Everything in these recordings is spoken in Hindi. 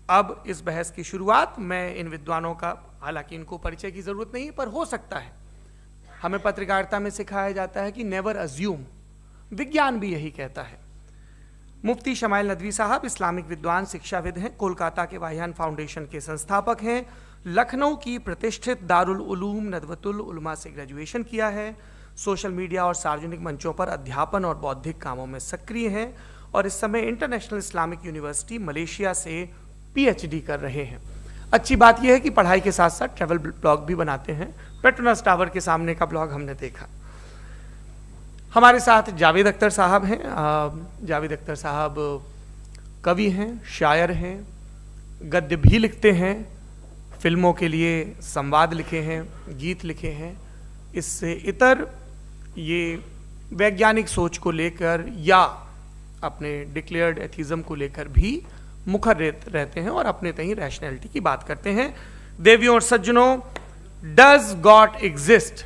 अब इस बहस की शुरुआत मैं इन विद्वानों का, हालांकि इनको परिचय की जरूरत नहीं, पर हो सकता है, हमें पत्रकारिता में सिखाया जाता है कि नेवर अज्यूम, विज्ञान भी यही कहता है। मुफ्ती शमाइल नदवी साहब इस्लामिक विद्वान, शिक्षाविद हैं, कोलकाता के वाहियान फाउंडेशन के संस्थापक हैं, लखनऊ की प्रतिष्ठित दारुल उलूम नदवतुल उलमा से ग्रेजुएशन किया है, सोशल मीडिया और सार्वजनिक मंचों पर अध्यापन और बौद्धिक कामों में सक्रिय हैं और इस समय इंटरनेशनल इस्लामिक यूनिवर्सिटी मलेशिया से पीएचडी कर रहे हैं। अच्छी बात यह है कि पढ़ाई के साथ साथ ट्रैवल ब्लॉग भी बनाते हैं। पेट्रोनस टावर के सामने का ब्लॉग हमने देखा। हमारे साथ जावेद अख्तर साहब हैं। जावेद अख्तर साहब कवि हैं, शायर हैं, गद्य भी लिखते हैं, फिल्मों के लिए संवाद लिखे हैं, गीत लिखे हैं। इससे इतर ये वैज्ञानिक सोच को लेकर या अपने डिक्लेयर्ड एथिज्म को लेकर भी मुखर रहते हैं और अपने तहीं रैशनैलिटी की बात करते हैं। देवियों और सज्जनों, डज गॉड एग्जिस्ट?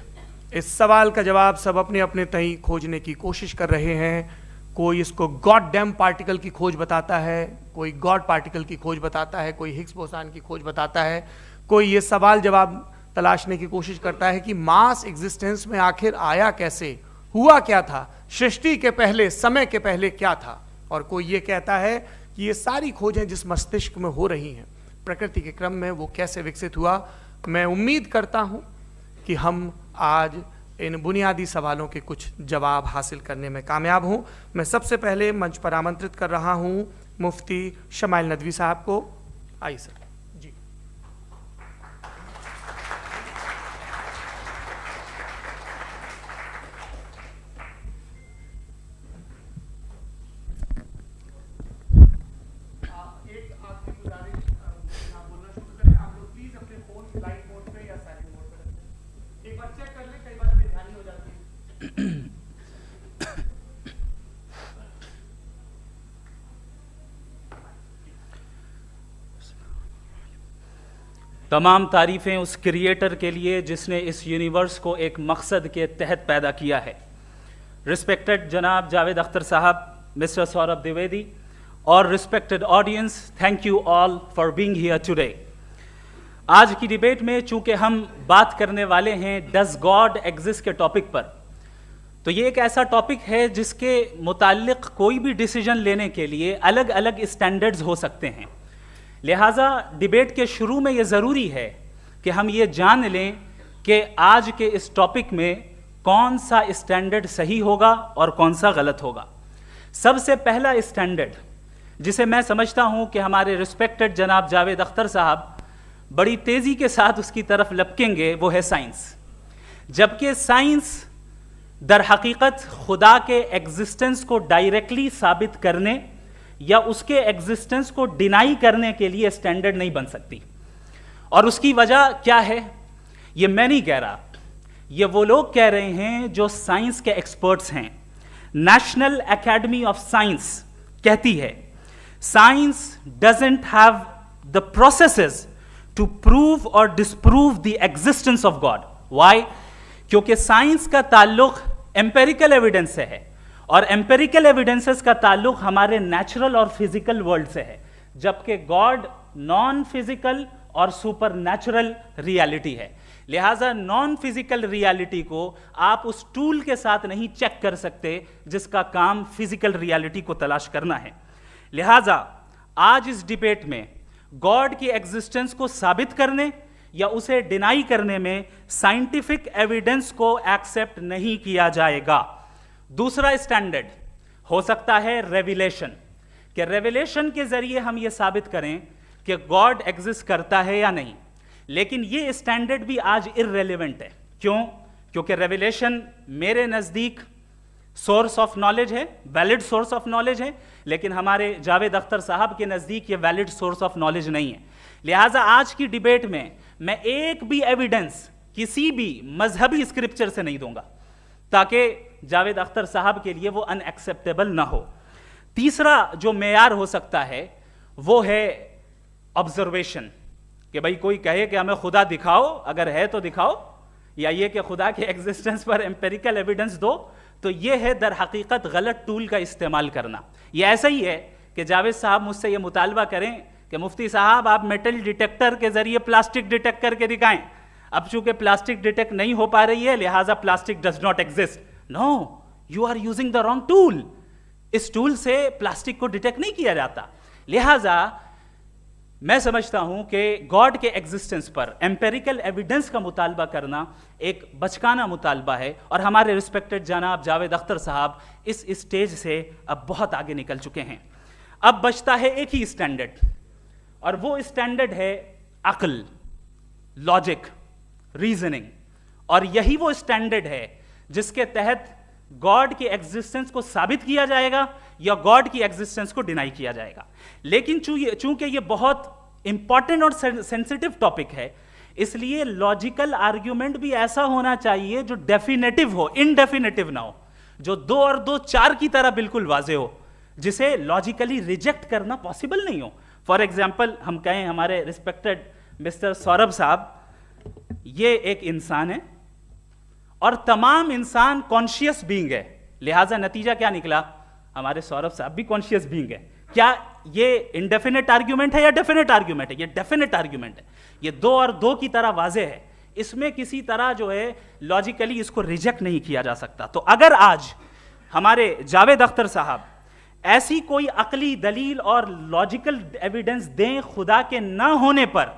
इस सवाल का जवाब सब अपने अपने तहीं खोजने की कोशिश कर रहे हैं। कोई इसको गॉड डैम पार्टिकल की खोज बताता है, कोई गॉड पार्टिकल की खोज बताता है, कोई हिग्स बोसान की खोज बताता है, कोई ये सवाल जवाब तलाशने की कोशिश करता है कि मास एग्जिस्टेंस में आखिर आया कैसे, हुआ क्या था, सृष्टि के पहले, समय के पहले क्या था। और कोई ये कहता है कि ये सारी खोजें जिस मस्तिष्क में हो रही हैं प्रकृति के क्रम में, वो कैसे विकसित हुआ। मैं उम्मीद करता हूं कि हम आज इन बुनियादी सवालों के कुछ जवाब हासिल करने में कामयाब हों। मैं सबसे पहले मंच पर आमंत्रित कर रहा हूं मुफ्ती शमाइल नदवी साहब को। आइए सर। जी, एक आखिरी गुजारिश, आप बोलना शुरू करें। आप लोग प्लीज अपने फोन फ्लाइट मोड पे या साइलेंट मोड पे रखें। एक बार चेक कर लें, कई बार बेध्यानी हो जाती है। तमाम तारीफ़ें उस क्रिएटर के लिए जिसने इस यूनिवर्स को एक मकसद के तहत पैदा किया है। रिस्पेक्टेड जनाब जावेद अख्तर साहब, मिस्टर सौरभ द्विवेदी और respected audience, thank you all for being here today. आज की डिबेट में चूंकि हम बात करने वाले हैं डज गॉड एग्जिस्ट के टॉपिक पर, तो ये एक ऐसा टॉपिक है जिसके मुताल्लिक कोई भी डिसीजन लेने के लिए अलग अलग स्टैंडर्ड्स हो सकते हैं। लिहाजा डिबेट के शुरू में ये ज़रूरी है कि हम ये जान लें कि आज के इस टॉपिक में कौन सा स्टैंडर्ड सही होगा और कौन सा गलत होगा। सबसे पहला स्टैंडर्ड जिसे मैं समझता हूं कि हमारे रिस्पेक्टेड जनाब जावेद अख्तर साहब बड़ी तेज़ी के साथ उसकी तरफ लपकेंगे, वो है साइंस। जबकि साइंस दर हकीकत खुदा के एग्जिस्टेंस को डायरेक्टली साबित करने या उसके एग्जिस्टेंस को डिनाई करने के लिए स्टैंडर्ड नहीं बन सकती। और उसकी वजह क्या है, ये मैं नहीं कह रहा, ये वो लोग कह रहे हैं जो साइंस के एक्सपर्ट्स हैं। नेशनल एकेडमी ऑफ साइंस कहती है science doesn't have the processes to prove और disprove the existence of God. Why? क्योंकि साइंस का ताल्लुक एम्पेरिकल एविडेंस से है और एम्पेरिकल एविडेंसेस का ताल्लुक हमारे नेचुरल और फिजिकल वर्ल्ड से है, जबकि गॉड नॉन फिजिकल और सुपर नेचुरल रियलिटी है। लिहाजा नॉन फिजिकल रियलिटी को आप उस टूल के साथ नहीं चेक कर सकते जिसका काम फिजिकल रियलिटी को तलाश करना है। लिहाजा आज इस डिबेट में गॉड की एग्जिस्टेंस को साबित करने या उसे डिनाई करने में साइंटिफिक एविडेंस को एक्सेप्ट नहीं किया जाएगा। दूसरा स्टैंडर्ड हो सकता है रेविलेशन, कि रेविलेशन के जरिए हम ये साबित करें कि गॉड एग्जिस्ट करता है या नहीं। लेकिन ये स्टैंडर्ड भी आज इररेलेवेंट है। क्यों? क्योंकि रेविलेशन मेरे नज़दीक सोर्स ऑफ नॉलेज है, वैलिड सोर्स ऑफ नॉलेज है, लेकिन हमारे जावेद अख्तर साहब के नज़दीक ये वैलिड सोर्स ऑफ नॉलेज नहीं है। लिहाजा आज की डिबेट में मैं एक भी एविडेंस किसी भी मजहबी स्क्रिप्चर से नहीं दूंगा ताकि जावेद अख्तर साहब के लिए वो अनएक्सेप्टेबल ना हो। तीसरा जो मेयार हो सकता है वो है ऑब्जर्वेशन, कि भाई कोई कहे कि हमें खुदा दिखाओ, अगर है तो दिखाओ, या ये कि खुदा के एग्जिस्टेंस पर एम्पेरिकल एविडेंस दो, तो ये है दर हकीकत गलत टूल का इस्तेमाल करना। ये ऐसा ही है कि जावेद साहब मुझसे ये मुतालबा करें कि मुफ्ती साहब आप मेटल डिटेक्टर के जरिए प्लास्टिक डिटेक्ट करके दिखाएं। अब चूंकि प्लास्टिक डिटेक्ट नहीं हो पा रही है लिहाजा plastic does not exist. No, you are using the wrong tool. इस टूल से प्लास्टिक को डिटेक्ट नहीं किया जाता। लिहाजा मैं समझता हूं कि गॉड के एग्जिस्टेंस पर एम्पेरिकल एविडेंस का मुतालबा करना एक बचकाना मुतालबा है, और हमारे रिस्पेक्टेड जनाब जावेद अख्तर साहब इस स्टेज से अब बहुत आगे निकल चुके हैं। अब बचता है एक ही स्टैंडर्ड, और वो स्टैंडर्ड है अक्ल, लॉजिक, रीजनिंग। और यही वो स्टैंडर्ड है जिसके तहत गॉड की एग्जिस्टेंस को साबित किया जाएगा या गॉड की एग्जिस्टेंस को डिनाई किया जाएगा। लेकिन चूंकि ये बहुत इंपॉर्टेंट और सेंसिटिव टॉपिक है, इसलिए लॉजिकल आर्ग्यूमेंट भी ऐसा होना चाहिए जो डेफिनेटिव हो, इनडेफिनेटिव ना हो, जो 2 और 2 4 की तरह बिल्कुल वाजे हो, जिसे लॉजिकली रिजेक्ट करना पॉसिबल नहीं हो। फॉर एग्जाम्पल हम कहें हमारे रिस्पेक्टेड मिस्टर सौरभ साहब, ये एक इंसान है और तमाम इंसान कॉन्शियस बीइंग है, लिहाजा नतीजा क्या निकला, हमारे सौरभ साहब भी कॉन्शियस बीइंग है। क्या ये इनडेफिनेट आर्ग्यूमेंट है या डेफिनेट आर्ग्यूमेंट है? ये डेफिनेट आर्ग्यूमेंट है। ये 2 और 2 की तरह वाजे है, इसमें किसी तरह जो है लॉजिकली इसको रिजेक्ट नहीं किया जा सकता। तो अगर आज हमारे जावेद अख्तर साहब ऐसी कोई अकली दलील और लॉजिकल एविडेंस दें खुदा के ना होने पर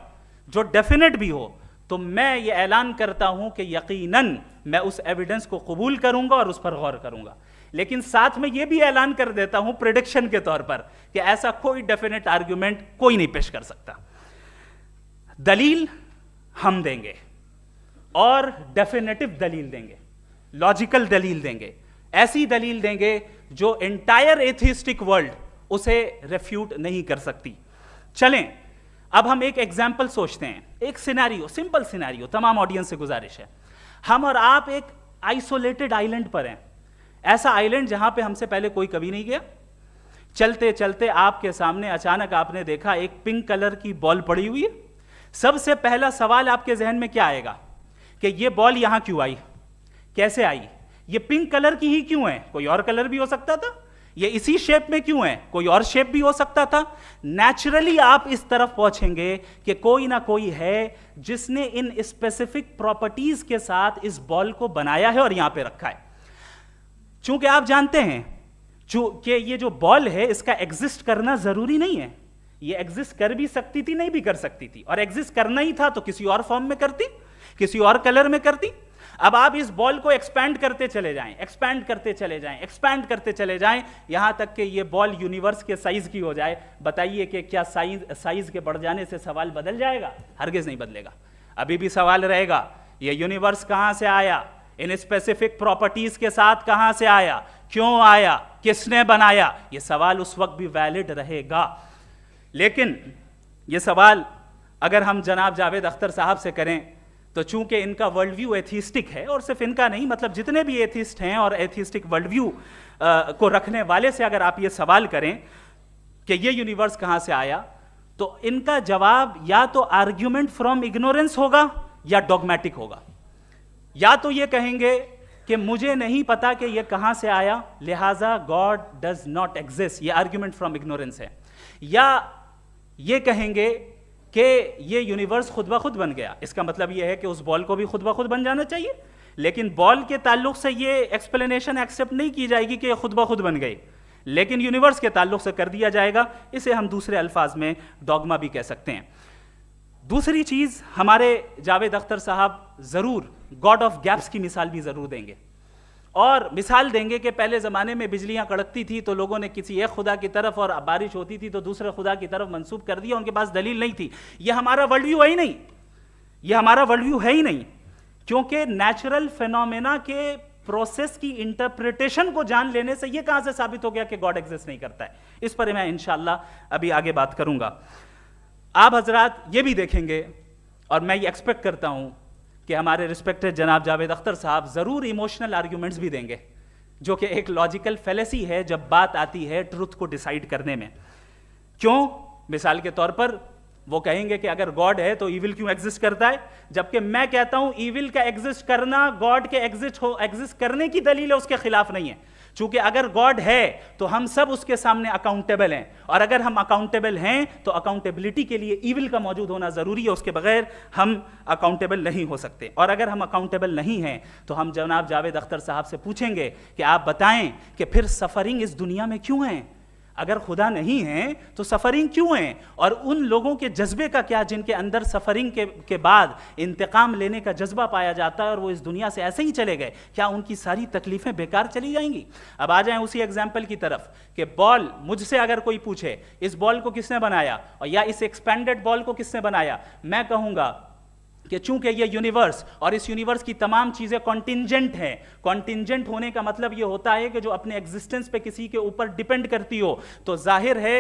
जो डेफिनेट भी हो, तो मैं ये ऐलान करता हूं कि यकीनन मैं उस एविडेंस को कबूल करूंगा और उस पर गौर करूंगा। लेकिन साथ में यह भी ऐलान कर देता हूं प्रेडिक्शन के तौर पर कि ऐसा कोई डेफिनेट आर्ग्यूमेंट कोई नहीं पेश कर सकता। दलील हम देंगे और डेफिनेटिव दलील देंगे, लॉजिकल दलील देंगे, ऐसी दलील देंगे जो एंटायर एथिस्टिक वर्ल्ड उसे रेफ्यूट नहीं कर सकती। चलें अब हम एक एग्जाम्पल सोचते हैं, एक सिनेरियो, सिंपल सिनेरियो, तमाम ऑडियंस से गुजारिश है, हम और आप एक आइसोलेटेड आइलैंड पर हैं, ऐसा आइलैंड जहां पे हमसे पहले कोई कभी नहीं गया। चलते चलते आपके सामने अचानक आपने देखा एक पिंक कलर की बॉल पड़ी हुई है। सबसे पहला सवाल आपके जहन में क्या आएगा कि ये बॉल यहां क्यों आई, कैसे आई, ये पिंक कलर की ही क्यों है, कोई और कलर भी हो सकता था, ये इसी शेप में क्यों है, कोई और शेप भी हो सकता था। नेचुरली आप इस तरफ पहुंचेंगे कि कोई ना कोई है जिसने इन स्पेसिफिक प्रॉपर्टीज के साथ इस बॉल को बनाया है और यहां पे रखा है। चूंकि आप जानते हैं कि ये जो बॉल है इसका एग्जिस्ट करना जरूरी नहीं है, ये एग्जिस्ट कर भी सकती थी, नहीं भी कर सकती थी, और एग्जिस्ट करना ही था तो किसी और फॉर्म में करती, किसी और कलर में करती। अब आप इस बॉल को एक्सपैंड करते चले जाएं, एक्सपैंड करते चले जाएं, एक्सपैंड करते चले जाएं, यहां तक कि ये बॉल यूनिवर्स के साइज की हो जाए। बताइए कि क्या साइज के बढ़ जाने से सवाल बदल जाएगा? हरगिज नहीं बदलेगा। अभी भी सवाल रहेगा ये यूनिवर्स कहां से आया, इन स्पेसिफिक प्रॉपर्टीज के साथ कहां से आया, क्यों आया, किसने बनाया, ये सवाल उस वक्त भी वैलिड रहेगा। लेकिन ये सवाल अगर हम जनाब जावेद अख्तर साहब से करें तो चूंकि इनका वर्ल्ड व्यू एथिस्टिक है, और सिर्फ इनका नहीं, मतलब जितने भी एथिस्ट हैं और एथिस्टिक वर्ल्ड व्यू को रखने वाले से अगर आप ये सवाल करें कि ये यूनिवर्स कहां से आया, तो इनका जवाब या तो आर्ग्यूमेंट फ्रॉम इग्नोरेंस होगा या डॉगमेटिक होगा। या तो ये कहेंगे कि मुझे नहीं पता कि ये कहां से आया, लिहाजा गॉड डज नॉट एग्जिस्ट, ये आर्ग्यूमेंट फ्रॉम इग्नोरेंस है, या ये कहेंगे कि ये यूनिवर्स खुद ब खुद बन गया। इसका मतलब ये है कि उस बॉल को भी खुद ब खुद बन जाना चाहिए, लेकिन बॉल के ताल्लुक से ये एक्सप्लेनेशन एक्सेप्ट नहीं की जाएगी कि ये खुद ब खुद बन गई, लेकिन यूनिवर्स के ताल्लुक से कर दिया जाएगा। इसे हम दूसरे अल्फाज में डॉगमा भी कह सकते हैं। दूसरी चीज, हमारे जावेद अख्तर साहब जरूर गॉड ऑफ गैप्स की मिसाल भी जरूर देंगे, और मिसाल देंगे कि पहले ज़माने में बिजलियां कड़कती थी तो लोगों ने किसी एक खुदा की तरफ, और बारिश होती थी तो दूसरे खुदा की तरफ मंसूब कर दिया, उनके पास दलील नहीं थी। यह हमारा वर्ल्ड व्यू है ही नहीं, यह हमारा वर्ल्ड व्यू है ही नहीं, क्योंकि नेचुरल फिनोमेना के प्रोसेस की इंटरप्रिटेशन को जान लेने से यह कहां से साबित हो गया कि गॉड एग्जिस्ट नहीं करता है। इस पर मैं इंशाअल्लाह अभी आगे बात करूंगा। आप हजरात ये भी देखेंगे, और मैं ये एक्सपेक्ट करता हूं कि हमारे रिस्पेक्टेड जनाब जावेद अख्तर साहब जरूर इमोशनल आर्ग्यूमेंट्स भी देंगे, जो कि एक लॉजिकल फेलेसी है जब बात आती है ट्रुथ को डिसाइड करने में। क्यों? मिसाल के तौर पर वो कहेंगे कि अगर गॉड है तो ईविल क्यों एग्जिस्ट करता है, जबकि मैं कहता हूं ईविल का एग्जिस्ट करना गॉड के एग्जिस्ट करने की दलील है, उसके खिलाफ नहीं है। चूंकि अगर गॉड है तो हम सब उसके सामने अकाउंटेबल हैं, और अगर हम अकाउंटेबल हैं तो अकाउंटेबिलिटी के लिए ईविल का मौजूद होना जरूरी है, उसके बगैर हम अकाउंटेबल नहीं हो सकते। और अगर हम अकाउंटेबल नहीं हैं तो हम जनाब जावेद अख्तर साहब से पूछेंगे कि आप बताएं कि फिर सफरिंग इस दुनिया में क्यों है? अगर खुदा नहीं है तो सफरिंग क्यों है? और उन लोगों के जज्बे का क्या जिनके अंदर सफरिंग के बाद इंतकाम लेने का जज्बा पाया जाता है और वो इस दुनिया से ऐसे ही चले गए, क्या उनकी सारी तकलीफें बेकार चली जाएंगी? अब आ जाएं उसी एग्जाम्पल की तरफ कि बॉल, मुझसे अगर कोई पूछे इस बॉल को किसने बनाया और या इस एक्सपेंडेड बॉल को किसने बनाया, मैं कहूंगा कि चूंकि ये यूनिवर्स और इस यूनिवर्स की तमाम चीजें कॉन्टिंजेंट हैं। कॉन्टिंजेंट होने का मतलब ये होता है कि जो अपने एग्जिस्टेंस पे किसी के ऊपर डिपेंड करती हो, तो जाहिर है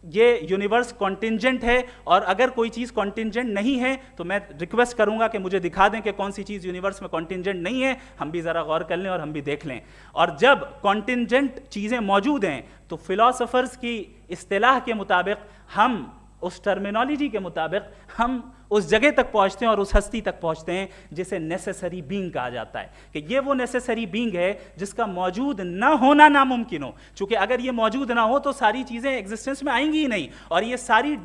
ये यूनिवर्स कॉन्टिंजेंट है। और अगर कोई चीज कॉन्टिंजेंट नहीं है तो मैं रिक्वेस्ट करूंगा कि मुझे दिखा दें कि कौन सी चीज यूनिवर्स में कॉन्टिंजेंट नहीं है, हम भी जरा गौर कर लें और हम भी देख लें। और जब कॉन्टिंजेंट चीजें मौजूद हैं तो फिलोसोफर्स की इस्तिलाह के मुताबिक, हम उस टर्मिनोलॉजी के मुताबिक हम उस जगह तक पहुंचते हैं और उस हस्ती तक पहुंचते हैं जिसे नेसेसरी बीइंग कहा जाता है, कि ये वो नेसेसरी बीइंग है जिसका मौजूद ना होना नामुमकिन हो। क्योंकि अगर ये मौजूद ना हो तो सारी चीजें एग्जिस्टेंस में आएंगी ही नहीं, और ये सारी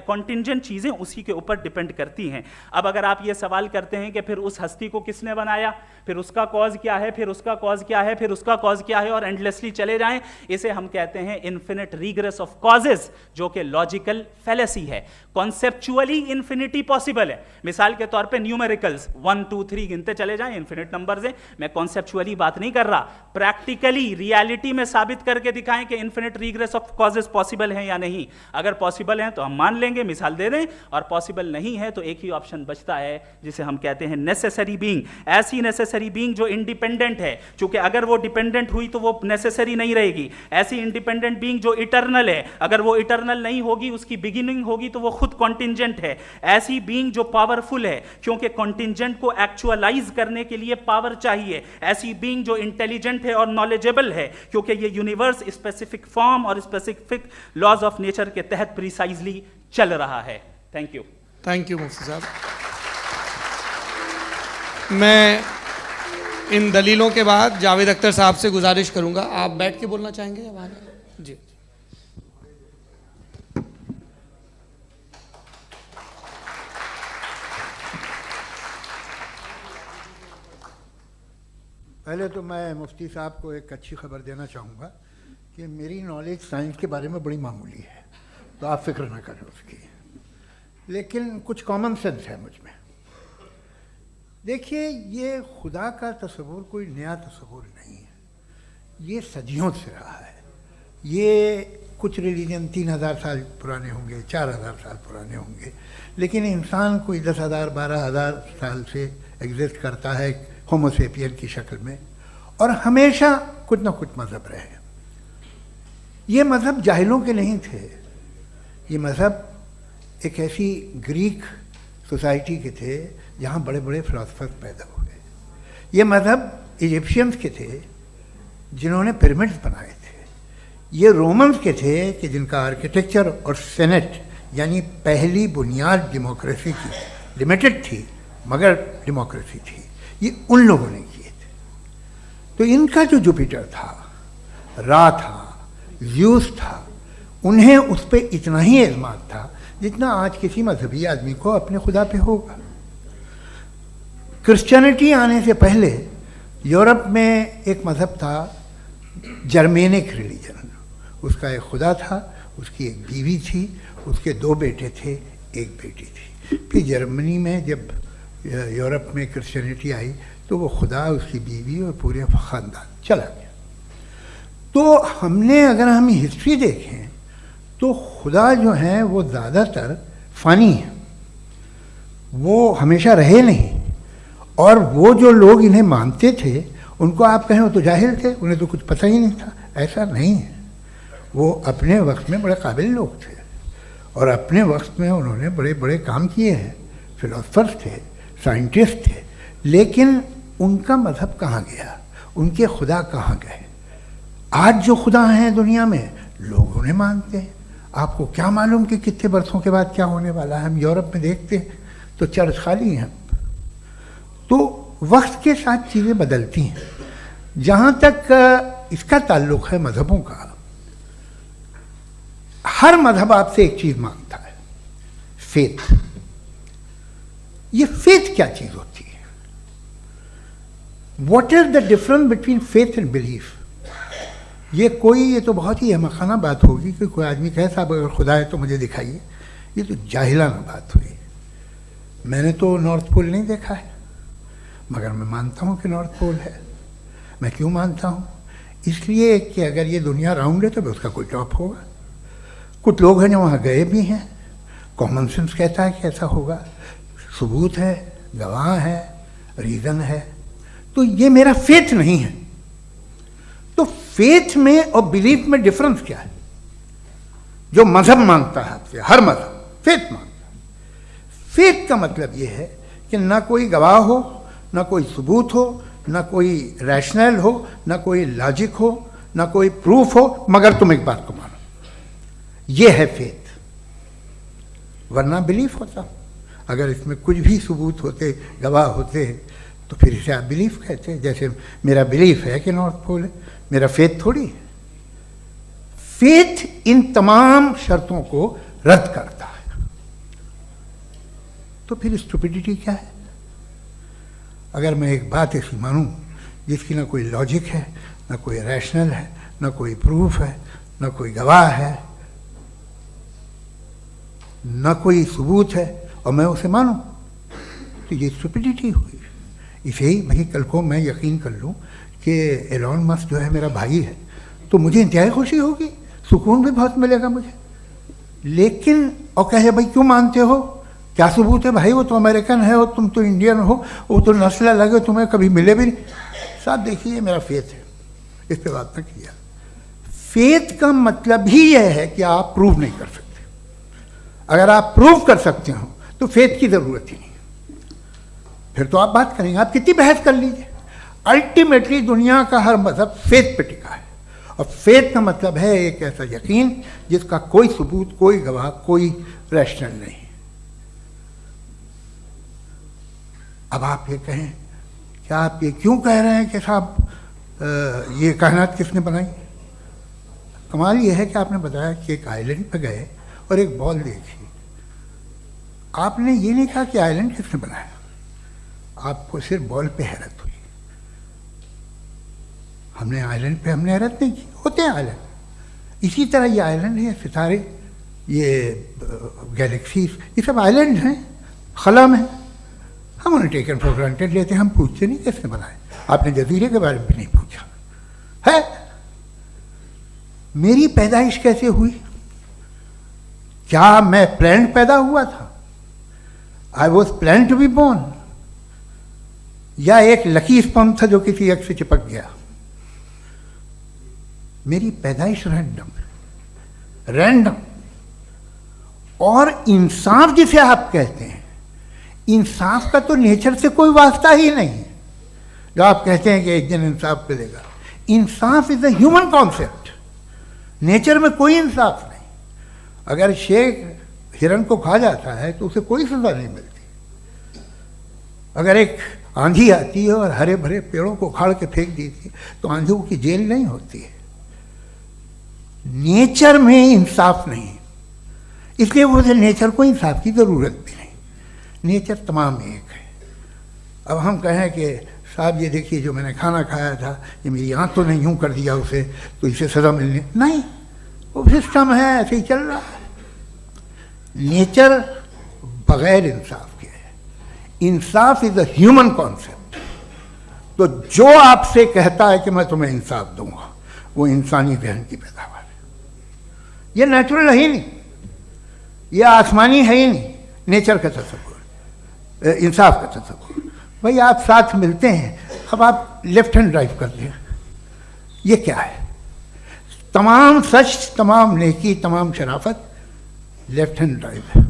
कॉन्टिंजेंट चीजें उसी के ऊपर डिपेंड करती हैं। अब अगर आप ये सवाल करते हैं कि फिर उस हस्ती को किसने बनाया, फिर उसका कॉज क्या है, फिर उसका कॉज क्या है, फिर उसका कॉज क्या है, और एंडलेसली चले जाएं, इसे हम कहते हैं इन्फिनिट रिग्रेस ऑफ कॉजेस, जो कि लॉजिकल फैलेसी है। कॉन्सेप्चुअली इन्फिनिटी पॉसिबल है। मिसाल के तौर पे न्यूमेरिकल्स 1 2 3 गिनते चले जाएं, इन्फिनिट नंबर्स हैं। मैं कॉन्सेप्चुअली बात नहीं कर रहा, प्रैक्टिकली रियलिटी में साबित करके दिखाएं कि infinite regress of causes possible हैं या नहीं। अगर पॉसिबल हैं तो हम मान लेंगे, मिसाल दे दें, और पॉसिबल नहीं है तो एक ही ऑप्शन बचता है जिसे हम कहते हैं नेसेसरी बीइंग। ऐसी नेसेसरी बीइंग जो इंडिपेंडेंट है, क्योंकि अगर वो डिपेंडेंट हुई तो वो नेसेसरी नहीं रहेगी। ऐसी इंडिपेंडेंट बीइंग जो इटर्नल है, अगर वो इटर्नल नहीं होगी, उसकी बिगिनिंग होगी तो वो खुद कॉन्टिंजेंट है। ऐसी बीइंग जो पावरफुल है, क्योंकि कॉन्टिंजेंट को एक्चुअलाइज करने के लिए पावर चाहिए। ऐसी बीइंग जो इंटेलिजेंट है और नॉलेजेबल है, क्योंकि ये यूनिवर्स स्पेसिफिक फॉर्म और स्पेसिफिक लॉज ऑफ नेचर के तहत प्रिसाइजली चल रहा है। थैंक यू मुफ्ती साहब। मैं इन दलीलों के बाद जावेद अख्तर साहब से गुजारिश करूंगा, आप बैठ के बोलना चाहेंगे या वहां? जी। पहले तो मैं मुफ्ती साहब को एक अच्छी खबर देना चाहूँगा कि मेरी नॉलेज साइंस के बारे में बड़ी मामूली है, तो आप फिक्र ना करें उसकी, लेकिन कुछ कॉमन सेंस है मुझ में। देखिए, ये खुदा का तस्वुर कोई नया तस्वुर नहीं है, ये सदियों से रहा है। ये कुछ रिलीजन 3000 साल पुराने होंगे, 4000 साल पुराने होंगे, लेकिन इंसान कोई 10,000 12,000 साल से एग्जिस्ट करता है होमोसेपियन की शक्ल में, और हमेशा कुछ ना कुछ मज़हब रहे। ये मज़हब जाहिलों के नहीं थे, ये मज़हब एक ऐसी ग्रीक सोसाइटी के थे जहाँ बड़े बड़े फिलोसफर्स पैदा हुए। ये मज़हब इजिप्शियंस के थे जिन्होंने पिरामिड्स बनाए थे। ये रोमन्स के थे कि जिनका आर्किटेक्चर और सेनेट यानी पहली बुनियाद डेमोक्रेसी की, लिमिटेड थी मगर डेमोक्रेसी थी, ये उन लोगों ने किए थे। तो इनका जो जुपिटर था, रा था, ज़्यूस था, उन्हें उस पर इतना ही एतमाद था जितना आज किसी मजहबी आदमी को अपने खुदा पे होगा। क्रिश्चियनिटी आने से पहले यूरोप में एक मज़हब था, जर्मेनिक रिलीजन। उसका एक खुदा था, उसकी एक बीवी थी, उसके 2 बेटे थे, एक बेटी थी। फिर जर्मनी में जब यूरोप में क्रिश्चियनिटी आई तो वो खुदा, उसकी बीवी और पूरे ख़ानदान चला गया। तो हमने, अगर हम हिस्ट्री देखें तो खुदा जो हैं वो ज़्यादातर फ़ानी है, वो हमेशा रहे नहीं। और वो जो लोग इन्हें मानते थे उनको आप कहें वो तो जाहिल थे, उन्हें तो कुछ पता ही नहीं था, ऐसा नहीं है। वो अपने वक्त में बड़े काबिल लोग थे और अपने वक्त में उन्होंने बड़े बड़े काम किए हैं, फिलोसफर्स थे, साइंटिस्ट थे। लेकिन उनका मज़हब कहाँ गया, उनके खुदा कहाँ गए? आज जो खुदा हैं दुनिया में लोग उन्हें मानते हैं। आपको क्या मालूम कि कितने बरसों के बाद क्या होने वाला है? हम यूरोप में देखते हैं तो चर्च खाली हैं। तो वक्त के साथ चीज़ें बदलती हैं। जहाँ तक इसका ताल्लुक है मजहबों का। हर मजहब आपसे एक चीज मांगता है, फेथ। ये फेथ क्या चीज होती है? What is the difference between faith and belief? ये तो बहुत ही अहमखाना बात होगी कि कोई आदमी कहे साहब अगर खुदा है तो मुझे दिखाइए। ये तो जाहिलाना बात हुई। मैंने तो नॉर्थ पोल नहीं देखा है, मगर मैं मानता हूँ कि नॉर्थ पोल है। मैं क्यों मानता हूँ? इसलिए कि अगर ये दुनिया राउंड है तो उसका कोई टॉप होगा। कुछ लोग हैं जो वहाँ गए भी हैं, कॉमन सेंस कहता है कि ऐसा होगा, सबूत है, गवाह है, रीज़न है। तो ये मेरा फेथ नहीं है। तो फेथ में और बिलीफ में डिफरेंस क्या है? जो मजहब मांगता है आपसे, हर मजहब फेथ मांगता है। फेथ का मतलब ये है कि ना कोई गवाह हो, ना कोई सबूत हो, ना कोई रैशनल हो, ना कोई लॉजिक हो, ना कोई प्रूफ हो, मगर तुम एक बात को मानो। ये है फेथ। वरना बिलीफ होता। अगर इसमें कुछ भी सबूत होते, गवाह होते, तो फिर इसे आप बिलीफ कहते। जैसे मेरा बिलीफ है कि नॉर्थ पोल है, मेरा फेथ थोड़ी है। फेथ इन तमाम शर्तों को रद्द करता है। तो फिर स्टुपिडिटी क्या है? अगर मैं एक बात ऐसी मानूं जिसकी ना कोई लॉजिक है, ना कोई रैशनल है, ना कोई प्रूफ है, ना कोई गवाह है, ना कोई सबूत है, और मैं उसे मानूं, तो ये स्टुपिडिटी हुई। इसे ही भाई कल को मैं यकीन कर लूं कि एलॉन मस्क जो है मेरा भाई है, तो मुझे इंतहाई खुशी होगी, सुकून भी बहुत मिलेगा मुझे। लेकिन और कहे भाई क्यों मानते हो, क्या सबूत है भाई, वो तो अमेरिकन है और तुम तो इंडियन हो, वो तो नस्ल अलग है, तुम्हें कभी मिले भी नहीं। साहब देखिए मेरा फेथ है, इस पर बात न किया। फेथ का मतलब ही यह है कि आप प्रूव नहीं कर सकते। अगर आप प्रूव कर सकते हो तो फेथ की जरूरत ही नहीं, फिर तो आप बात करेंगे, आप कितनी बहस कर लीजिए। अल्टीमेटली दुनिया का हर मजहब फेथ पे टिका है, और फेथ का मतलब है एक ऐसा यकीन जिसका कोई सबूत, कोई गवाह, कोई रैशनल नहीं। अब आप ये कहें, क्या आप ये क्यों कह रहे हैं कि साहब ये कायनात किसने बनाई? कमाल ये है कि आपने बताया कि एक आइलैंड पे गए और एक बॉल देखी। आपने ये नहीं कहा कि आइलैंड किसने बनाया, आपको सिर्फ बॉल पे हैरत हुई। हमने आइलैंड पे हमने हैरत नहीं की, होते हैं आइलैंड। इसी तरह ये आइलैंड है, सितारे, ये गैलेक्सीज, ये सब आइलैंड हैं, खला में। हम उन्हें टेकन फॉर ग्रांटेड लेते हैं, हम पूछते नहीं किसने बनाए। आपने जजीरे के बारे में भी नहीं पूछा है। मेरी पैदाइश कैसे हुई? क्या मैं प्लान पैदा हुआ था? I was plan to be born, या एक लकी स्पर्म था जो किसी एक से चिपक गया? मेरी पैदाइश रैंडम। और इंसाफ जिसे आप कहते हैं, इंसाफ का तो नेचर से कोई वास्ता ही नहीं है। जो आप कहते हैं कि एक दिन इंसाफ मिलेगा, इंसाफ is a human concept. Nature में कोई इंसाफ नहीं। अगर शेर हिरन को खा जाता है तो उसे कोई सजा नहीं मिलती। अगर एक आंधी आती है और हरे भरे पेड़ों को उखाड़ के फेंक देती है तो आंधियों की जेल नहीं होती है। नेचर में इंसाफ नहीं, इसलिए वो नेचर को इंसाफ की जरूरत भी नहीं। नेचर तमाम एक है। अब हम कहें कि साहब ये देखिए जो मैंने खाना खाया था, ये मेरी आँख तो नहीं यूँ कर दिया उसे, तो इसे सज़ा मिलने नहीं, वो सिस्टम है, ऐसे ही चल रहा है। नेचर बगैर इंसाफ के है। इंसाफ इज अ ह्यूमन कॉन्सेप्ट। तो जो आपसे कहता है कि मैं तुम्हें इंसाफ दूंगा, वो इंसानी जहन की पैदावार है। ये नेचुरल है ही नहीं, ये आसमानी है ही नहीं। नेचर का तस्वुर, इंसाफ का तस्वुर। भाई आप साथ मिलते हैं, अब आप लेफ्ट हैंड ड्राइव करते हैं, ये क्या है? तमाम सच, तमाम नेकी, तमाम शराफत लेफ्ट हैंड ड्राइव है।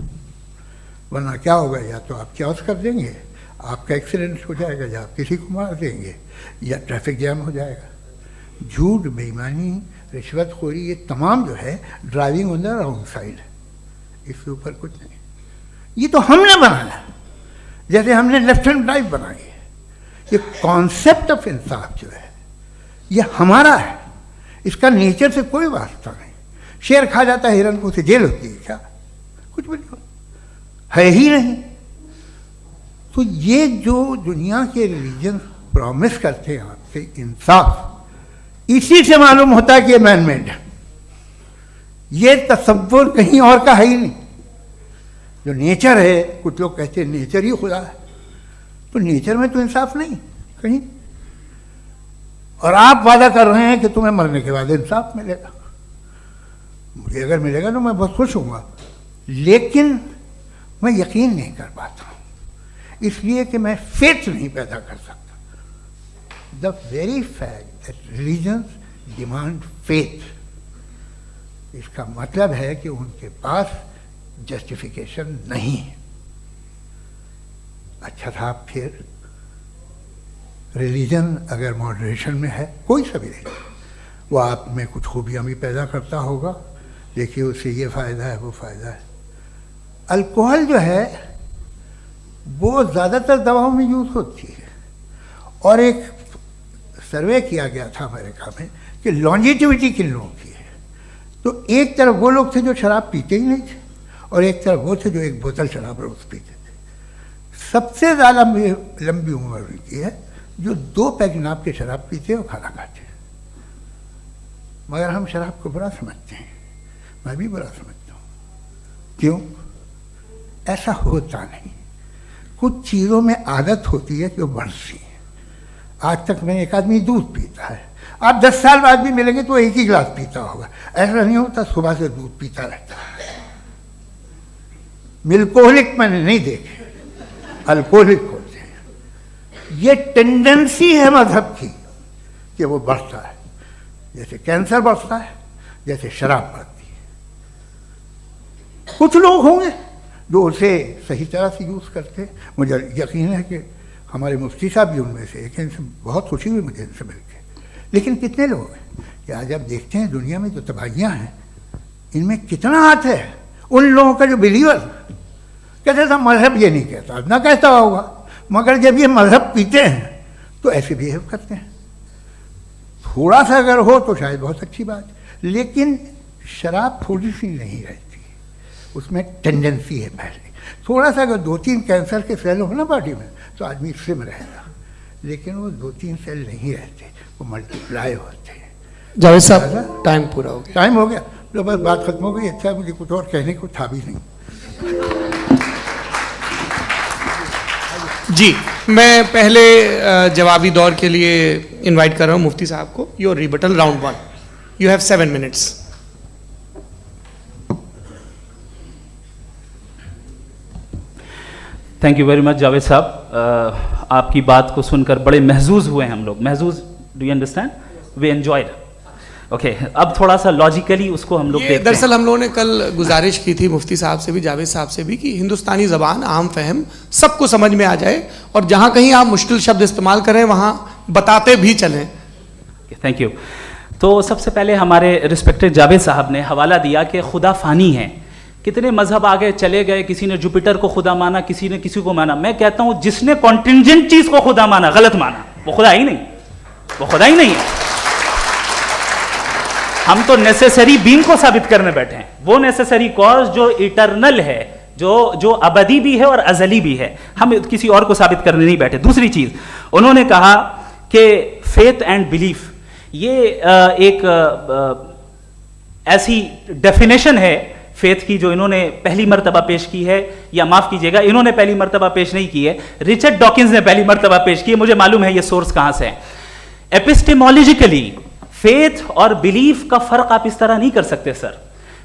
वरना क्या होगा, या तो आप क्रॉस कर देंगे, आपका एक्सीडेंट हो जाएगा, या आप किसी को मार देंगे, या ट्रैफिक जैम हो जाएगा। झूठ, बेईमानी, रिश्वतखोरी, ये तमाम जो है driving on the wrong side है। इसके ऊपर कुछ नहीं। ये तो हमने बनाया, जैसे हमने लेफ्ट हैंड ड्राइव बनाई है। ये कॉन्सेप्ट ऑफ इंसाफ जो है ये हमारा है। इसका नेचर से कोई वास्ता नहीं। शेर खा जाता है हिरन को, उसे जेल होती है क्या? कुछ भी नहीं, है ही नहीं। तो ये जो दुनिया के रिलीजन प्रॉमिस करते हैं आपसे इंसाफ, इसी से मालूम होता है कि ये मैन मेड है। ये तसव्वुर कहीं और का है ही नहीं। जो नेचर है, कुछ लोग कहते हैं नेचर ही खुदा है, तो नेचर में तो इंसाफ नहीं कहीं। और आप वादा कर रहे हैं कि तुम्हें मरने के बाद इंसाफ मिलेगा। मुझे अगर मिलेगा तो मैं बहुत खुश होऊंगा, लेकिन मैं यकीन नहीं कर पाता हूँ, इसलिए कि मैं फेथ नहीं पैदा कर सकता। The very fact that religions demand faith, इसका मतलब है कि उनके पास जस्टिफिकेशन नहीं है। अच्छा था, फिर रिलीजन अगर मॉडरेशन में है, कोई सा भी नहीं, वो आप में कुछ खूबियाँ भी पैदा करता होगा, देखिए उससे ये फ़ायदा है वो फ़ायदा है। अल्कोहल जो है वो ज़्यादातर दवाओं में यूज़ होती है, और एक सर्वे किया गया था अमेरिका में कि लॉन्जिटिविटी किन लोगों की है, तो एक तरफ वो लोग थे जो शराब पीते ही नहीं थे, और एक तरफ वो थे जो एक बोतल शराब रोज़ पीते थे। सबसे ज़्यादा लंबी उम्र की है जो 2 पैक नाप के शराब पीते हैं और खाना खाते हैं। मगर हम शराब को बुरा समझते हैं, मैं भी बुरा समझता हूँ। क्यों? ऐसा होता नहीं। कुछ चीज़ों में आदत होती है कि वो बढ़ती है। आज तक में एक आदमी दूध पीता है, आप 10 साल बाद भी मिलेंगे तो एक ही गिलास पीता होगा। ऐसा नहीं होता, सुबह से दूध पीता रहता है। मिल्कोहलिक मैंने नहीं देखे, अल्कोहलिक होते हैं। ये टेंडेंसी है मजहब की कि वो बढ़ता है, जैसे कैंसर बढ़ता है, जैसे शराब बढ़ती है। कुछ लोग होंगे जो उसे सही तरह से यूज़ करते हैं। मुझे यकीन है कि हमारे मुफ्ती साहब भी उनमें से एक, इनसे बहुत खुशी हुई मुझे इनसे मिलकर। लेकिन कितने लोग हैं कि आज आप देखते हैं दुनिया में जो तबाहियाँ हैं, इनमें कितना हाथ है उन लोगों का जो बिलीवर कहते था मजहब ये नहीं कहता, ना कहता होगा, मगर जब ये मजहब पीते हैं तो ऐसे बिहेव करते हैं। थोड़ा सा अगर हो तो शायद बहुत अच्छी बात, लेकिन शराब थोड़ी सी नहीं रहती, उसमें टेंडेंसी है। पहले थोड़ा सा अगर 2-3 कैंसर के सेल हो ना बॉडी में तो आदमी स्लिम रहेगा, लेकिन वो 2-3 सेल नहीं रहते, वो मल्टीप्लाई होते हैं। जावेद साहब, टाइम पूरा हो गया। टाइम हो गया, तो बस बात खत्म हो गई। अच्छा, मुझे कुछ और कहने को था भी नहीं। जी, मैं पहले जवाबी दौर के लिए इनवाइट कर रहा हूं मुफ्ती साहब को। Your rebuttal round 1, you have 7 minutes. Thank you very much Javed साहब, आपकी बात को सुनकर बड़े महजूज हुए हम लोग। महजूज, do you understand? We enjoyed. Okay, अब थोड़ा सा लॉजिकली उसको हम लोग देखते हैं। दरअसल हम लोगों ने कल गुजारिश की थी मुफ्ती साहब से भी, जावेद साहब से भी, कि हिंदुस्तानी ज़बान आम फहम सबको समझ में आ जाए, और जहाँ कहीं आप मुश्किल शब्द इस्तेमाल करें वहाँ बताते भी चलें। Thank you. तो सबसे पहले हमारे रिस्पेक्टेड जावेद साहब ने हवाला दिया कि खुदा फ़ानी है। कितने मजहब आगे चले गए, किसी ने जुपिटर को खुदा माना, किसी ने किसी को माना। मैं कहता हूँ जिसने कॉन्टिंजेंट चीज़ को खुदा माना, गलत माना, वो खुदा ही नहीं, वो खुदा ही नहीं है। हम तो नेसेसरी बीइंग को साबित करने बैठे हैं, वो नेसेसरी कॉज जो इटरनल है, जो अबदी भी है और अजली भी है। हम किसी और को साबित करने नहीं बैठे। दूसरी चीज उन्होंने कहा कि फेथ एंड बिलीफ, ये एक ऐसी डेफिनेशन है फेथ की जो इन्होंने पहली मर्तबा पेश की है, या माफ कीजिएगा इन्होंने पहली मर्तबा पेश नहीं की है, रिचर्ड डॉकिंस ने पहली मर्तबा पेश की है। मुझे मालूम है ये सोर्स कहां से है। एपिस्टेमोलॉजिकली फेथ और बिलीफ का फर्क आप इस तरह नहीं कर सकते सर।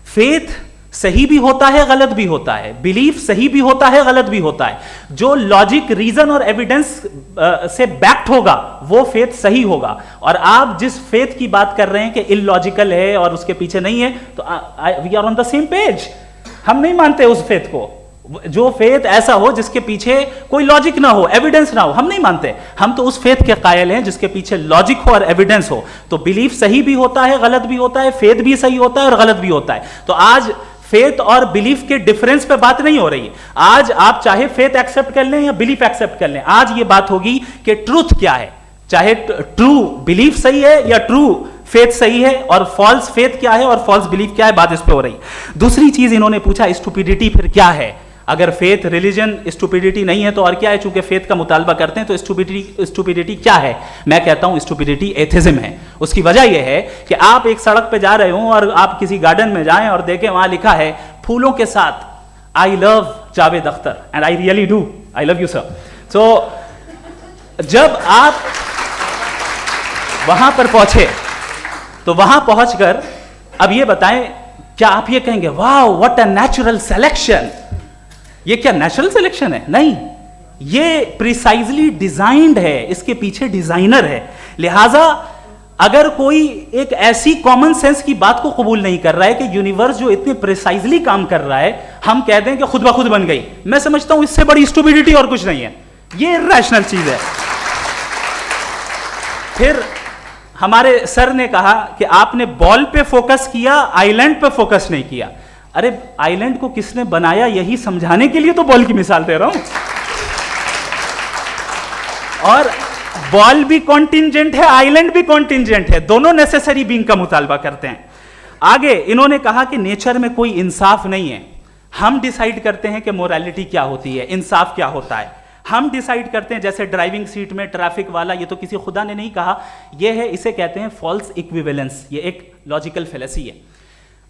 फेथ सही भी होता है, गलत भी होता है, बिलीफ सही भी होता है, गलत भी होता है। जो लॉजिक, रीजन और एविडेंस से बैक्ड होगा वो फेथ सही होगा। और आप जिस फेथ की बात कर रहे हैं कि इलॉजिकल है और उसके पीछे नहीं है, तो we are on the same page. हम नहीं मानते उस फेथ को, जो फेथ ऐसा हो जिसके पीछे कोई लॉजिक ना हो, एविडेंस ना हो, हम नहीं मानते। हम तो उस फेथ के कायल हैं जिसके पीछे लॉजिक हो और एविडेंस हो। तो बिलीफ सही भी होता है, गलत भी होता है, फेथ भी सही होता है और गलत भी होता है। तो आज फेथ और बिलीफ के डिफरेंस पे बात नहीं हो रही है। आज आप चाहे फेथ एक्सेप्ट कर लें या बिलीफ एक्सेप्ट कर लें, आज ये बात होगी कि ट्रूथ क्या है। चाहे ट्रू बिलीफ सही है या ट्रू फेथ सही है और फॉल्स फेथ क्या है और फॉल्स बिलीफ क्या है, बात इस पे हो रही। दूसरी चीज इन्होंने पूछा स्टुपिडिटी फिर क्या है, अगर फेथ रिलीजन स्टुपिडिटी नहीं है तो और क्या है, चूंकि फेथ का मुतालबा करते हैं तो स्टुपिडिटी क्या है। मैं कहता हूं स्टुपिडिटी एथिज्म है। उसकी वजह यह है कि आप एक सड़क पे जा रहे हो और आप किसी गार्डन में जाएं और देखें वहां लिखा है फूलों के साथ I love Javed Akhtar and I really do, I love you sir. So जब आप वहां पर पहुंचे तो वहां पहुंचकर अब ये बताएं, क्या आप ये कहेंगे वाह व्हाट अ नेचुरल सिलेक्शन, ये क्या नेचुरल सिलेक्शन है? नहीं, ये प्रिसाइजली डिजाइंड है, इसके पीछे डिजाइनर है। लिहाजा अगर कोई एक ऐसी कॉमन सेंस की बात को कबूल नहीं कर रहा है कि यूनिवर्स जो इतने प्रिसाइजली काम कर रहा है हम कह दें कि खुद ब खुद बन गई, मैं समझता हूं इससे बड़ी स्टुपिडिटी और कुछ नहीं है। ये रैशनल चीज है। फिर हमारे सर ने कहा कि आपने बॉल पे फोकस किया, आइलैंड पे फोकस नहीं किया। अरे आइलैंड को किसने बनाया यही समझाने के लिए तो बॉल की मिसाल दे रहा हूं। और बॉल भी कॉन्टिंजेंट है, आइलैंड भी कॉन्टिंजेंट है, दोनों नेसेसरी बीइंग का मुतालबा करते हैं। आगे इन्होंने कहा कि नेचर में कोई इंसाफ नहीं है, हम डिसाइड करते हैं कि मोरालिटी क्या होती है, इंसाफ क्या होता है, हम डिसाइड करते हैं। जैसे ड्राइविंग सीट में ट्रैफिक वाला, ये तो किसी खुदा ने नहीं कहा, ये है, इसे कहते हैं फॉल्स इक्विवेलेंस, ये एक लॉजिकल फेलेसी है।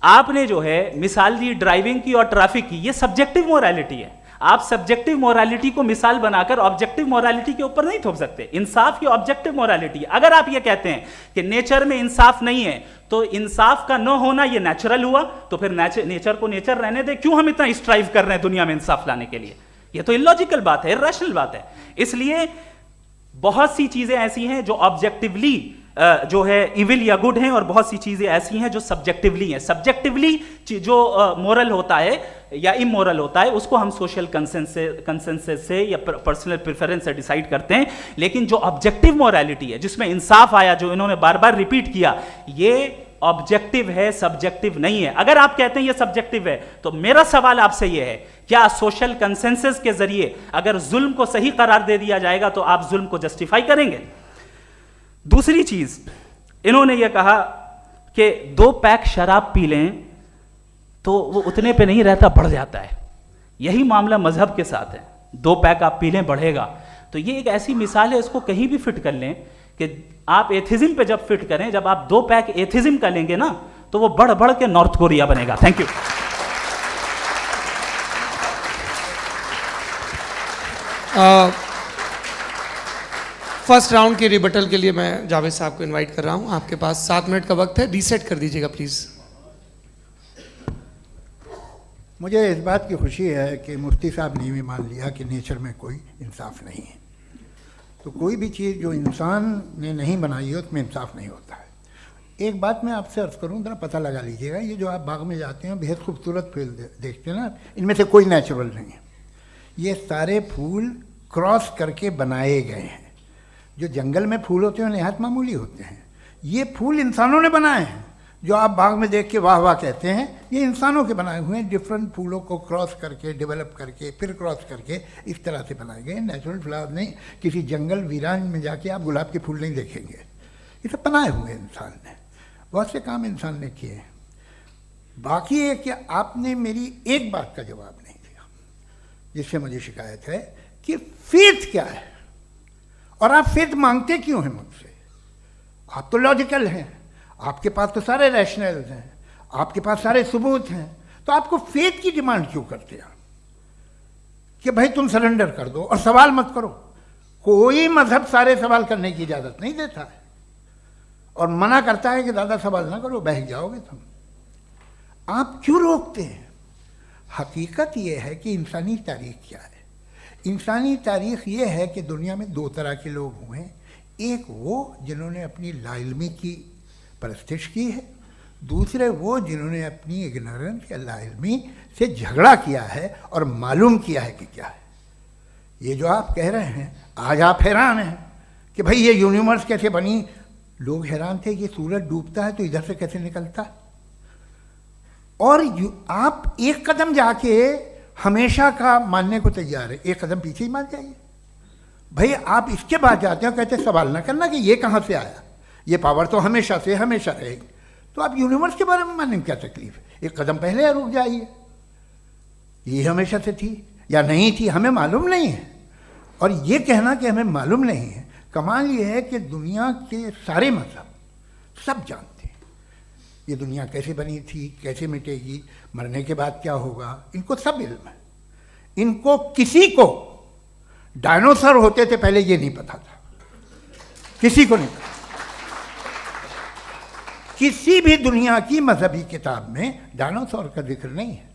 आपने जो है मिसाल दी ड्राइविंग की और ट्रैफिक की, ये सब्जेक्टिव मोरालिटी है। आप सब्जेक्टिव मोरालिटी को मिसाल बनाकर ऑब्जेक्टिव मोरालिटी के ऊपर नहीं थोप सकते। इंसाफ की ऑब्जेक्टिव मोरालिटी। अगर आप ये कहते हैं कि नेचर में इंसाफ नहीं है तो इंसाफ का न होना ये नेचुरल हुआ, तो फिर नेचर को नेचर रहने दे, क्यों हम इतना स्ट्राइव कर रहे हैं दुनिया में इंसाफ लाने के लिए? ये तो इलॉजिकल बात है, इरैशनल बात है। इसलिए बहुत सी चीजें ऐसी हैं जो ऑब्जेक्टिवली जो है इविल या गुड हैं, और बहुत सी चीजें ऐसी हैं जो सब्जेक्टिवली हैं। सब्जेक्टिवली जो मोरल होता है या इमोरल होता है उसको हम सोशल कंसेंसस से या पर्सनल प्रेफरेंस से डिसाइड करते हैं। लेकिन जो ऑब्जेक्टिव मोरालिटी है जिसमें इंसाफ आया, जो इन्होंने बार बार रिपीट किया, ये ऑब्जेक्टिव है, सब्जेक्टिव नहीं है। अगर आप कहते हैं ये सब्जेक्टिव है तो मेरा सवाल आपसे ये है, क्या सोशल कंसेंसस के जरिए अगर जुल्म को सही करार दे दिया जाएगा तो आप जुल्म को जस्टिफाई करेंगे? दूसरी चीज इन्होंने ये कहा कि 2 पैक शराब पी लें तो वो उतने पे नहीं रहता, बढ़ जाता है। यही मामला मजहब के साथ है। 2 पैक आप पी लें बढ़ेगा। तो ये एक ऐसी मिसाल है, इसको कहीं भी फिट कर लें कि आप एथिज्म पे जब फिट करें, जब आप 2 पैक एथिज्म का लेंगे ना तो वो बढ़ बढ़ के नॉर्थ कोरिया बनेगा। Thank you. फर्स्ट राउंड के रिबटल के लिए मैं जावेद साहब को इनवाइट कर रहा हूं। आपके पास 7 मिनट का वक्त है, रीसेट कर दीजिएगा प्लीज। मुझे इस बात की खुशी है कि मुफ्ती साहब ने भी मान लिया कि नेचर में कोई इंसाफ नहीं है। तो कोई भी चीज़ जो इंसान ने नहीं बनाई है उसमें इंसाफ नहीं होता है। एक बात मैं आपसे अर्ज़ करूं, ज़रा पता लगा लीजिएगा, ये जो आप बाग में जाते हैं बेहद खूबसूरत फूल देखते हैं ना, इनमें से कोई नेचुरल नहीं है। ये सारे फूल क्रॉस करके बनाए गए हैं। जो जंगल में फूल होते हैं निहायत मामूली होते हैं, ये फूल इंसानों ने बनाए हैं। जो आप बाग में देख के वाह वाह कहते हैं, ये इंसानों के बनाए हुए हैं। डिफरेंट फूलों को क्रॉस करके, डेवलप करके, फिर क्रॉस करके इस तरह से बनाए गए। नेचुरल फ्लावर नहीं। किसी जंगल वीरान में जाके आप गुलाब के फूल नहीं देखेंगे। ये सब बनाए हुए इंसान ने, बहुत से काम इंसान ने किए हैं। बाकी है कि आपने मेरी एक बात का जवाब नहीं दिया, जिससे मुझे शिकायत है कि फेथ क्या है और आप फेथ मांगते क्यों हैं मुझसे? आप तो लॉजिकल हैं, आपके पास तो सारे रैशनल्स हैं, आपके पास सारे सबूत हैं, तो आपको फेथ की डिमांड क्यों करते हैं कि भाई तुम सरेंडर कर दो और सवाल मत करो? कोई मजहब सारे सवाल करने की इजाज़त नहीं देता है और मना करता है कि ज़्यादा सवाल ना करो, बहक जाओगे तुम। आप क्यों रोकते हैं? हकीकत यह है कि इंसानी तारीख क्या है। इंसानी तारीख ये है कि दुनिया में 2 तरह के लोग हुए हैं। एक वो जिन्होंने अपनी लाइल्मी की परस्तिश की है, दूसरे वो जिन्होंने अपनी इग्नोरेंस या लाइल्मी से झगड़ा किया है और मालूम किया है कि क्या है। ये जो आप कह रहे हैं, आज आप हैरान हैं कि भाई ये यूनिवर्स कैसे बनी। लोग हैरान थे कि सूरज डूबता है तो इधर से कैसे निकलता है। और आप एक कदम जाके हमेशा का मानने को तैयार है, एक कदम पीछे ही मान जाइए। भाई आप इसके बाद जाते हो, कहते सवाल ना करना कि ये कहाँ से आया, ये पावर तो हमेशा से हमेशा रहेगी। तो आप यूनिवर्स के बारे में मानने में क्या तकलीफ है? एक कदम पहले या रुक जाइए, ये हमेशा से थी या नहीं थी हमें मालूम नहीं है। और ये कहना कि हमें मालूम नहीं है, कमाल ये है कि दुनिया के सारे मजहब सब जानते हैं ये दुनिया कैसे बनी थी, कैसे मिटेगी, मरने के बाद क्या होगा, इनको सब इल्म है। इनको किसी को डायनासोर होते थे पहले ये नहीं पता था, किसी को नहीं पता। किसी भी दुनिया की मजहबी किताब में डायनासोर का जिक्र नहीं है।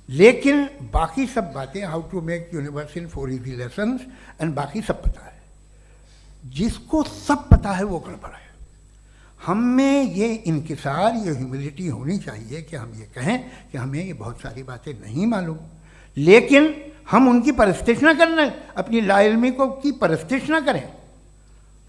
लेकिन बाकी सब बातें, how to make universe in 4 easy lessons and बाकी सब पता है। जिसको सब पता है वो गड़बड़ है। हम में ये इंकिसार, ये ह्यूमिलिटी होनी चाहिए कि हम ये कहें कि हमें ये बहुत सारी बातें नहीं मालूम, लेकिन हम उनकी परस्तिश ना करना, अपनी लाइल्मी को की परस्तिश ना करें,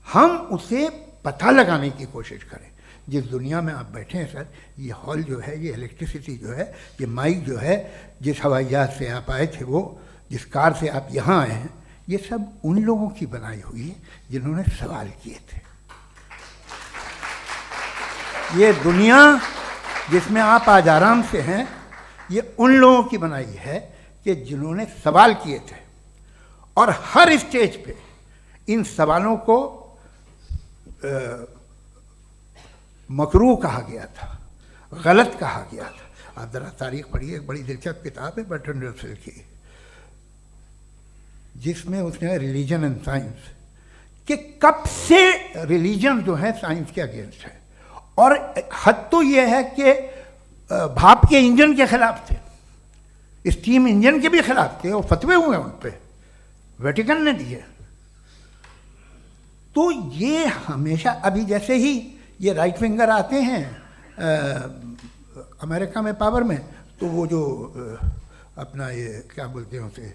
हम उसे पता लगाने की कोशिश करें। जिस दुनिया में आप बैठे हैं सर, ये हॉल जो है, ये इलेक्ट्रिसिटी जो है, ये माइक जो है, जिस हवाई जहाज से आप आए थे, वो जिस कार से आप यहाँ आए हैं, ये सब उन लोगों की बनाई हुई है जिन्होंने सवाल किए थे। ये दुनिया जिसमें आप आज आराम से हैं, ये उन लोगों की बनाई है कि जिन्होंने सवाल किए थे। और हर स्टेज पे इन सवालों को मकरूह कहा गया था, गलत कहा गया था। आप जरा तारीख पढ़िए, एक बड़ी दिलचस्प किताब है बर्ट्रैंड रसेल की, जिसमें उसने रिलीजन एंड साइंस कि कब से रिलीजन जो है साइंस के अगेंस्ट है। और हद तो ये है कि भाप के इंजन के खिलाफ थे, स्टीम इंजन के भी खिलाफ थे, और फतवे हुए उन पर, वेटिकन ने दिए। तो ये हमेशा, अभी जैसे ही ये राइट विंगर आते हैं अमेरिका में पावर में, तो वो जो अपना ये क्या बोलते हैं उसे,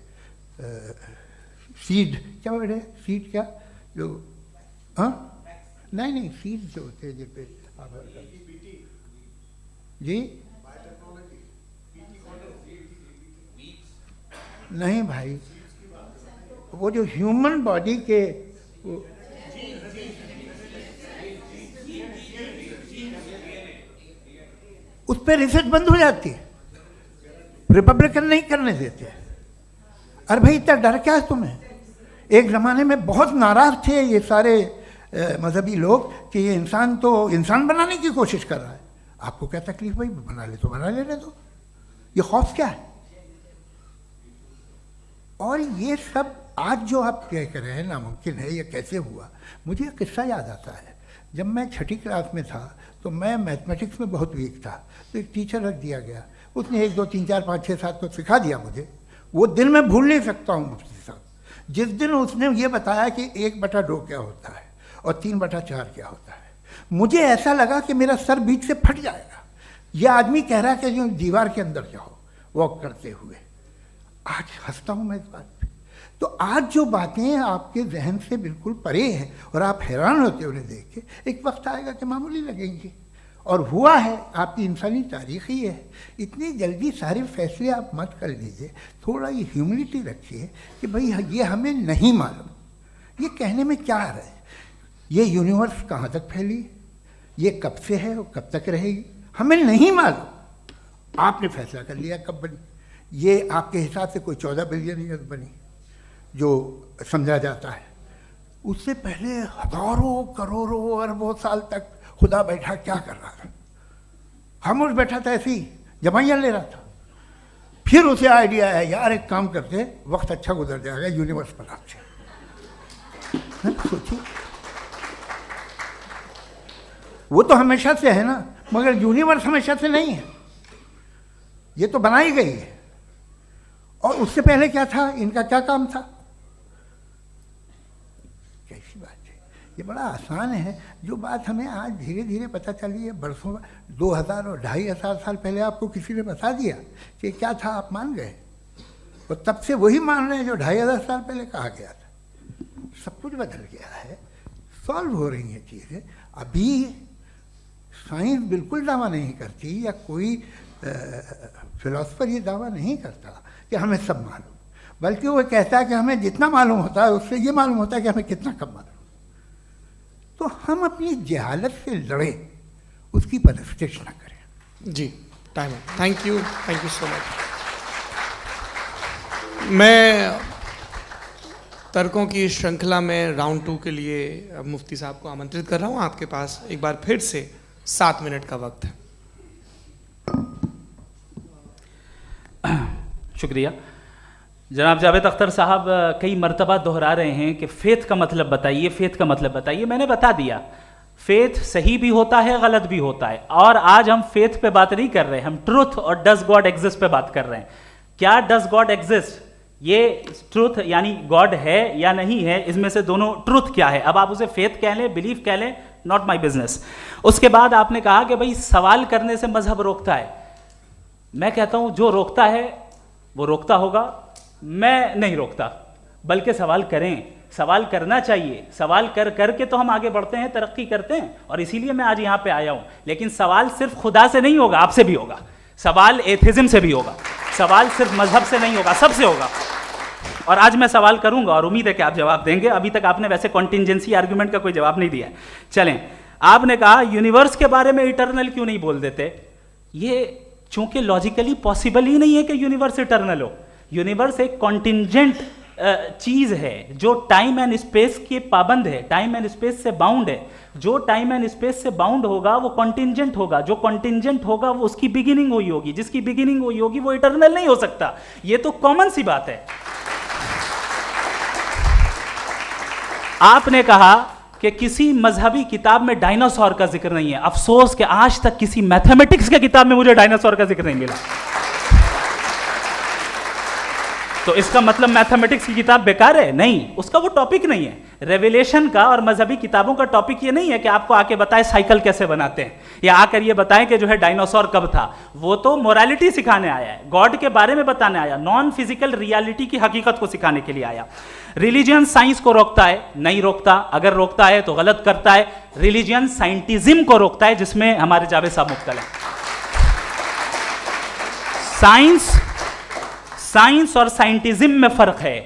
सीड क्या बेटे, सीड क्या जो, हाँ नहीं सीड जो होते हैं जिन पे जी, नहीं भाई, वो जो ह्यूमन बॉडी के उस पर रिसर्च बंद हो जाती है, रिपब्लिकन नहीं करने देते। अरे भाई इतना डर क्या है तुम्हें? एक ज़माने में बहुत नाराज़ थे ये सारे मजहबी लोग कि ये इंसान तो इंसान बनाने की कोशिश कर रहा है। आपको क्या तकलीफ भाई, बना ले तो बना लेने दो, ये खौफ क्या है? और ये सब आज जो आप कह कर रहे हैं नामुमकिन है, ये कैसे हुआ? मुझे एक किस्सा याद आता है। जब मैं 6ठी क्लास में था तो मैं मैथमेटिक्स में बहुत वीक था, तो एक टीचर रख दिया गया, उसने 1 2 3 4 5 6 7 को सिखा दिया मुझे। वो दिन मैं भूल नहीं सकता हूँ मुफ्ती साहब, जिस दिन उसने ये बताया कि 1/2 क्या होता है और 3/4 क्या होता है, मुझे ऐसा लगा कि मेरा सर बीच से फट जाएगा। यह आदमी कह रहा है कि जो दीवार के अंदर जाओ वॉक करते हुए। आज हंसता हूँ मैं इस बात पे। तो आज जो बातें आपके जहन से बिल्कुल परे हैं और आप हैरान होते हो उन्हें देख के, एक वक्त आएगा कि मामूली लगेंगे। और हुआ है, आपकी इंसानी तारीख ही है। इतनी जल्दी सारे फैसले आप मत कर लीजिए, थोड़ा ये ह्यूमिलिटी रखिए कि भाई ये हमें नहीं मालूम। ये कहने में क्या आ रहा है? ये यूनिवर्स कहाँ तक फैली, ये कब से है और कब तक रहेगी, हमें नहीं मालूम। आपने फैसला कर लिया कब बनी। ये आपके हिसाब से कोई 14 बिलियन ईयर बनी जो समझा जाता है। उससे पहले हजारों करोड़ों अरबों साल तक खुदा बैठा क्या कर रहा था? खामोश बैठा था, ऐसी जमाइयाँ ले रहा था। फिर उसे आइडिया है, यार एक काम करते, वक्त अच्छा गुजर जाएगा, यूनिवर्स पर आपसे सोचिए। वो तो हमेशा से है ना, मगर यूनिवर्स हमेशा से नहीं है, ये तो बनाई गई है। और उससे पहले क्या था, इनका क्या काम था? कैसी बात है, ये बड़ा आसान है। जो बात हमें आज धीरे धीरे पता चली है, बरसों 2000 और 2500 साल पहले आपको किसी ने बता दिया कि क्या था, आप मान गए, और तब से वही मान रहे हैं जो 2500 साल पहले कहा गया था। सब कुछ बदल गया है, सॉल्व हो रही हैं चीज़ें। अभी साइंस बिल्कुल दावा नहीं करती, या कोई फिलोसफर ये दावा नहीं करता कि हमें सब मालूम, बल्कि वो कहता है कि हमें जितना मालूम होता है उससे ये मालूम होता है कि हमें कितना कम मालूम। तो तो हम अपनी जहालत से लड़ें, उसकी परस्तिश न करें। जी, टाइम है। Thank you so much. मैं तर्कों की श्रृंखला में राउंड 2 के लिए मुफ्ती साहब को आमंत्रित कर रहा हूँ। आपके पास एक बार फिर से 7 मिनट का वक्त है। शुक्रिया। जनाब जावेद अख्तर साहब कई मर्तबा दोहरा रहे हैं कि फेथ का मतलब बताइए, फेथ का मतलब बताइए। मैंने बता दिया, फेथ सही भी होता है, गलत भी होता है। और आज हम फेथ पे बात नहीं कर रहे, हम ट्रूथ और डज गॉड एग्जिस्ट पे बात कर रहे हैं। क्या डज गॉड एग्जिस्ट, ये ट्रूथ यानी गॉड है या नहीं है, इसमें से दोनों ट्रूथ क्या है। अब आप उसे फेथ कह लें, बिलीफ कह लें, नॉट माई बिजनेस। उसके बाद आपने कहा कि भाई सवाल करने से मजहब रोकता है। मैं कहता हूं जो रोकता है वो रोकता होगा, मैं नहीं रोकता, बल्कि सवाल करें, सवाल करना चाहिए। सवाल कर करके तो हम आगे बढ़ते हैं, तरक्की करते हैं, और इसीलिए मैं आज यहां पे आया हूं। लेकिन सवाल सिर्फ खुदा से नहीं होगा, आपसे भी होगा। सवाल एथिज्म से भी होगा, सवाल सिर्फ मजहब से नहीं होगा, सबसे होगा। और आज मैं सवाल करूंगा और उम्मीद है कि आप जवाब देंगे। अभी तक आपने वैसे कॉन्टिंजेंसी आर्गुमेंट का कोई जवाब नहीं दिया है। चलें, आपने कहा यूनिवर्स के बारे में इटर्नल क्यों नहीं बोल देते। ये चूंकि लॉजिकली पॉसिबल ही नहीं है कि यूनिवर्स इटर्नल हो। यूनिवर्स एक कॉन्टिंजेंट चीज है जो टाइम एंड स्पेस के पाबंद है, टाइम एंड स्पेस से बाउंड है। जो टाइम एंड स्पेस से बाउंड होगा वो कॉन्टिंजेंट होगा, जो कॉन्टिंजेंट होगा वो उसकी बिगिनिंग हुई होगी, जिसकी बिगिनिंग हुई होगी वो इटर्नल नहीं हो सकता। ये तो कॉमन सी बात है। आपने कहा कि किसी मजहबी किताब में डायनासोर का जिक्र नहीं है। अफसोस कि आज तक किसी मैथमेटिक्स के किताब में मुझे डायनासोर का जिक्र नहीं मिला। तो इसका मतलब मैथमेटिक्स की किताब बेकार है? नहीं, उसका वो टॉपिक नहीं है। रेवलेशन का और मजहबी किताबों का टॉपिक ये नहीं है कि आपको आके बताए साइकिल कैसे बनाते हैं, या आकर ये बताएं कि जो है डायनासोर कब था। वो तो मोरालिटी सिखाने आया है, गॉड के बारे में बताने आया, नॉन फिजिकल रियलिटी की हकीकत को सिखाने के लिए आया। रिलीजियन साइंस को रोकता है? नहीं रोकता। अगर रोकता है तो गलत करता है। रिलीजियन साइंटिज्म को रोकता है, जिसमें हमारे जावेद साहब मुब्तला है। साइंस और साइंटिज्म में फर्क है।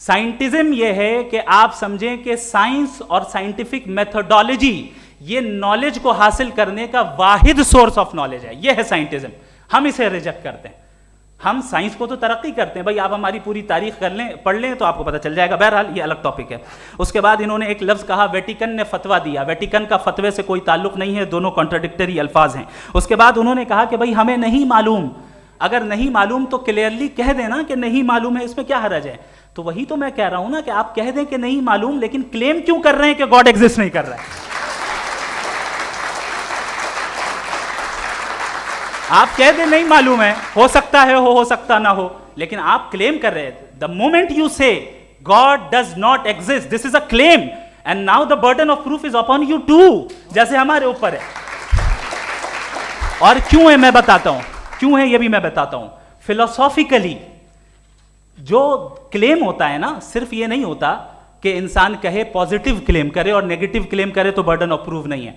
साइंटिज्म यह है कि आप समझें कि साइंस और साइंटिफिक मेथोडोलॉजी ये नॉलेज को हासिल करने का वाहिद सोर्स ऑफ नॉलेज है। यह है साइंटिज्म। हम इसे रिजेक्ट करते हैं। हम साइंस को तो तरक्की करते हैं, भाई आप हमारी पूरी तारीख कर लें, पढ़ लें तो आपको पता चल जाएगा। बहरहाल ये अलग टॉपिक है। उसके बाद इन्होंने एक लफ्ज़ कहा, वेटिकन ने फतवा दिया। वेटिकन का फतवे से कोई ताल्लुक नहीं है, दोनों कॉन्ट्राडिक्टरी अल्फाज हैं। उसके बाद उन्होंने कहा कि भाई हमें नहीं मालूम। अगर नहीं मालूम तो क्लियरली कह देना कि नहीं मालूम है, इसमें क्या हर्ज है। तो वही तो मैं कह रहा हूं ना कि आप कह दें कि नहीं मालूम, लेकिन क्लेम क्यों कर रहे हैं कि गॉड एग्जिस्ट नहीं कर रहा है। आप कह दें नहीं मालूम है, हो सकता है हो सकता ना हो, लेकिन आप क्लेम कर रहे हैं। The moment you say God does not exist, this is a claim, and now the burden of proof is upon you too, जैसे हमारे ऊपर है। और क्यों है मैं बताता हूं, क्यों है ये भी मैं बताता हूं। फिलोसॉफिकली जो क्लेम होता है ना, सिर्फ ये नहीं होता कि इंसान कहे पॉजिटिव क्लेम करे और नेगेटिव क्लेम करे तो बर्डन ऑफ प्रूफ नहीं है।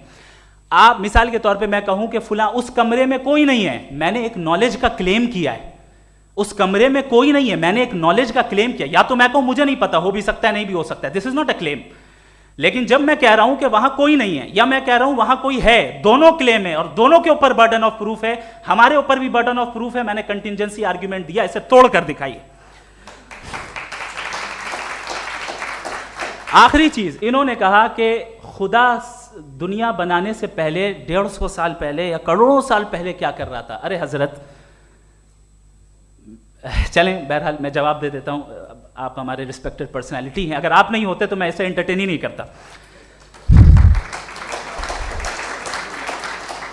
आप मिसाल के तौर पे मैं कहूं कि फुला उस कमरे में कोई नहीं है, मैंने एक नॉलेज का क्लेम किया है। उस कमरे में कोई नहीं है, मैंने एक नॉलेज का क्लेम किया। या तो मैं कहूं मुझे नहीं पता, हो भी सकता है नहीं भी हो सकता है, this is not a claim. लेकिन जब मैं कह रहा हूं कि वहां कोई नहीं है, या मैं कह रहा हूं वहां कोई है, दोनों क्लेम है और दोनों के ऊपर बर्डन ऑफ प्रूफ है। हमारे ऊपर भी बर्डन ऑफ प्रूफ है। मैंने कंटिंजेंसी आर्ग्यूमेंट दिया, इसे तोड़कर दिखाइए। आखिरी चीज, इन्होंने कहा कि खुदा दुनिया बनाने से पहले 150 साल पहले या करोड़ों साल पहले क्या कर रहा था। अरे हजरत, चलें बहरहाल मैं जवाब दे देता हूं। आप हमारे रिस्पेक्टेड पर्सनैलिटी हैं, अगर आप नहीं होते तो मैं ऐसे एंटरटेन ही नहीं करता।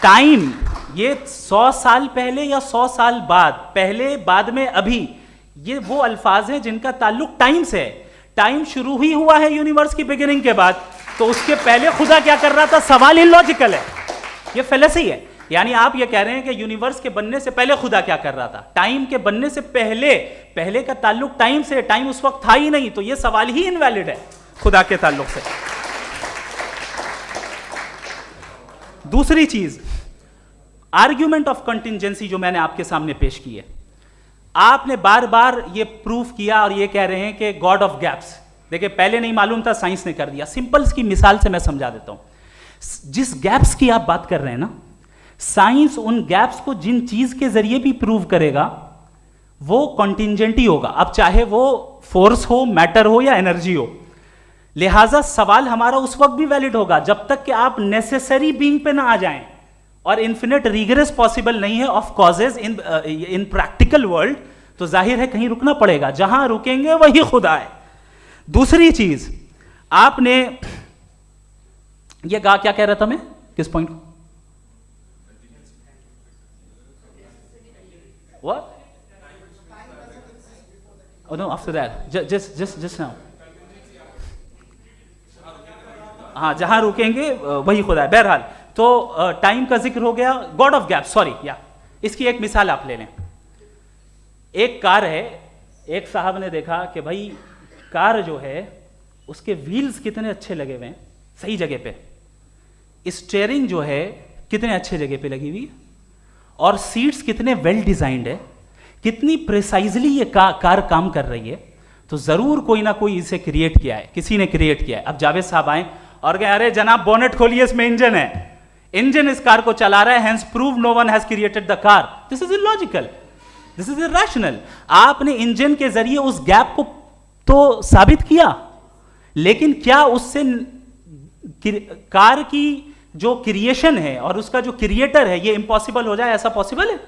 टाइम ये 100 साल पहले या 100 साल बाद, पहले बाद में अभी, ये वो अल्फाज हैं जिनका ताल्लुक टाइम से है। टाइम शुरू ही हुआ है यूनिवर्स की बिगिनिंग के बाद, तो उसके पहले खुदा क्या कर रहा था? सवाल इलॉजिकल है, ये फेलेसी है। यानी आप ये कह रहे हैं कि यूनिवर्स के बनने से पहले खुदा क्या कर रहा था? टाइम के बनने से पहले, पहले का ताल्लुक टाइम से, टाइम उस वक्त था ही नहीं, तो ये सवाल ही इनवैलिड है खुदा के ताल्लुक से। दूसरी चीज, आर्ग्यूमेंट ऑफ कंटिंजेंसी जो मैंने आपके सामने पेश की है, आपने बार बार ये प्रूफ किया और ये कह रहे हैं कि गॉड ऑफ गैप्स, देखिए पहले नहीं मालूम था, साइंस ने कर दिया। सिंपल की मिसाल से मैं समझा देता हूं। जिस गैप्स की आप बात कर रहे हैं ना, साइंस उन गैप्स को जिन चीज के जरिए भी प्रूव करेगा वो कॉन्टिंजेंट ही होगा, अब चाहे वो फोर्स हो, मैटर हो या एनर्जी हो। लिहाजा सवाल हमारा उस वक्त भी वैलिड होगा जब तक कि आप नेसेसरी बीइंग पे ना आ जाएं, और इन्फिनिट रिग्रेस पॉसिबल नहीं है of causes in practical world, तो जाहिर है कहीं रुकना पड़ेगा, जहां रुकेंगे वही खुदा है। दूसरी चीज आपने ये कहा, क्या कह रहा था मैं, किस पॉइंट को? What? Oh no, after that. Just now. हाँ, जहां रुकेंगे वही खुदा है। बहरहाल, तो टाइम का जिक्र हो गया, गॉड ऑफ गैप, सॉरी या इसकी एक मिसाल आप ले लें। एक कार है, एक साहब ने देखा कि भाई कार जो है उसके व्हील्स कितने अच्छे लगे हुए हैं सही जगह पे, स्टीयरिंग जो है कितने अच्छे जगह पे लगी हुई है, और सीट्स कितने वेल डिजाइंड है, कितनी प्रिसाइजली ये कार काम कर रही है, तो जरूर कोई ना कोई इसे क्रिएट किया है, किसी ने क्रिएट किया है। अब जावेद साहब आए और कहे अरे जनाब बोनेट खोलिए, इसमें इंजन है, इंजन इस कार को चला रहा है, hence prove no one has created the car. This is illogical, this is irrational. आपने इंजन के जरिए उस गैप को तो साबित किया, लेकिन क्या उससे कार की जो क्रिएशन है और उसका जो क्रिएटर है ये इम्पॉसिबल हो जाए? ऐसा पॉसिबल है?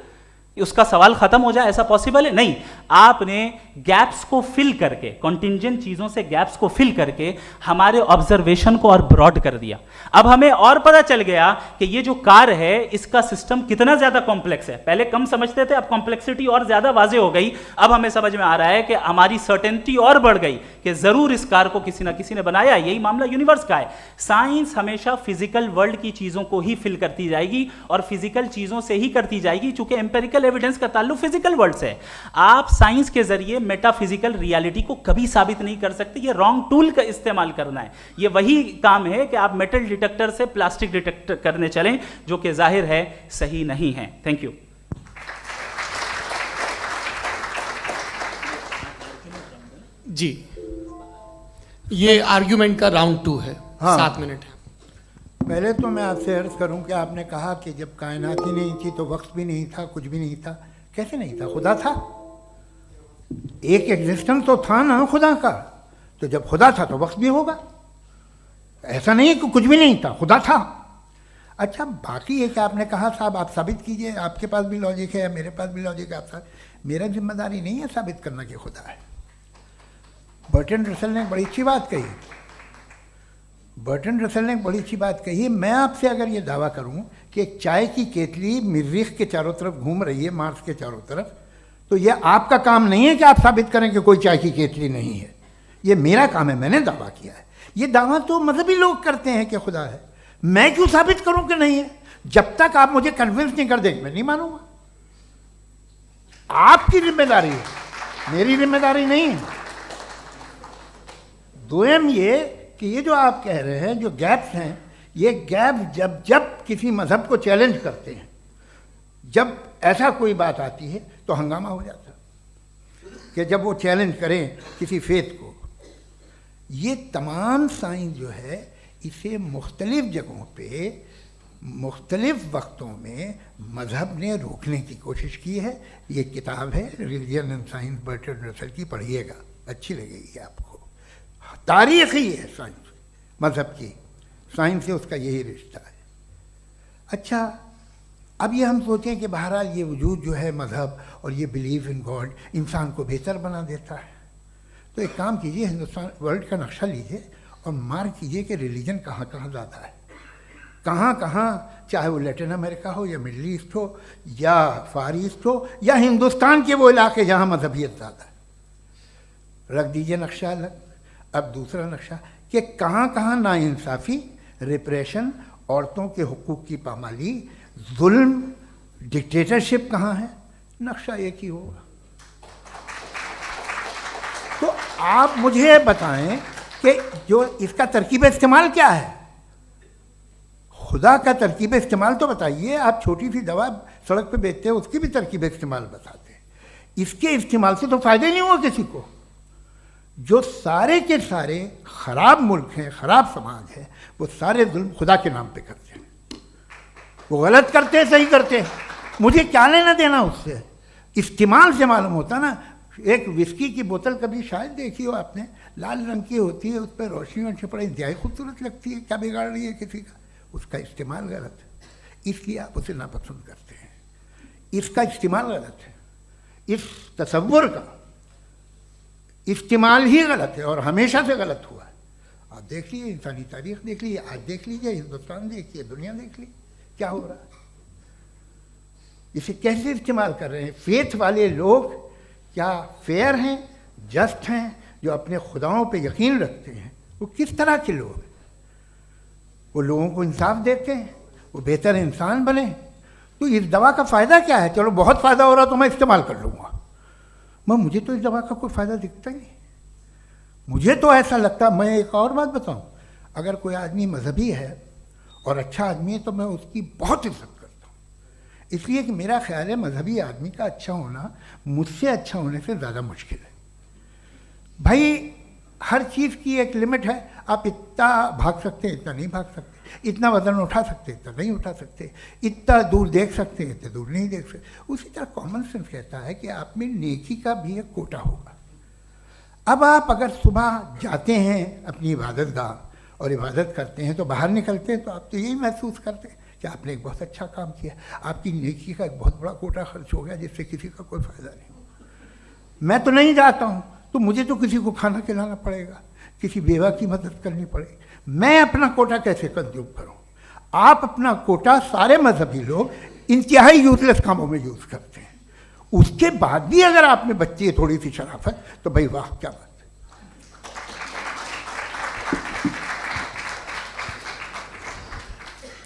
उसका सवाल खत्म हो जाए, ऐसा पॉसिबल है? नहीं। आपने गैप्स को फिल करके, कॉन्टिंजेंट चीजों से गैप्स को फिल करके हमारे ऑब्जर्वेशन को और ब्रॉड कर दिया। अब हमें और पता चल गया कि ये जो कार है इसका सिस्टम कितना ज्यादा कॉम्प्लेक्स है। पहले कम समझते थे, अब कॉम्प्लेक्सिटी और ज्यादा वाजे हो गई। अब हमें समझ में आ रहा है कि हमारी सर्टेनिटी और बढ़ गई कि जरूर इस कार को किसी ना किसी ने बनाया। यही मामला यूनिवर्स का है। साइंस हमेशा फिजिकल वर्ल्ड की चीजों को ही फिल करती जाएगी और फिजिकल चीजों से ही करती जाएगी, चूंकि एम्पेरिकल एविडेंस का ताल्लुक फिजिकल वर्ल्ड से है। आप साइंस के जरिए मेटाफिजिकल रियलिटी को कभी साबित नहीं कर सकते। ये रॉन्ग टूल का इस्तेमाल करना है। ये वही काम है कि आप मेटल डिटेक्टर से प्लास्टिक डिटेक्टर करने चलें, जो कि जाहिर है सही नहीं है। Thank you. जी, ये आर्ग्यूमेंट का राउंड 2 है। हाँ। 7 मिनट है। पहले तो मैं आपसे अर्ज करूं कि आपने कहा कि जब कायनात ही नहीं थी तो वक्त भी नहीं था, कुछ भी नहीं था। कैसे नहीं था? खुदा था। एक एग्जिस्टेंस तो था ना खुदा का। तो जब खुदा था तो वक्त भी होगा। ऐसा नहीं है कि कुछ भी नहीं था, खुदा था। अच्छा, बाकी ये कि आपने कहा साहब आप साबित कीजिए, आपके पास भी लॉजिक है या मेरे पास भी लॉजिक है। आप मेरा जिम्मेदारी नहीं है साबित करना कि खुदा है। बर्टन रसल ने बड़ी अच्छी बात कही। बर्टन रसल ने बड़ी अच्छी बात कही। मैं आपसे अगर ये दावा करूं कि एक चाय की केतली मरीख के चारों तरफ घूम रही है, मार्स के चारों तरफ, तो ये आपका काम नहीं है कि आप साबित करें कि कोई चाय की केतली नहीं है। ये मेरा काम है, मैंने दावा किया है। ये दावा तो मजहबी लोग करते हैं कि खुदा है। मैं क्यों साबित करूं कि नहीं है? जब तक आप मुझे कन्विंस नहीं कर देंगे मैं नहीं मानूंगा। आपकी जिम्मेदारी है, मेरी जिम्मेदारी नहीं है। दोयम ये कि ये जो आप कह रहे हैं, जो गैप्स हैं, ये गैप जब जब किसी मजहब को चैलेंज करते हैं, जब ऐसा कोई बात आती है तो हंगामा हो जाता है कि जब वो चैलेंज करें किसी फेथ को। ये तमाम साइंस जो है इसे मुख्तलिफ जगहों पे मुख्तलिफ वक्तों में मजहब ने रोकने की कोशिश की है। ये किताब है religion and science, Burton Russell की, पढ़िएगा, अच्छी लगेगी आपको। तारीख ही है साइंस, मजहब की साइंस से उसका यही रिश्ता है। अच्छा, अब ये हम सोचें कि बहरहाल ये वजूद जो है मजहब और ये बिलीव इन गॉड इंसान को बेहतर बना देता है। तो एक काम कीजिए, हिंदुस्तान वर्ल्ड का नक्शा लीजिए और मार्क कीजिए कि रिलीजन कहाँ कहाँ ज़्यादा है, कहाँ कहाँ, चाहे वो लैटिन अमेरिका हो या मिडल ईस्ट हो या फार ईस्ट हो या हिंदुस्तान के वो इलाके जहाँ मजहबियत ज़्यादा है। रख दीजिए नक्शा अलग। अब दूसरा नक्शा कि कहाँ कहाँ नाइंसाफ़ी, रिप्रेशन, औरतों के हुकूक की पामाली, जुल्म, डिक्टेटरशिप कहाँ है, नक्शा एक ही होगा। तो आप मुझे बताएं कि जो इसका तरकीब इस्तेमाल क्या है। खुदा का तरकीब इस्तेमाल तो बताइए। आप छोटी सी दवा सड़क पे बेचते हैं, उसकी भी तरकीब इस्तेमाल बताते हैं। इसके इस्तेमाल से तो फ़ायदा ही नहीं हुआ किसी को। जो सारे के सारे खराब मुल्क हैं, खराब समाज है, वो सारे जुल्म खुदा के नाम पे करते हैं। वो गलत करते हैं, सही करते हैं, मुझे क्या लेना देना उससे। इस्तेमाल से मालूम होता ना। एक विस्की की बोतल कभी शायद देखी हो आपने, लाल रंग की होती है, उस पर रोशनी और छपड़ा इंतहाई खूबसूरत लगती है, क्या बिगाड़ रही है किसी का? उसका इस्तेमाल गलत है, इसलिए आप उसे नापसंद करते हैं। इसका इस्तेमाल गलत है, इस तसव्वुर का इस्तेमाल ही गलत है और हमेशा से गलत हुआ है। आप देख लीजिए, इंसानी तारीख देख लीजिए, आज देख लीजिए, हिंदुस्तान देखिए, दुनिया देख लीजिए, क्या हो रहा है। इसे कैसे इस्तेमाल कर रहे हैं? फेथ वाले लोग क्या फेयर हैं, जस्ट हैं, जो अपने खुदाओं पे यकीन रखते हैं, वो किस तरह के लोग हैं? वो लोगों को इंसाफ देते हैं, वो बेहतर इंसान बने। तो इस दवा का फ़ायदा क्या है? चलो बहुत फ़ायदा हो रहा तो मैं इस्तेमाल कर लूँगा, मुझे तो इस दवा का कोई फ़ायदा दिखता ही नहीं। मुझे तो ऐसा लगता, मैं एक और बात बताऊँ, अगर कोई आदमी मजहबी है और अच्छा आदमी है तो मैं उसकी बहुत इज्जत करता हूँ, इसलिए कि मेरा ख्याल है मजहबी आदमी का अच्छा होना मुझसे अच्छा होने से ज़्यादा मुश्किल है। भाई हर चीज़ की एक लिमिट है, आप इतना भाग सकते हैं, इतना नहीं भाग सकते, इतना वज़न उठा सकते, इतना नहीं उठा सकते, इतना दूर देख सकते हैं, इतना दूर नहीं देख सकते। उसी तरह कॉमन सेंस कहता है कि आप में नेकी का भी एक कोटा होगा। अब आप अगर सुबह जाते हैं अपनी इबादत गाह और इबादत करते हैं तो बाहर निकलते हैं तो आप तो यही महसूस करते हैं कि आपने एक बहुत अच्छा काम किया, आपकी नेकी का एक बहुत बड़ा कोटा खर्च हो गया जिससे किसी का कोई फ़ायदा नहीं। मैं तो नहीं जाता हूँ तो मुझे तो किसी को खाना खिलाना पड़ेगा, किसी बेवा की मदद करनी पड़ेगी, मैं अपना कोटा कैसे कंज्यूम करूँ? आप अपना कोटा सारे मजहबी लोग इंतहाई यूजलेस कामों में यूज़ करते हैं। उसके बाद भी अगर आप में बच्ची है थोड़ी सी शराफत तो भाई वाह क्या बात है।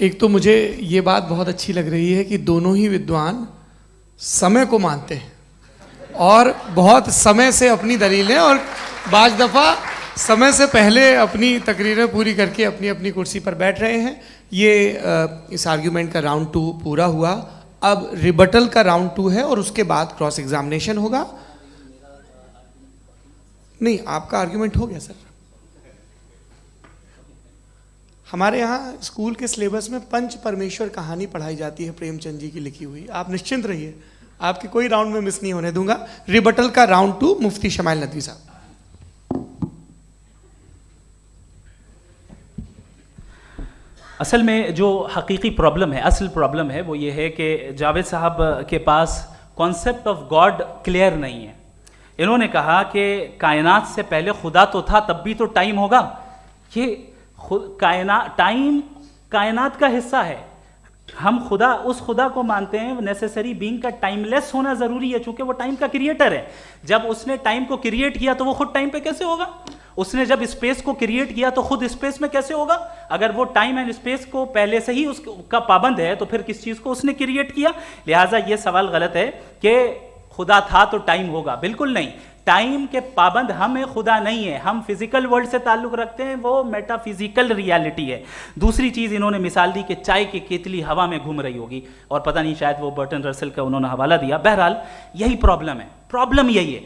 एक तो मुझे ये बात बहुत अच्छी लग रही है कि दोनों ही विद्वान समय को मानते हैं और बहुत समय से अपनी दलीलें और बाज़ दफ़ा समय से पहले अपनी तकरीरें पूरी करके अपनी अपनी कुर्सी पर बैठ रहे हैं। ये इस आर्ग्यूमेंट का राउंड 2 पूरा हुआ। अब रिबटल का राउंड 2 है और उसके बाद क्रॉस एग्जामिनेशन होगा। नहीं, आपका आर्ग्यूमेंट हो गया सर। हमारे यहाँ स्कूल के सिलेबस में पंच परमेश्वर कहानी पढ़ाई जाती है, प्रेमचंद जी की लिखी हुई। आप निश्चिंत रहिए, आपके कोई राउंड में मिस नहीं होने दूंगा। रिबटल का राउंड 2 मुफ्ती शमाइल नदवी साहब। असल में जो हकीकी प्रॉब्लम है, असल प्रॉब्लम है वो ये है कि जावेद साहब के पास कॉन्सेप्ट ऑफ गॉड क्लियर नहीं है। इन्होंने कहा कि कायनात से पहले खुदा तो था, तब भी तो टाइम होगा। ये टाइम कायनात का हिस्सा है। हम खुदा, उस खुदा को मानते हैं नेसेसरी बीइंग का टाइमलेस होना ज़रूरी है, चूंकि वो टाइम का क्रिएटर है। जब उसने टाइम को क्रिएट किया तो वो खुद टाइम पे कैसे होगा? उसने जब स्पेस को क्रिएट किया तो खुद स्पेस में कैसे होगा? अगर वो टाइम एंड स्पेस को पहले से ही उसका पाबंद है तो फिर किस चीज़ को उसने क्रिएट किया? लिहाजा ये सवाल गलत है कि खुदा था तो टाइम होगा। बिल्कुल नहीं, टाइम के पाबंद हम है, खुदा नहीं है। हम फिजिकल वर्ल्ड से ताल्लुक रखते हैं, वो मेटाफिजिकल रियलिटी है। दूसरी चीज़ इन्होंने मिसाल दी कि चाय की केतली हवा में घूम रही होगी, और पता नहीं शायद वो बर्टन रसल का उन्होंने हवाला दिया। बहरहाल यही प्रॉब्लम है। प्रॉब्लम यही है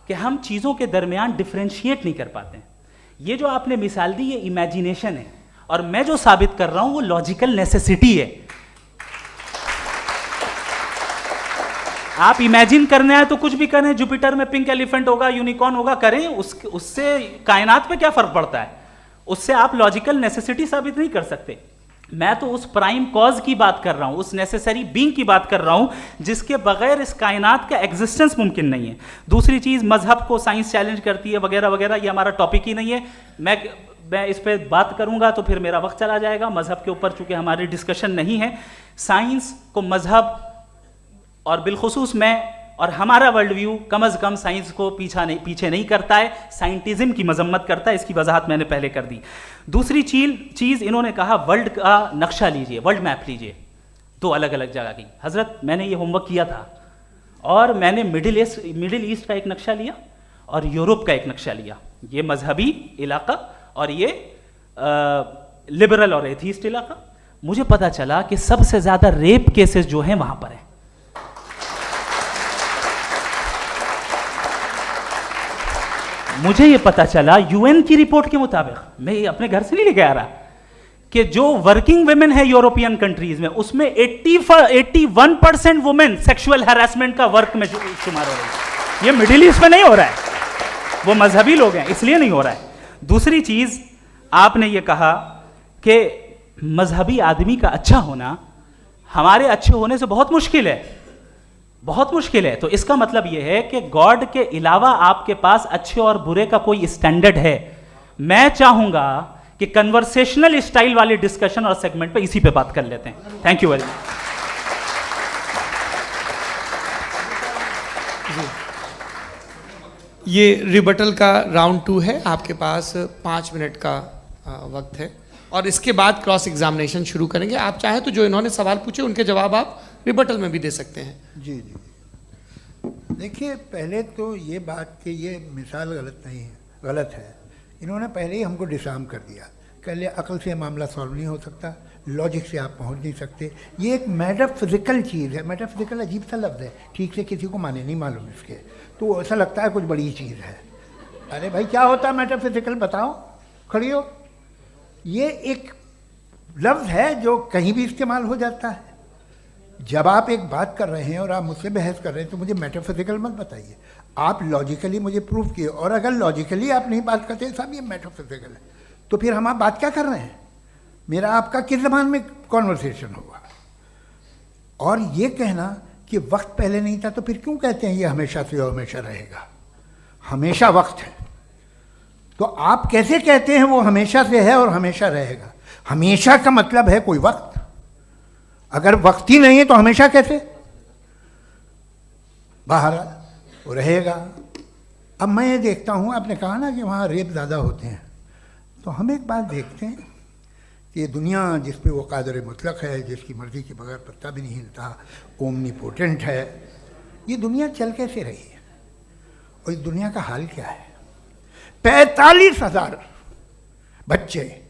कि हम चीज़ों के दरमियान डिफ्रेंशिएट नहीं कर पाते। ये जो आपने मिसाल दी ये इमेजिनेशन है, और मैं जो साबित कर रहा हूं वो लॉजिकल नेसेसिटी है। आप इमेजिन करने आए तो कुछ भी करें, जुपिटर में पिंक एलिफेंट होगा, यूनिकॉर्न होगा, करें, उससे कायनात पे क्या फर्क पड़ता है? उससे आप लॉजिकल नेसेसिटी साबित नहीं कर सकते। मैं तो उस प्राइम कॉज की बात कर रहा हूं, उस नेसेसरी बीइंग की बात कर रहा हूं जिसके बगैर इस कायनात का एग्जिस्टेंस मुमकिन नहीं है। दूसरी चीज, मजहब को साइंस चैलेंज करती है वगैरह वगैरह, ये हमारा टॉपिक ही नहीं है। मैं इस पर बात करूंगा तो फिर मेरा वक्त चला जाएगा। मजहब के ऊपर चूंकि हमारी डिस्कशन नहीं है, साइंस को मजहब और बिलखुसूस मैं और हमारा वर्ल्ड व्यू कम अज़ कम साइंस को पीछे नहीं करता है, साइंटिज्म की मजम्मत करता है। इसकी वजाहत मैंने पहले कर दी। दूसरी चीज़ इन्होंने कहा वर्ल्ड का नक्शा लीजिए, वर्ल्ड मैप लीजिए, 2 अलग अलग जगह की। हज़रत मैंने ये होमवर्क किया था और मैंने मिडिल ईस्ट का एक नक्शा लिया और यूरोप का एक नक्शा लिया, ये मजहबी इलाका और ये लिबरल और एथीस्ट इलाका। मुझे पता चला कि सबसे ज़्यादा रेप केसेस जो हैं वहाँ पर हैं। मुझे ये पता चला यूएन की रिपोर्ट के मुताबिक, मैं ये अपने घर से नहीं लेके आ रहा, कि जो वर्किंग वुमेन है यूरोपियन कंट्रीज में, उसमें 81% वुमेन सेक्सुअल हैरेसमेंट का वर्क में शुमार हो रही है। ये मिडिल ईस्ट में नहीं हो रहा है, वो मजहबी लोग हैं इसलिए नहीं हो रहा है। दूसरी चीज आपने ये कहा कि मजहबी आदमी का अच्छा होना हमारे अच्छे होने से बहुत मुश्किल है, बहुत मुश्किल है। तो इसका मतलब यह है कि गॉड के अलावा आपके पास अच्छे और बुरे का कोई स्टैंडर्ड है। मैं चाहूंगा कि कन्वर्सेशनल स्टाइल वाली डिस्कशन और सेगमेंट पे इसी पे बात कर लेते हैं। Thank you very much. ये रिबटल का राउंड 2 है, आपके पास 5 मिनट का वक्त है और इसके बाद क्रॉस एग्जामिनेशन शुरू करेंगे। आप चाहें तो जो इन्होंने सवाल पूछे उनके जवाब आप रिबटल में भी दे सकते हैं। जी जी, देखिए पहले तो ये बात कि ये मिसाल गलत नहीं है, गलत है। इन्होंने पहले ही हमको डिसार्म कर दिया, कह लिया अकल से मामला सॉल्व नहीं हो सकता, लॉजिक से आप पहुंच नहीं सकते। ये एक मेटाफिजिकल चीज़ है। मेटाफिजिकल अजीब सा लफ्ज़ है, ठीक से किसी को माने नहीं मालूम इसके, तो ऐसा लगता है कुछ बड़ी चीज़ है। अरे भाई क्या होता है मेटाफिजिकल, बताओ, खड़ी हो। ये एक लफ्ज़ है जो कहीं भी इस्तेमाल हो जाता है। जब आप एक बात कर रहे हैं और आप मुझसे बहस कर रहे हैं तो मुझे मेटाफिजिकल मत बताइए, आप लॉजिकली मुझे प्रूव किए। और अगर लॉजिकली आप नहीं बात करते साहब ये मेटाफिजिकल है, तो फिर हम आप बात क्या कर रहे हैं? मेरा आपका किस ज़बान में कॉन्वर्सेशन होगा? और ये कहना कि वक्त पहले नहीं था, तो फिर क्यों कहते हैं ये हमेशा से और हमेशा रहेगा? हमेशा वक्त है, तो आप कैसे कहते हैं वो हमेशा से है और हमेशा रहेगा? हमेशा का मतलब है कोई वक्त, अगर वक्त ही नहीं है तो हमेशा कैसे? बाहर वो रहेगा। अब मैं ये देखता हूँ, आपने कहा ना कि वहाँ रेप ज़्यादा होते हैं, तो हम एक बात देखते हैं कि ये दुनिया जिस पे वो कादर मुतलक है, जिसकी मर्ज़ी के बगैर पत्ता भी नहीं हिलता, ओमनीपोटेंट है, ये दुनिया चल कैसे रही है? और इस दुनिया का हाल क्या है? 45,000 बच्चे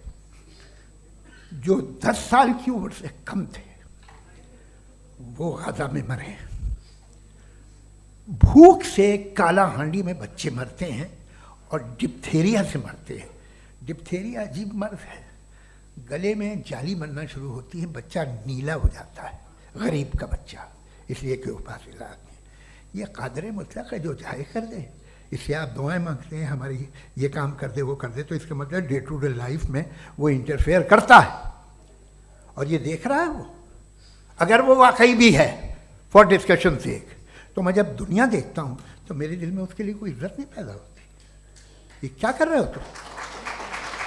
जो 10 साल की उम्र से कम थे वो गाजा में मरे। भूख से काला हांडी में बच्चे मरते हैं और डिप्थेरिया से मरते हैं। डिप्थेरिया अजीब मर्ज है, गले में जाली बनना शुरू होती है, बच्चा नीला हो जाता है, गरीब का बच्चा, इसलिए कि उपास इलाज में। ये कादर मुतलक है जो चाहे कर दे, इससे आप दुआएं मांगते हैं हमारी ये काम कर दे वो कर दे, तो इसका मतलब डे टू डे लाइफ में वो इंटरफेयर करता है और ये देख रहा है वो। अगर वो वाकई भी है फॉर डिस्कशन से एक, तो मैं जब दुनिया देखता हूँ तो मेरे दिल में उसके लिए कोई इज्जत नहीं पैदा होती। ये क्या कर रहे हो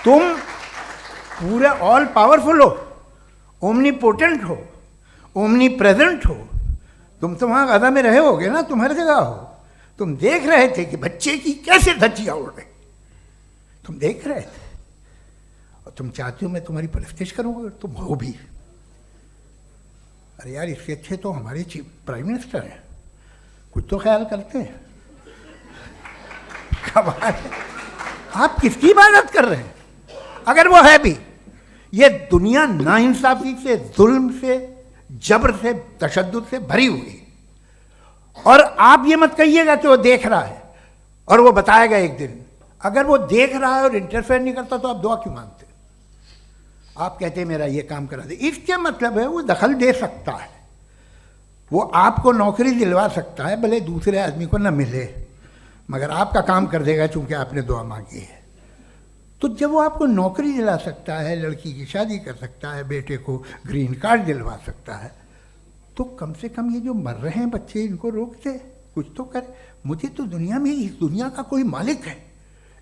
तुम पूरे ऑल पावरफुल हो, ओमनीपोटेंट हो, ओमनी प्रेजेंट हो। तुम तो वहाँ गाजा में रहे होगे ना, तुम हर जगह हो। तुम देख रहे थे कि बच्चे की कैसे धज्जियाँ उड़ रही, तुम देख रहे थे और तुम चाहते हो मैं तुम्हारी परस्तिश करूँगा, तुम हो भी। अरे यार इससे अच्छे तो हमारे चीफ प्राइम मिनिस्टर हैं, कुछ तो ख्याल करते हैं। कमाल है, आप किसकी इबादत कर रहे हैं? अगर वो है भी, ये दुनिया नाइंसाफी से, जुल्म से, जबर से, तशद्दुद से भरी हुई। और आप ये मत कहिएगा कि वो देख रहा है और वो बताएगा एक दिन। अगर वो देख रहा है और इंटरफेयर नहीं करता तो आप दुआ क्यों मांगते? आप कहते हैं मेरा ये काम करा दे, इसके मतलब है वो दखल दे सकता है, वो आपको नौकरी दिलवा सकता है, भले दूसरे आदमी को न मिले, मगर आपका काम कर देगा चूंकि आपने दुआ मांगी है। तो जब वो आपको नौकरी दिला सकता है, लड़की की शादी कर सकता है, बेटे को ग्रीन कार्ड दिलवा सकता है, तो कम से कम ये जो मर रहे हैं बच्चे इनको रोक दे, कुछ तो करे। मुझे तो दुनिया में इस दुनिया का कोई मालिक है,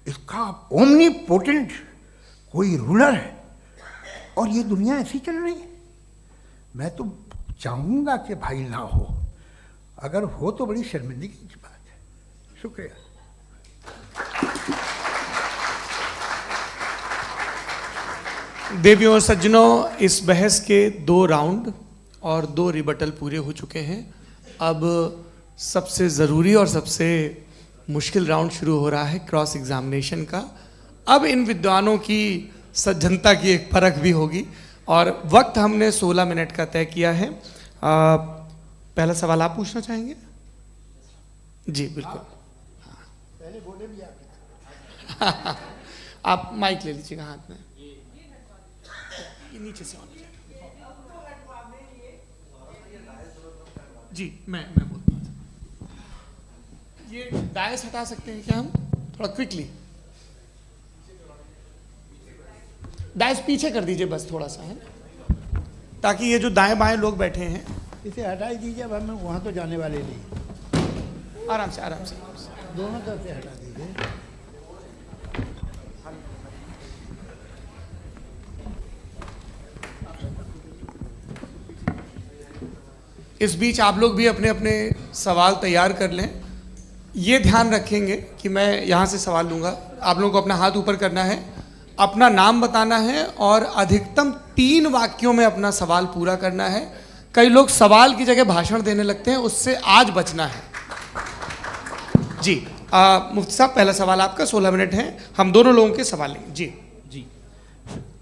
इसका ओमनीपोटेंट कोई रूलर है और ये दुनिया ऐसी चल रही है। मैं तो चाहूँगा कि भाई ना हो, अगर हो तो बड़ी शर्मिंदगी की बात है। शुक्रिया। देवियों और सज्जनों, इस बहस के 2 राउंड और 2 रिबटल पूरे हो चुके हैं। अब सबसे ज़रूरी और सबसे मुश्किल राउंड शुरू हो रहा है, क्रॉस एग्जामिनेशन का। अब इन विद्वानों की सज्जनता की एक परख भी होगी और वक्त हमने 16 मिनट का तय किया है। पहला सवाल आप पूछना चाहेंगे? जी बिल्कुल। पहले बोले भी आप। आप माइक ले लीजिएगा हाथ में, ये नीचे से ऑन हो जाएगा। जी मैं बोलता हूँ, ये डायस हटा सकते हैं क्या हम थोड़ा क्विकली? डायस पीछे कर दीजिए बस थोड़ा सा, है ना, ताकि ये जो दाएं बाएं लोग बैठे हैं इसे हटा ही दीजिए। अब हम वहाँ तो जाने वाले नहीं, आराम से आराम से आराम से। दोनों तरफ से हटा दीजिए। इस बीच आप लोग भी अपने अपने सवाल तैयार कर लें। ये ध्यान रखेंगे कि मैं यहाँ से सवाल लूँगा, आप लोगों को अपना हाथ ऊपर करना है, अपना नाम बताना है और अधिकतम 3 वाक्यों में अपना सवाल पूरा करना है। कई लोग सवाल की जगह भाषण देने लगते हैं, उससे आज बचना है। जी मुफ्ती साहब, पहला सवाल आपका, 16 मिनट हैं, हम दोनों लोगों के सवाल लेंगे। जी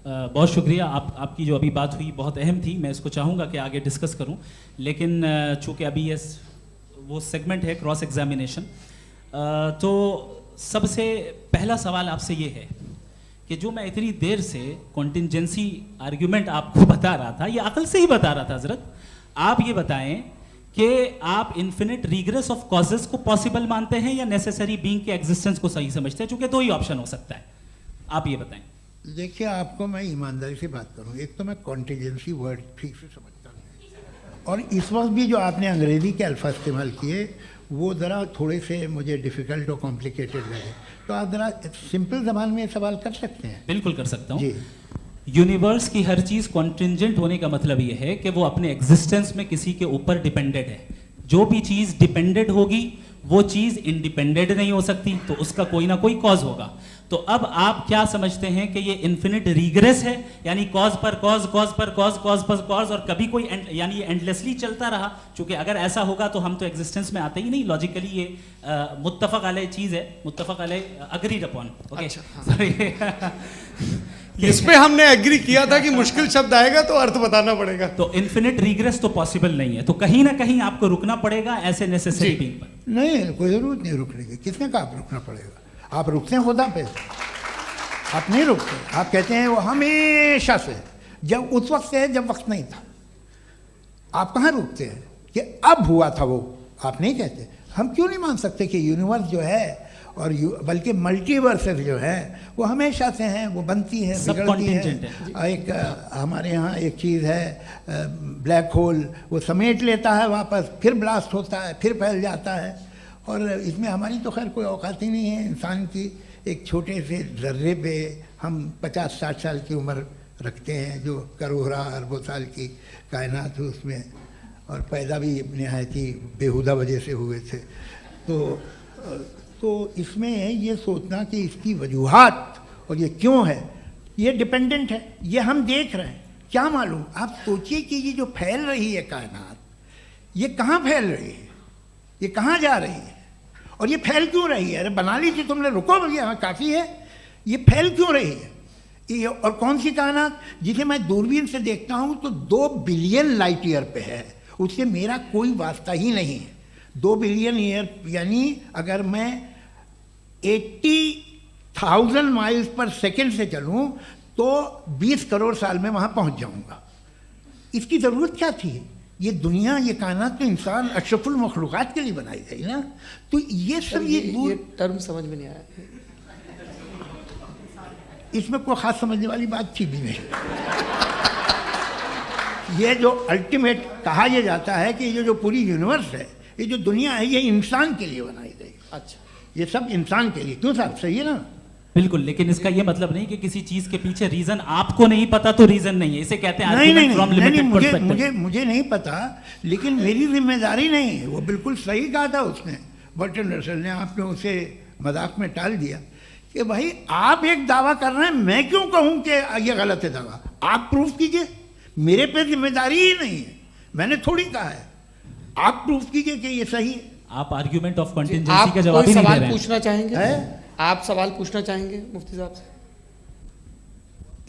बहुत शुक्रिया। आपकी जो अभी बात हुई बहुत अहम थी, मैं इसको चाहूँगा कि आगे डिस्कस करूँ, लेकिन चूँकि अभी ये वो सेगमेंट है क्रॉस एग्जामिनेशन, तो सबसे पहला सवाल आपसे ये है कि जो मैं इतनी देर से कॉन्टिंजेंसी आर्ग्यूमेंट आपको बता रहा था, ये अकल से ही बता रहा था हजरत, आप ये बताएं कि आप इन्फिनिट रिग्रेस ऑफ कॉजेस को पॉसिबल मानते हैं या नेसेसरी बीइंग के एग्जिस्टेंस को सही समझते हैं? चूँकि 2 ही ऑप्शन हो सकता है, आप ये बताएं। देखिए, आपको मैं ईमानदारी से बात करूं, एक तो मैं कॉन्टिजेंसी वर्ड ठीक से समझता नहीं, और इस वक्त भी जो आपने अंग्रेज़ी के अल्फाज इस्तेमाल किए वो ज़रा थोड़े से मुझे डिफ़िकल्ट और कॉम्प्लिकेटेड लगे, तो आप ज़रा सिंपल ज़बान में सवाल कर सकते हैं? बिल्कुल कर सकता हूँ जी। यूनिवर्स की हर चीज़ कॉन्टिंजेंट होने का मतलब ये है कि वो अपने एग्जिस्टेंस में किसी के ऊपर डिपेंडेड है। जो भी चीज़ डिपेंडेड होगी वो चीज़ इंडिपेंडेंट नहीं हो सकती, तो उसका कोई ना कोई कॉज होगा। तो अब आप क्या समझते हैं कि ये इन्फिनिट रिग्रेस है, यानी कॉज पर कॉज, कॉज पर कॉज, कॉज पर कॉज, और कभी कोई यानी ये एंडलेसली चलता रहा? क्योंकि अगर ऐसा होगा तो हम तो एग्जिस्टेंस में आते ही नहीं। लॉजिकली ये मुत्तफक अलैह चीज़ है, मुत्तफक अलैह अग्रीड अपॉन। ओके, इस पे हमने एग्री किया था कि मुश्किल शब्द आएगा तो अर्थ बताना पड़ेगा। तो इन्फिनिट रिग्रेस तो पॉसिबल नहीं है, तो कहीं ना कहीं आपको रुकना पड़ेगा ऐसे नेसेसरी बीइंग पर। नहीं, कोई ज़रूरत नहीं रुकने की। किसने कहा आप रुकना पड़ेगा? आप रुकते हैं खुदा पे, आप नहीं रुकते। आप कहते हैं वो हमेशा से, जब उस वक्त से है जब वक्त नहीं था। आप कहाँ रुकते हैं कि अब हुआ था वो? आप नहीं कहते। हम क्यों नहीं मान सकते कि यूनिवर्स जो है और बल्कि मल्टीवर्सेस जो है वो हमेशा से हैं, वो बनती है, बिगड़ती है। एक हमारे यहाँ एक चीज़ है ब्लैक होल, वो समेट लेता है वापस, फिर ब्लास्ट होता है, फिर फैल जाता है। और इसमें हमारी तो खैर कोई औकात ही नहीं है। इंसान की एक छोटे से ज़र्रे पे हम 50-60 साल की उम्र रखते हैं, जो करोड़ों अरबों साल की कायनात है उसमें, और पैदा भी नहायत ही बेहुदा वजह से हुए थे। तो इसमें ये सोचना कि इसकी वजूहात और ये क्यों है, ये डिपेंडेंट है, ये हम देख रहे हैं, क्या मालूम। आप सोचिए कि ये जो फैल रही है कायनात, ये कहाँ फैल रही है, ये कहाँ जा रही है, और ये फैल क्यों रही है? अरे बना ली थी तुमने, रुको भैया, काफ़ी है। ये फैल क्यों रही है? ये और कौन सी कायनात जिसे मैं दूरबीन से देखता हूँ तो 2 बिलियन लाइट ईयर पे है, उससे मेरा कोई वास्ता ही नहीं है। 2 बिलियन ईयर यानी अगर मैं 80,000 माइल्स पर सेकेंड से चलूँ तो 20 करोड़ साल में वहाँ पहुँच जाऊँगा। इसकी ज़रूरत क्या थी? ये दुनिया, ये कायनात तो इंसान अशरफुल मखलूक़ात के लिए बनाई गई ना। तो ये सब ये टर्म समझ में नहीं आया, इसमें कोई ख़ास समझने वाली बात थी भी नहीं। ये जो अल्टीमेट कहा यह जाता है कि ये जो पूरी यूनिवर्स है, ये जो दुनिया है, ये इंसान के लिए बनाई गई। अच्छा, ये सब इंसान के लिए। क्यों साहब, सही है ना? बिल्कुल, लेकिन इसका ये मतलब नहीं कि किसी चीज के पीछे रीजन आपको नहीं पता तो रीजन नहीं है, इसे कहते हैं नहीं, मुझे नहीं पता, लेकिन मेरी जिम्मेदारी नहीं है। वो बिल्कुल सही कहा था उसने, बर्टन रसल ने। आपने उसे मजाक में टाल दिया कि भाई आप एक दावा कर रहे हैं, मैं क्यों कहूँ कि ये गलत है दावा? आप प्रूफ कीजिए, मेरे पे जिम्मेदारी ही नहीं है, मैंने थोड़ी कहा है। आप प्रूफ कीजिए कि ये सही है। आप आर्ग्यूमेंट ऑफ कंटिजेंसी का जवाब ही नहीं दे रहे हैं। पूछना चाहेंगे? आप सवाल पूछना चाहेंगे मुफ्ती साहब से?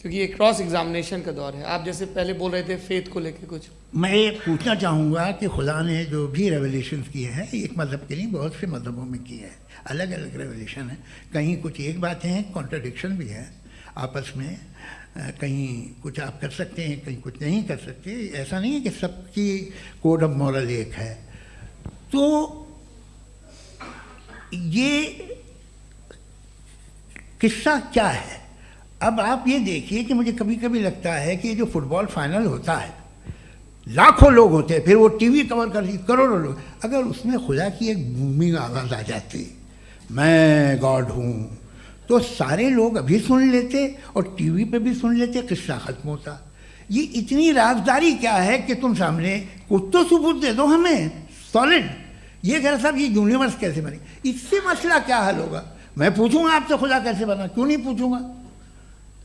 क्योंकि ये क्रॉस एग्जामिनेशन का दौर है। आप जैसे पहले बोल रहे थे फेथ को लेके कुछ, मैं ये पूछना चाहूँगा कि खुदा ने जो भी रेवलेशंस किए हैं, एक मज़हब के नहीं बहुत से मज़हबों में किए हैं। अलग अलग रेवोल्यूशन है। कहीं कुछ एक बातें हैं, कॉन्ट्रडिक्शन भी है आपस में, कहीं कुछ आप कर सकते हैं, कहीं कुछ नहीं कर सकते। ऐसा नहीं है कि सबकी कोड ऑफ मॉरल एक है। तो ये किस्सा क्या है? अब आप ये देखिए कि मुझे कभी कभी लगता है कि जो फुटबॉल फाइनल होता है, लाखों लोग होते हैं, फिर वो टीवी कवर कर करोड़ों लोग, अगर उसमें खुदा की एक बूमिंग आवाज़ आ जाती, मैं गॉड हूँ, तो सारे लोग अभी सुन लेते और टीवी पे भी सुन लेते, किस्सा खत्म होता। ये इतनी राजदारी क्या है कि तुम सामने कुछ तो सबूत दे दो हमें सॉलिड। ये कह रहा साहब ये यूनिवर्स कैसे बनी, इससे मसला क्या हल होगा? मैं पूछूंगा आपसे खुदा कैसे बना? क्यों नहीं पूछूंगा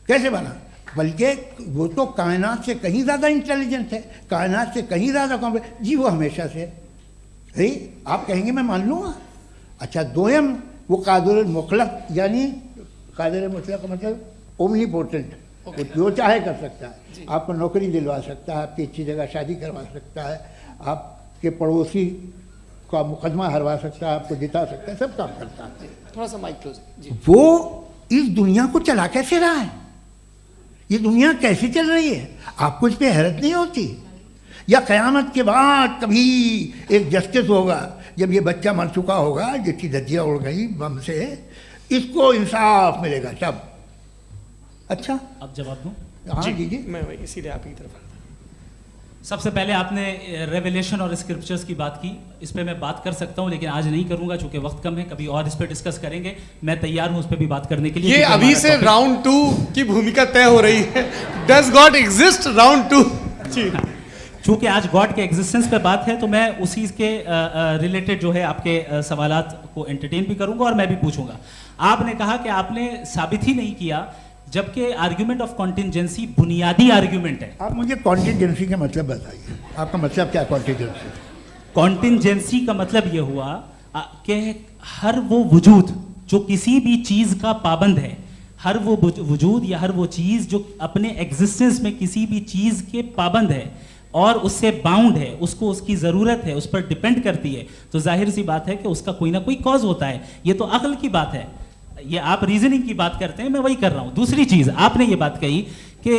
कैसे बना? बल्कि वो तो कायनात से कहीं ज़्यादा इंटेलिजेंट है, कायनात से कहीं ज़्यादा कॉम्प्लेक्स। जी वो हमेशा से है, आप कहेंगे मैं मान लूँगा। अच्छा दोयम वो कादिर मुतलक, यानी कादिर मुतलक का मतलब ओमनीपोटेंट, वो जो चाहे कर सकता है, आपको नौकरी दिलवा सकता है, आपकी अच्छी जगह शादी करवा सकता है, आपके पड़ोसी का मुकदमा हरवा सकता है, आपको जिता सकता है, सब काम करता है। थोड़ा सा माइक क्लोज जी। वो इस दुनिया को चला कैसे रहा है? ये दुनिया कैसे चल रही है? आपको इस पर हैरत नहीं होती? या क़यामत के बाद कभी एक जस्टिस होगा, जब ये बच्चा मर चुका होगा जिसकी धज्जियाँ उड़ गई बम से, इसको इंसाफ मिलेगा तब? अच्छा अब जवाब दूं? हाँ जी। मैं वही सीधे आप की तरफ। सबसे पहले आपने रेवलेशन और स्क्रिप्चर्स की बात की, इस पे मैं बात कर सकता हूं लेकिन आज नहीं करूंगा चूंकि वक्त कम है, कभी और इस पे डिस्कस करेंगे। मैं तैयार हूं उस पे भी बात करने के लिए। ये अभी से राउंड 2 की भूमिका तय हो रही है। Does God exist round 2? जी चूंकि आज गॉड के एग्जिस्टेंस पे बात है तो मैं उसी के रिलेटेड जो है आपके सवालात को एंटरटेन भी करूंगा और मैं भी पूछूंगा। आपने कहा कि आपने साबित ही नहीं किया, जबकि आर्ग्यूमेंट ऑफ कॉन्टिजेंसी बुनियादी आर्ग्यूमेंट है। आप मुझे कॉन्टिजेंसी का मतलब बताइए, आपका मतलब क्या? कॉन्टिजेंसी कॉन्टिजेंसी का मतलब ये हुआ कि हर वो वजूद जो किसी भी चीज का पाबंद है, हर वो वजूद या हर वो चीज जो अपने एग्जिस्टेंस में किसी भी चीज के पाबंद है और उससे बाउंड है, उसको उसकी ज़रूरत है, उस पर डिपेंड करती है, तो जाहिर सी बात है कि उसका कोई ना कोई कॉज होता है। ये तो अक्ल की बात है। ये आप रीजनिंग की बात करते हैं, मैं वही कर रहा हूं। दूसरी चीज आपने ये बात कही कि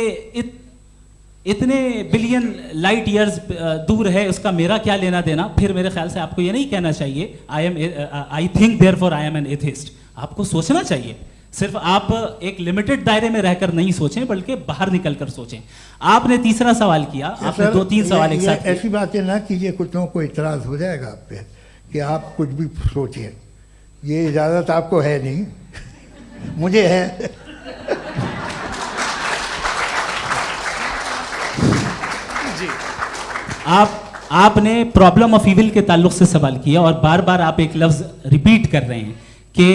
इतने बिलियन लाइट ईयर्स दूर है, उसका मेरा क्या लेना देना। फिर मेरे ख्याल से आपको ये नहीं कहना चाहिए I think therefore I am an atheist. आपको सोचना चाहिए, सिर्फ आप एक लिमिटेड दायरे में रहकर नहीं सोचें बल्कि बाहर निकलकर सोचें। आपने तीसरा सवाल किया, आपने 2-3 सवाल एक साथ। ऐसी बातें ना कीजिए, कुछ लोगों को इतराज हो जाएगा आप पे कि आप कुछ भी सोचिए। ये इजाजत आपको है नहीं, मुझे है। जी आपने प्रॉब्लम ऑफ इविल के ताल्लुक से सवाल किया और बार बार आप एक लफ्ज रिपीट कर रहे हैं कि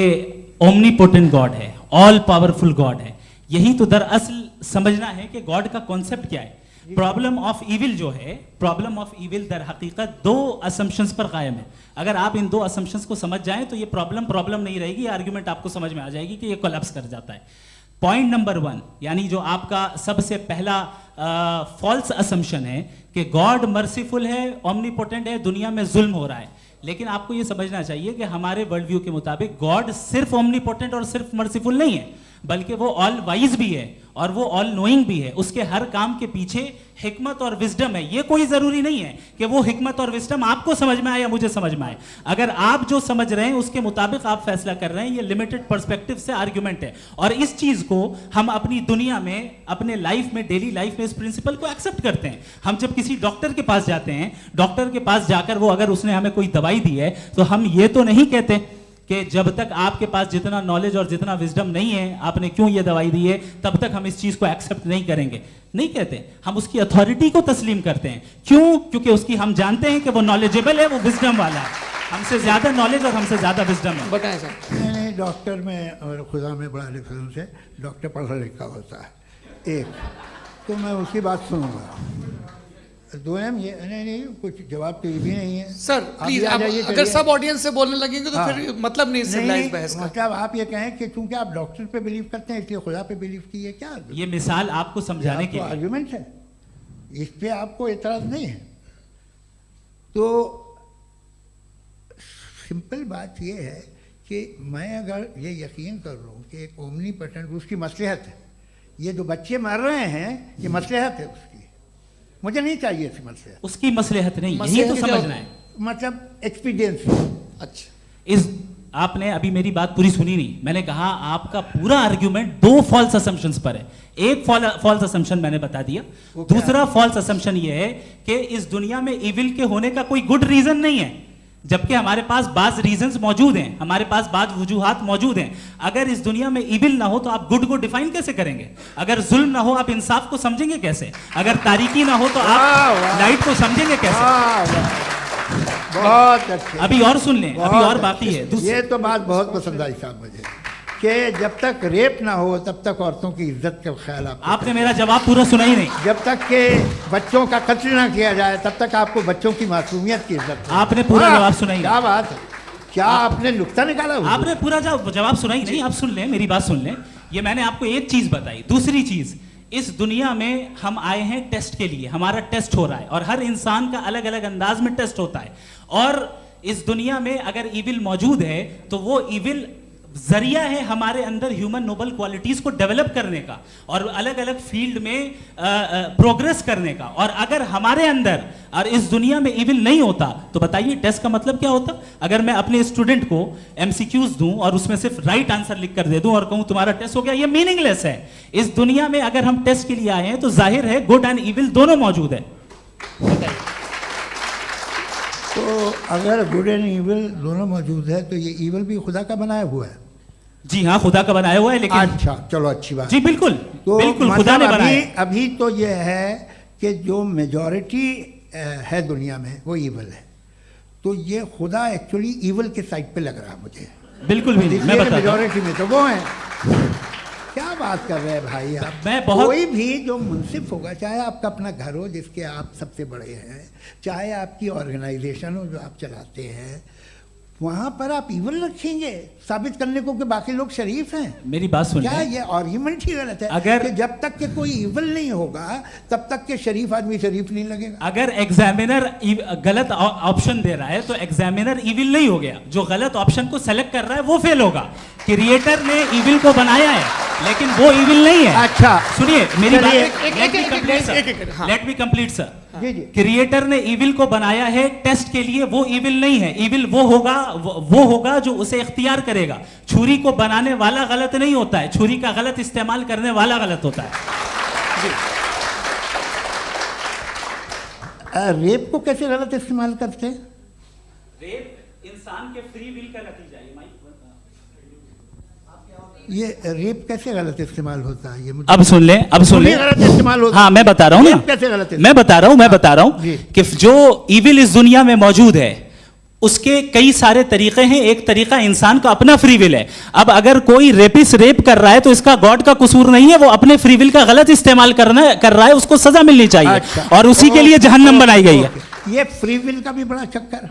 ओमनीपोटेंट गॉड है, ऑल पावरफुल गॉड है। यही तो दरअसल समझना है कि गॉड का कॉन्सेप्ट क्या है। प्रॉब्लम ऑफ इविल जो है, प्रॉब्लम ऑफ इविल दर हकीकत 2 असम्पशंस पर कायम है। अगर आप इन 2 असम्पशंस को समझ जाएं तो ये प्रॉब्लम नहीं रहेगी, आर्ग्यूमेंट आपको समझ में आ जाएगी कि ये कोलैप्स कर जाता है। पॉइंट नंबर 1, यानी जो आपका सबसे पहला फॉल्स असम्पशन है कि गॉड मर्सीफुल है, ओमनीपोटेंट है, दुनिया में जुल्म हो रहा है। लेकिन आपको ये समझना चाहिए कि हमारे वर्ल्ड व्यू के मुताबिक गॉड सिर्फ ओमनीपोटेंट और सिर्फ मर्सीफुल नहीं है, बल्कि वो ऑल वाइज भी है और वो ऑल नोइंग भी है। उसके हर काम के पीछे हिकमत और विजडम है। ये कोई जरूरी नहीं है कि वो हिकमत और विजडम आपको समझ में आए या मुझे समझ में आए। अगर आप जो समझ रहे हैं उसके मुताबिक आप फैसला कर रहे हैं, ये लिमिटेड पर्सपेक्टिव से आर्ग्यूमेंट है। और इस चीज को हम अपनी दुनिया में, अपने लाइफ में, डेली लाइफ में इस प्रिंसिपल को एक्सेप्ट करते हैं। हम जब किसी डॉक्टर के पास जाते हैं, डॉक्टर के पास जाकर वो अगर उसने हमें कोई दवाई दी है तो हम ये तो नहीं कहते कि जब तक आपके पास जितना नॉलेज और जितना विजडम नहीं है, आपने क्यों ये दवाई दी है, तब तक हम इस चीज को एक्सेप्ट नहीं करेंगे। नहीं कहते, हम उसकी अथॉरिटी को तस्लीम करते हैं। क्यों? क्योंकि उसकी हम जानते हैं कि वो नॉलेजेबल है, वो विजडम वाला है, हमसे ज्यादा नॉलेज और हमसे ज्यादा विजडम है। बताएं सर। नहीं, डॉक्टर में और खुदा में बड़ा डिफरेंस है। डॉक्टर पढ़ा लिखा होता है एक, तो मैं उसकी बात सुनूंगा। दोयम ये नहीं कुछ जवाब तो ये भी नहीं है सर। प्लीज आप अगर सब ऑडियंस से बोलने लगेंगे तो फिर मतलब नहीं सिविलाइज्ड बहस का। मतलब आप ये कहें कि चूंकि आप डॉक्टर पे बिलीव करते हैं इसलिए खुदा पे बिलीव किए, क्या ये मिसाल आपको समझाने के लिए आर्गुमेंट है, इस पे आपको एतराज नहीं है। तो सिंपल बात ये है कि मैं अगर ये यकीन कर लूँ कि एक ओमनी पोटेंट उसकी मसलहत है, ये जो बच्चे मर रहे हैं ये मसलहत है उसकी, मुझे नहीं चाहिए ऐसी मसलहत। उसकी मसलहत नहीं, यही तो समझना है, मतलब एक्सपीरियंस। अच्छा, इस आपने अभी मेरी बात पूरी सुनी नहीं। मैंने कहा आपका पूरा आर्ग्यूमेंट दो फॉल्स असम्पशंस पर है। एक फॉल्स असम्पशन मैंने बता दिया, दूसरा फॉल्स असम्पशन ये है कि इस दुनिया में इविल के होने का कोई गुड रीजन नहीं है, जबकि हमारे पास बाज रीजंस मौजूद हैं, हमारे पास बाज वजूहात मौजूद हैं। अगर इस दुनिया में इविल ना हो तो आप गुड को डिफाइन कैसे करेंगे? अगर जुल्म ना हो आप इंसाफ को समझेंगे कैसे? अगर तारीकी ना हो तो आप लाइट को समझेंगे कैसे? बहुत अच्छे। अभी और सुन लें, अभी और बाकी है। ये तो बात बहुत पसंद आई साहब मुझे, कि जब तक रेप ना हो तब तक औरतों की इज्जत का ख्याल आपने मेरा जवाब पूरा सुना ही नहीं। जब तक के बच्चों का कत्ल ना किया जाए तब तक आपको बच्चों की मासूमियत की इज्जत। आपने पूरा जवाब सुना ही नहीं। क्या बात है, क्या आपने नुक्ता निकाला? आपने पूरा जवाब सुना ही नहीं। आप सुन लें, मेरी बात सुन लें। ये मैंने आपको एक चीज बताई। दूसरी चीज, इस दुनिया में हम आए हैं टेस्ट के लिए, हमारा टेस्ट हो रहा है और हर इंसान का अलग अलग अंदाज में टेस्ट होता है। और इस दुनिया में अगर इविल मौजूद है तो वो इविल जरिया है हमारे अंदर ह्यूमन नोबल क्वालिटीज को डेवलप करने का और अलग अलग फील्ड में प्रोग्रेस करने का। और अगर हमारे अंदर और इस दुनिया में इविल नहीं होता तो बताइए टेस्ट का मतलब क्या होता? अगर मैं अपने स्टूडेंट को एमसीक्यूज दूं और उसमें सिर्फ राइट आंसर लिख कर दे दूं और कहूं तुम्हारा टेस्ट हो गया, ये मीनिंगलेस है। इस दुनिया में अगर हम टेस्ट के लिए आए हैं तो जाहिर है गुड एंड इविल दोनों मौजूद है। तो अगर गुड एंड इविल दोनों मौजूद है तो ये इविल भी खुदा का बनाया हुआ है? जी हाँ, खुदा का बनाया हुआ है। लेकिन अच्छा, चलो अच्छी बात। जी बिल्कुल, तो बिल्कुल खुदा ने बनाया। अभी तो ये है कि जो मेजॉरिटी है दुनिया में वो इविल है, तो ये खुदा एक्चुअली इविल के साइड पे लग रहा है मुझे। बिल्कुल भी नहीं, मैं बताता हूं। मेजॉरिटी में तो वो है। क्या बात कर रहे हैं भाई आप? मैं बहुत कोई भी जो मुंसिफ होगा, चाहे आपका अपना घर हो जिसके आप सबसे बड़े हैं, चाहे आपकी ऑर्गेनाइजेशन हो जो आप चलाते हैं, वहां पर आप इविल रखेंगे साबित करने को कि बाकी लोग शरीफ हैं? मेरी बात सुन क्या ये आर्ग्यूमेंट ही गलत है? अगर कि जब तक के कोई इविल नहीं होगा तब तक के शरीफ आदमी शरीफ नहीं लगेगा। अगर एग्जामिनर गलत ऑप्शन दे रहा है तो एग्जामिनर इविल नहीं हो गया, जो गलत ऑप्शन को सेलेक्ट कर रहा है वो फेल होगा। क्रिएटर ने इविल को बनाया है लेकिन वो इविल नहीं है। अच्छा सुनिए मेरी बात, लेट मी कंप्लीट सर। जी जी। क्रिएटर ने इविल को बनाया है टेस्ट के लिए, वो इविल नहीं है। इविल वो होगा जो उसे इख्तियार करेगा। छुरी को बनाने वाला गलत नहीं होता है, छुरी का गलत इस्तेमाल करने वाला गलत होता है। रेप को कैसे गलत इस्तेमाल करते हैं? रेप इंसान के फ्री विल का नतीजा है। ये रेप कैसे गलत इस्तेमाल होता है? ये मुझे अब सुन लें, अब सुन लें। गलत इस्तेमाल होता है। हाँ मैं बता रहा हूँ ना, कैसे गलत? मैं बता रहा हूँ कि जो इविल इस दुनिया में मौजूद है उसके कई सारे तरीके हैं। एक तरीका इंसान का अपना फ्री विल है। अब अगर कोई रेपिस्ट रेप कर रहा है तो इसका गॉड का कसूर नहीं है, वो अपने फ्री विल का गलत इस्तेमाल कर रहा है, उसको सजा मिलनी चाहिए। अच्छा, और उसी के लिए जहन्नम बनाई गई है। ये फ्री विल का भी बड़ा चक्कर।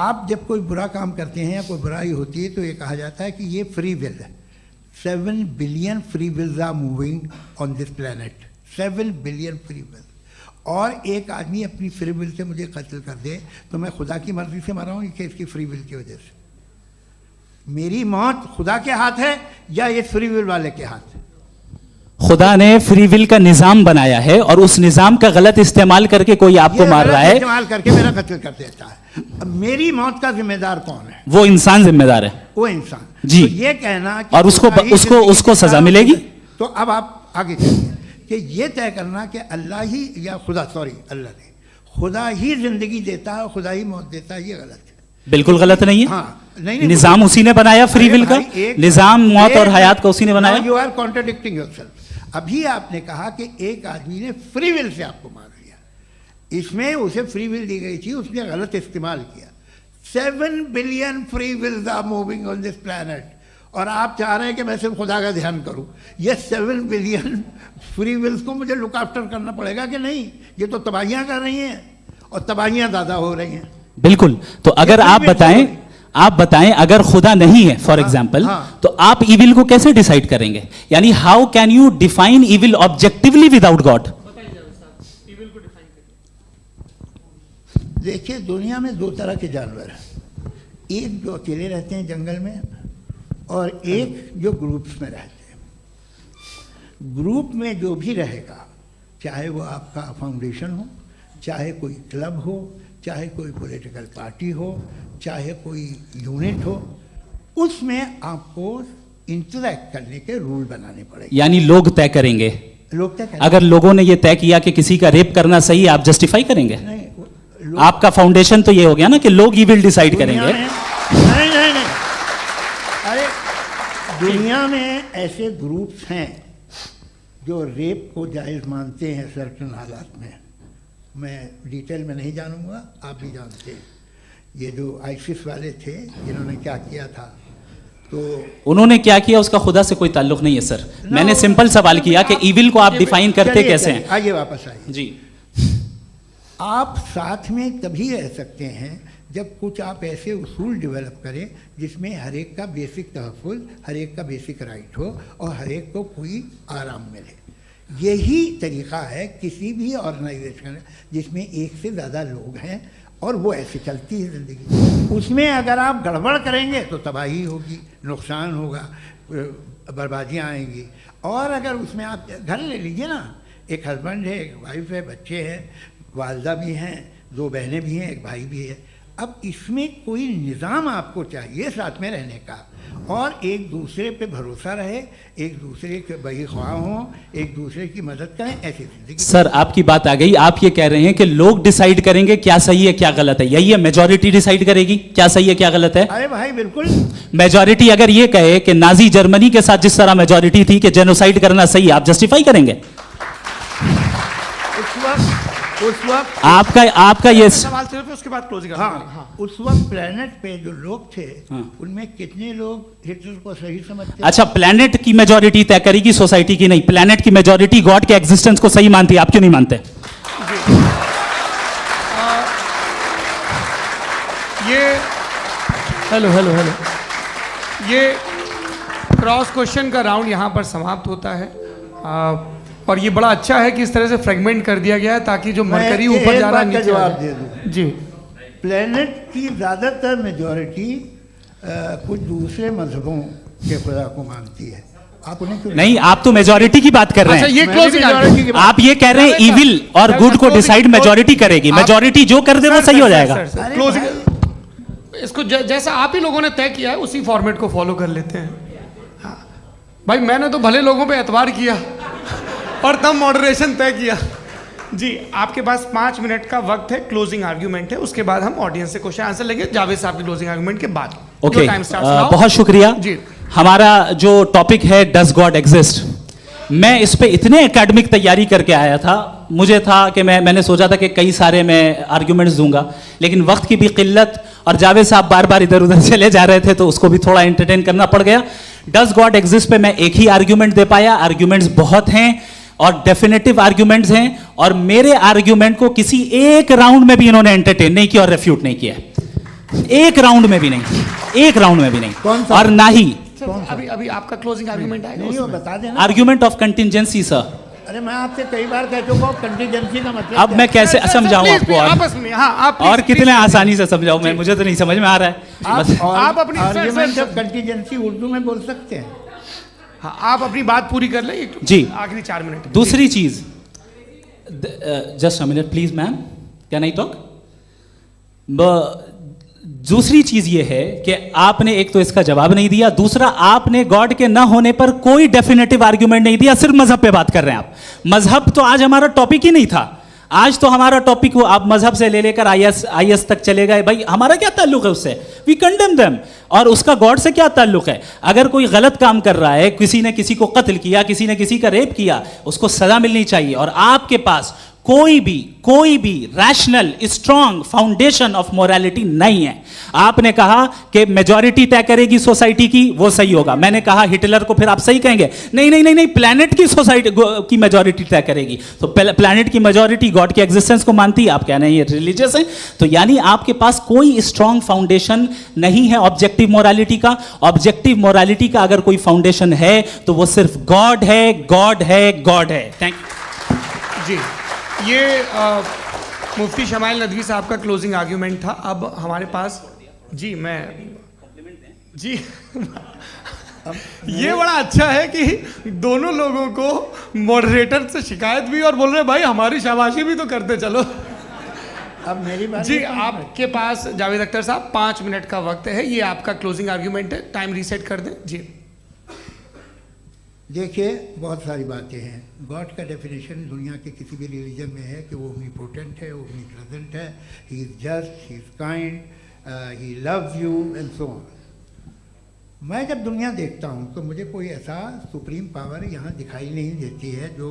आप जब कोई बुरा काम करते हैं या कोई बुराई होती है तो ये कहा जाता है कि ये फ्री विल है। 7 billion free wills are moving on this planet. 7 billion free will. और एक आदमी अपनी फ्री विल से मुझे कत्ल कर दे तो मैं खुदा की मर्जी से मरा हूँ कि इसकी फ्री विल की वजह से? मेरी मौत खुदा के हाथ है या इस फ्री विल वाले के हाथ है? खुदा ने फ्री विल का निजाम बनाया है और उस निजाम का गलत इस्तेमाल करके कोई आपको मार रहा है, इस्तेमाल करके मेरा कत्ल कर देता है। अब मेरी मौत का जिम्मेदार कौन है? वो इंसान जिम्मेदार है। वो इंसान जी। तो ये कहना कि और उसको सजा मिलेगी। तो अब आप आगे चलिए कि ये तय करना कि अल्लाह ही या अल्लाह ने खुदा ही जिंदगी देता है, खुदा ही मौत देता है, ये गलत है। बिल्कुल गलत नहीं है। हाँ, नहीं, निजाम उसी ने बनाया फ्री विल का। निजाम मौत और हयात का उसी ने बनाया। You are contradicting yourself. अभी आपने कहा कि एक आदमी ने फ्री विल से आपको मार दिया, इसमें उसे फ्री विल दी गई थी, उसने गलत इस्तेमाल किया। 7 billion free wills are moving on this planet और आप चाह रहे हैं कि मैं सिर्फ खुदा का ध्यान करूं। ये 7 बिलियन फ्री विल्स को मुझे लुक आफ्टर करना पड़ेगा कि नहीं? ये तो तबाहियां कर रही हैं और तबाहियां ज़्यादा हो रही हैं। बिल्कुल। तो अगर आप बताएं अगर खुदा नहीं है फॉर एग्जाम्पल, तो आप इविल को कैसे डिसाइड करेंगे? यानी how can you define evil objectively without God? देखिए दुनिया में 2 तरह के जानवर हैं, एक जो अकेले रहते हैं जंगल में और एक जो ग्रुप्स में रहते हैं। ग्रुप में जो भी रहेगा, चाहे वो आपका फाउंडेशन हो, चाहे कोई क्लब हो, चाहे कोई पॉलिटिकल पार्टी हो, चाहे कोई यूनिट हो, उसमें आपको इंटरैक्ट करने के रूल बनाने पड़ेंगे। यानी लोग तय करेंगे। लोग तय करेंगे। अगर लोगों ने ये तय किया कि किसी का रेप करना सही है, आप जस्टिफाई करेंगे? नहीं, आपका फाउंडेशन तो ये हो गया ना कि लोग ही विल डिसाइड करेंगे। नहीं, अरे दुनिया में ऐसे ग्रुप्स हैं जो रेप को जायज़ मानते हैं सर्टेन हालात में। मैं डिटेल में नहीं जानूंगा, आप भी जानते हैं। ये जो आईसिस वाले थे जिन्होंने क्या किया था, तो उन्होंने क्या किया उसका खुदा से कोई ताल्लुक नहीं है सर। मैंने सिंपल सवाल किया कि ईविल को आप डिफाइन करते कैसे हैं? आइए वापस आइए जी। आप साथ में तभी रह सकते हैं जब कुछ आप ऐसे उसूल डेवलप करें जिसमें हर एक का बेसिक तहफ़्फ़ुज़, हर एक का बेसिक राइट हो और हर एक को कोई आराम मिले। यही तरीक़ा है किसी भी ऑर्गेनाइजेशन जिसमें एक से ज़्यादा लोग हैं और वो ऐसे चलती है ज़िंदगी। उसमें अगर आप गड़बड़ करेंगे तो तबाही होगी, नुकसान होगा, बर्बादियाँ आएंगी। और अगर उसमें आप घर ले लीजिए ना, एक हस्बैंड है, एक वाइफ है, बच्चे हैं, वालदा भी हैं, 2 बहनें भी हैं, एक भाई भी है। अब इसमें कोई निज़ाम आपको चाहिए साथ में रहने का, और एक दूसरे पे भरोसा रहे, एक दूसरे के बहीख्वाह हों, एक दूसरे की मदद करें, ऐसी जिंदगी। सर आपकी बात आ गई। आप ये कह रहे हैं कि लोग डिसाइड करेंगे क्या सही है क्या गलत है, यही है? मेजॉरिटी डिसाइड करेगी क्या सही है क्या गलत है? अरे भाई बिल्कुल। मेजॉरिटी अगर ये कहे कि नाजी जर्मनी के साथ जिस तरह मेजॉरिटी थी कि जेनोसाइड करना सही, आप जस्टिफाई करेंगे? उस वक्त आपका ये सवाल सिर्फ उसके बाद क्लोजिंग। हाँ, उस वक्त प्लेनेट पे जो लोग थे उनमें कितने लोग हिटलर को सही समझते? अच्छा, प्लेनेट की मेजॉरिटी तय करेगी, सोसाइटी की नहीं। प्लेनेट की मेजॉरिटी गॉड के एग्जिस्टेंस को सही मानती है, आप क्यों नहीं मानते? हेलो ये क्रॉस क्वेश्चन का राउंड यहाँ पर समाप्त होता है। और ये बड़ा अच्छा है कि इस तरह से फ्रेगमेंट कर दिया गया है ताकि जो मरकरी ऊपर जा रहा है नीचे जवाब दे दूं। जी। प्लेनेट की ज़्यादातर मेजॉरिटी कुछ दूसरे मजहबों के खुदा को मानती है। आप उन्हें क्यों नहीं? आप तो मेजॉरिटी की बात कर रहे हैं। अच्छा, ये क्लोजिंग आप ये कह रहे हैं इविल और गुड को डिसाइड मेजॉरिटी करेगी। मेजॉरिटी जो कर दे वो सही हो जाएगा। क्लोजिंग इसको जैसा आप ही लोगों ने तय किया है उसी फॉर्मेट को फॉलो कर लेते हैं। हाँ भाई, मैंने तो भले लोगों पे एतबार किया और तब मॉडरेशन तय किया। जी, आपके पास 5 मिनट का वक्त है, क्लोजिंग आर्ग्यूमेंट है, उसके बाद हम ऑडियंस से क्वेश्चन आंसर लेंगे जावेद साहब की क्लोजिंग आर्ग्यूमेंट के बाद। ओके, बहुत शुक्रिया जी। हमारा जो टॉपिक है डज गॉड एग्जिस्ट, मैं इस पे इतने एकेडमिक तैयारी करके आया था। मुझे था कि मैंने सोचा था कि कई सारे मैं आर्ग्यूमेंट्स दूंगा, लेकिन वक्त की भी किल्लत और जावेद साहब बार बार इधर उधर चले जा रहे थे तो उसको भी थोड़ा एंटरटेन करना पड़ गया। डज गॉड एग्जिस्ट पे मैं एक ही आर्ग्यूमेंट दे पाया। आर्ग्यूमेंट्स बहुत हैं और डेफिनेटिव आर्ग्यूमेंट्स हैं, और मेरे आर्ग्यूमेंट को किसी एक राउंड में भी इन्होंने एंटरटेन नहीं किया और रेफ्यूट नहीं किया। एक राउंड में भी नहीं, एक राउंड में भी नहीं। और ना ही अभी आपका क्लोजिंग आर्ग्यूमेंट आएगा, नहीं, वो बता देना। Argument of contingency sir. अरे मैं आपसे कई बार कह चुका हूं कंटीजेंसी का मतलब अब मैं कैसे समझाऊं आपको? आपस में हाँ, आप और कितने आसानी से समझाऊं मैं? मुझे तो नहीं समझ में आ रहा है। आप अपनी आर्ग्यूमेंट ऑफ कंटीजेंसी उर्दू में बोल सकते हैं। हाँ, आप अपनी बात पूरी कर लें जी, आखिरी 4 मिनट। दूसरी चीज, just a minute please ma'am, can I talk? दूसरी चीज ये है कि आपने एक तो इसका जवाब नहीं दिया, दूसरा आपने गॉड के ना होने पर कोई डेफिनेटिव आर्ग्यूमेंट नहीं दिया, सिर्फ मजहब पे बात कर रहे हैं आप। मजहब तो आज हमारा टॉपिक ही नहीं था। आज तो हमारा टॉपिक वो आप मजहब से ले लेकर आईएस तक चले गए। भाई हमारा क्या ताल्लुक है उससे? We condemn them. और उसका गॉड से क्या ताल्लुक है? अगर कोई गलत काम कर रहा है, किसी ने किसी को कत्ल किया, किसी ने किसी का रेप किया, उसको सजा मिलनी चाहिए। और आपके पास कोई भी rational strong foundation of morality नहीं है। आपने कहा कि मेजॉरिटी तय करेगी सोसाइटी की, वो सही होगा। मैंने कहा हिटलर को फिर आप सही कहेंगे? नहीं, प्लैनेट की सोसाइटी की मेजॉरिटी तय करेगी। तो प्लैनेट की मेजॉरिटी गॉड के एग्जिस्टेंस को मानती है, आप कह रहे हैं ये रिलीजियस है। तो यानी आपके पास कोई स्ट्रॉन्ग फाउंडेशन नहीं है ऑब्जेक्टिव मोरालिटी का। ऑब्जेक्टिव मोरालिटी का अगर कोई फाउंडेशन है तो वो सिर्फ गॉड है, गॉड है, गॉड है। थैंक यू जी। ये मुफ्ती शमाइल नदवी साहब का क्लोजिंग आर्ग्यूमेंट था। अब हमारे पास जी मैं जी ये बड़ा अच्छा है कि दोनों लोगों को मॉडरेटर से शिकायत भी और बोल रहे भाई हमारी शाबाशी भी तो करते चलो। अब मेरी बात जी आपके पास जावेद अख्तर साहब 5 मिनट का वक्त है, ये आपका क्लोजिंग आर्ग्यूमेंट है, टाइम रीसेट कर दें जी। देखिए बहुत सारी बातें हैं। गॉड का डेफिनेशन दुनिया के किसी भी रिलीजन में है कि वो ओमनीपोटेंट है, ओमनीप्रेजेंट है, he is just, he is kind, he loves you and so on. मैं जब दुनिया देखता हूँ तो मुझे कोई ऐसा सुप्रीम पावर यहाँ दिखाई नहीं देती है जो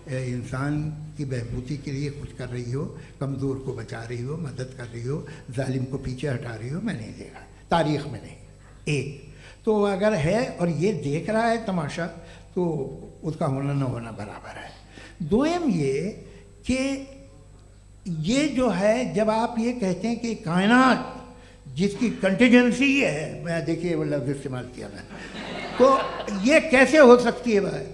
इंसान की बहबूदी के लिए कुछ कर रही हो, कमज़ोर को बचा रही हो, मदद कर रही हो, जालिम को पीछे हटा रही हो। मैं नहीं देखा, तारीख़ में नहीं। एक तो अगर है और ये देख रहा है तमाशा तो उसका होना न होना बराबर है। दोयम ये कि ये जो है जब आप ये कहते हैं कि कायनात जिसकी कंटिजेंसी है, मैं देखिए वो लफ्ज़ इस्तेमाल किया मैं, तो ये कैसे हो सकती है भाई?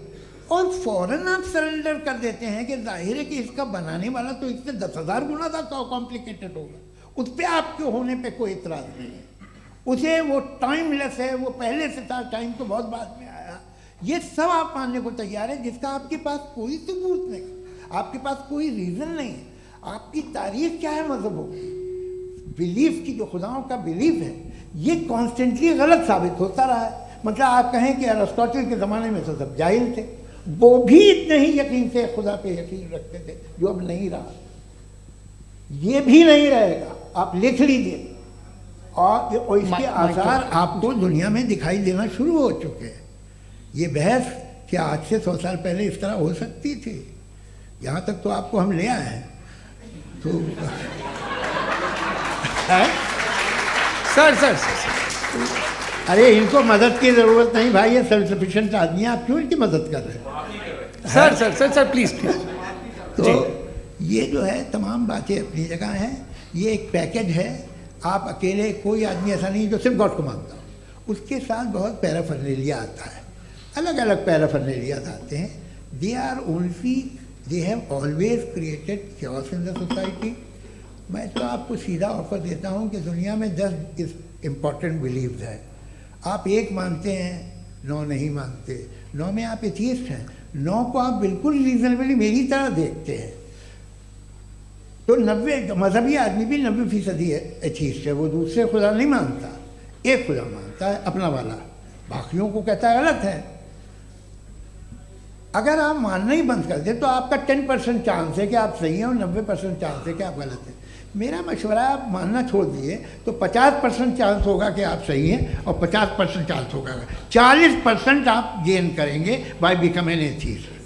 और फ़ौरन आप सरेंडर कर देते हैं कि जाहिर है कि इसका बनाने वाला तो इससे 10,000 गुना ज़्यादा कॉम्प्लिकेटेड होगा। उस पर आपके होने पे कोई इतराज़ नहीं है। उसे वो टाइमलेस है, वो पहले से था, टाइम तो बहुत बाद में आया। ये सब आप मानने को तैयार है जिसका आपके पास कोई सबूत नहीं, आपके पास कोई रीज़न नहीं है। आपकी तारीफ क्या है मज़हबों की? बिलीफ की, जो खुदाओं का बिलीफ है, ये कॉन्स्टेंटली गलत साबित होता रहा है। मतलब आप कहें कि अरिस्टोटल के ज़माने में तो सब जाहिल थे, वो भी इतने ही यकीन से खुदा पे यकीन रखते थे जो अब नहीं रहा, ये भी नहीं रहेगा। आप लिख लीजिए और इसके आसार आपको दुनिया में दिखाई देना शुरू हो चुके हैं। ये बहस क्या आज से 100 साल पहले इस तरह हो सकती थी? यहाँ तक तो आपको हम ले आए हैं। तो सर अरे इनको मदद की ज़रूरत नहीं भाई, ये सेल्फ सफिशिएंट आदमी है, आप क्यों इनकी मदद कर रहे हैं? Sir please. तो ये जो है तमाम बातें अपनी जगह हैं। ये एक पैकेज है। आप अकेले, कोई आदमी ऐसा नहीं जो सिर्फ गॉड को मानता हो, उसके साथ बहुत पैराफर्नेलिया आता है, अलग अलग पैराफर्नेलियाज आते हैं। They have always created chaos in the society. मैं तो आपको सीधा ऑफर देता हूँ कि दुनिया में 10 इम्पॉर्टेंट बिलीव्स हैं। आप एक मानते हैं, 9 नहीं मानते, 9 में आप एथियस्ट हैं, 9 को आप बिल्कुल रीजनेबली मेरी तरह देखते हैं। तो 90 मजहबी आदमी भी 90% एथियस्ट है। वो दूसरे खुदा नहीं मानता, एक खुदा मानता है अपना वाला, बाकियों को कहता है गलत है। अगर आप मानना ही बंद कर दें तो आपका 10% चांस है कि आप सही हैं और 90% चांस है कि आप गलत हैं। मेरा मशवरा है आप मानना छोड़ दिए तो 50% चांस होगा कि आप सही हैं और 50% चांस होगा, 40% आप गेन करेंगे बाय बिकमिंग एथियस्ट।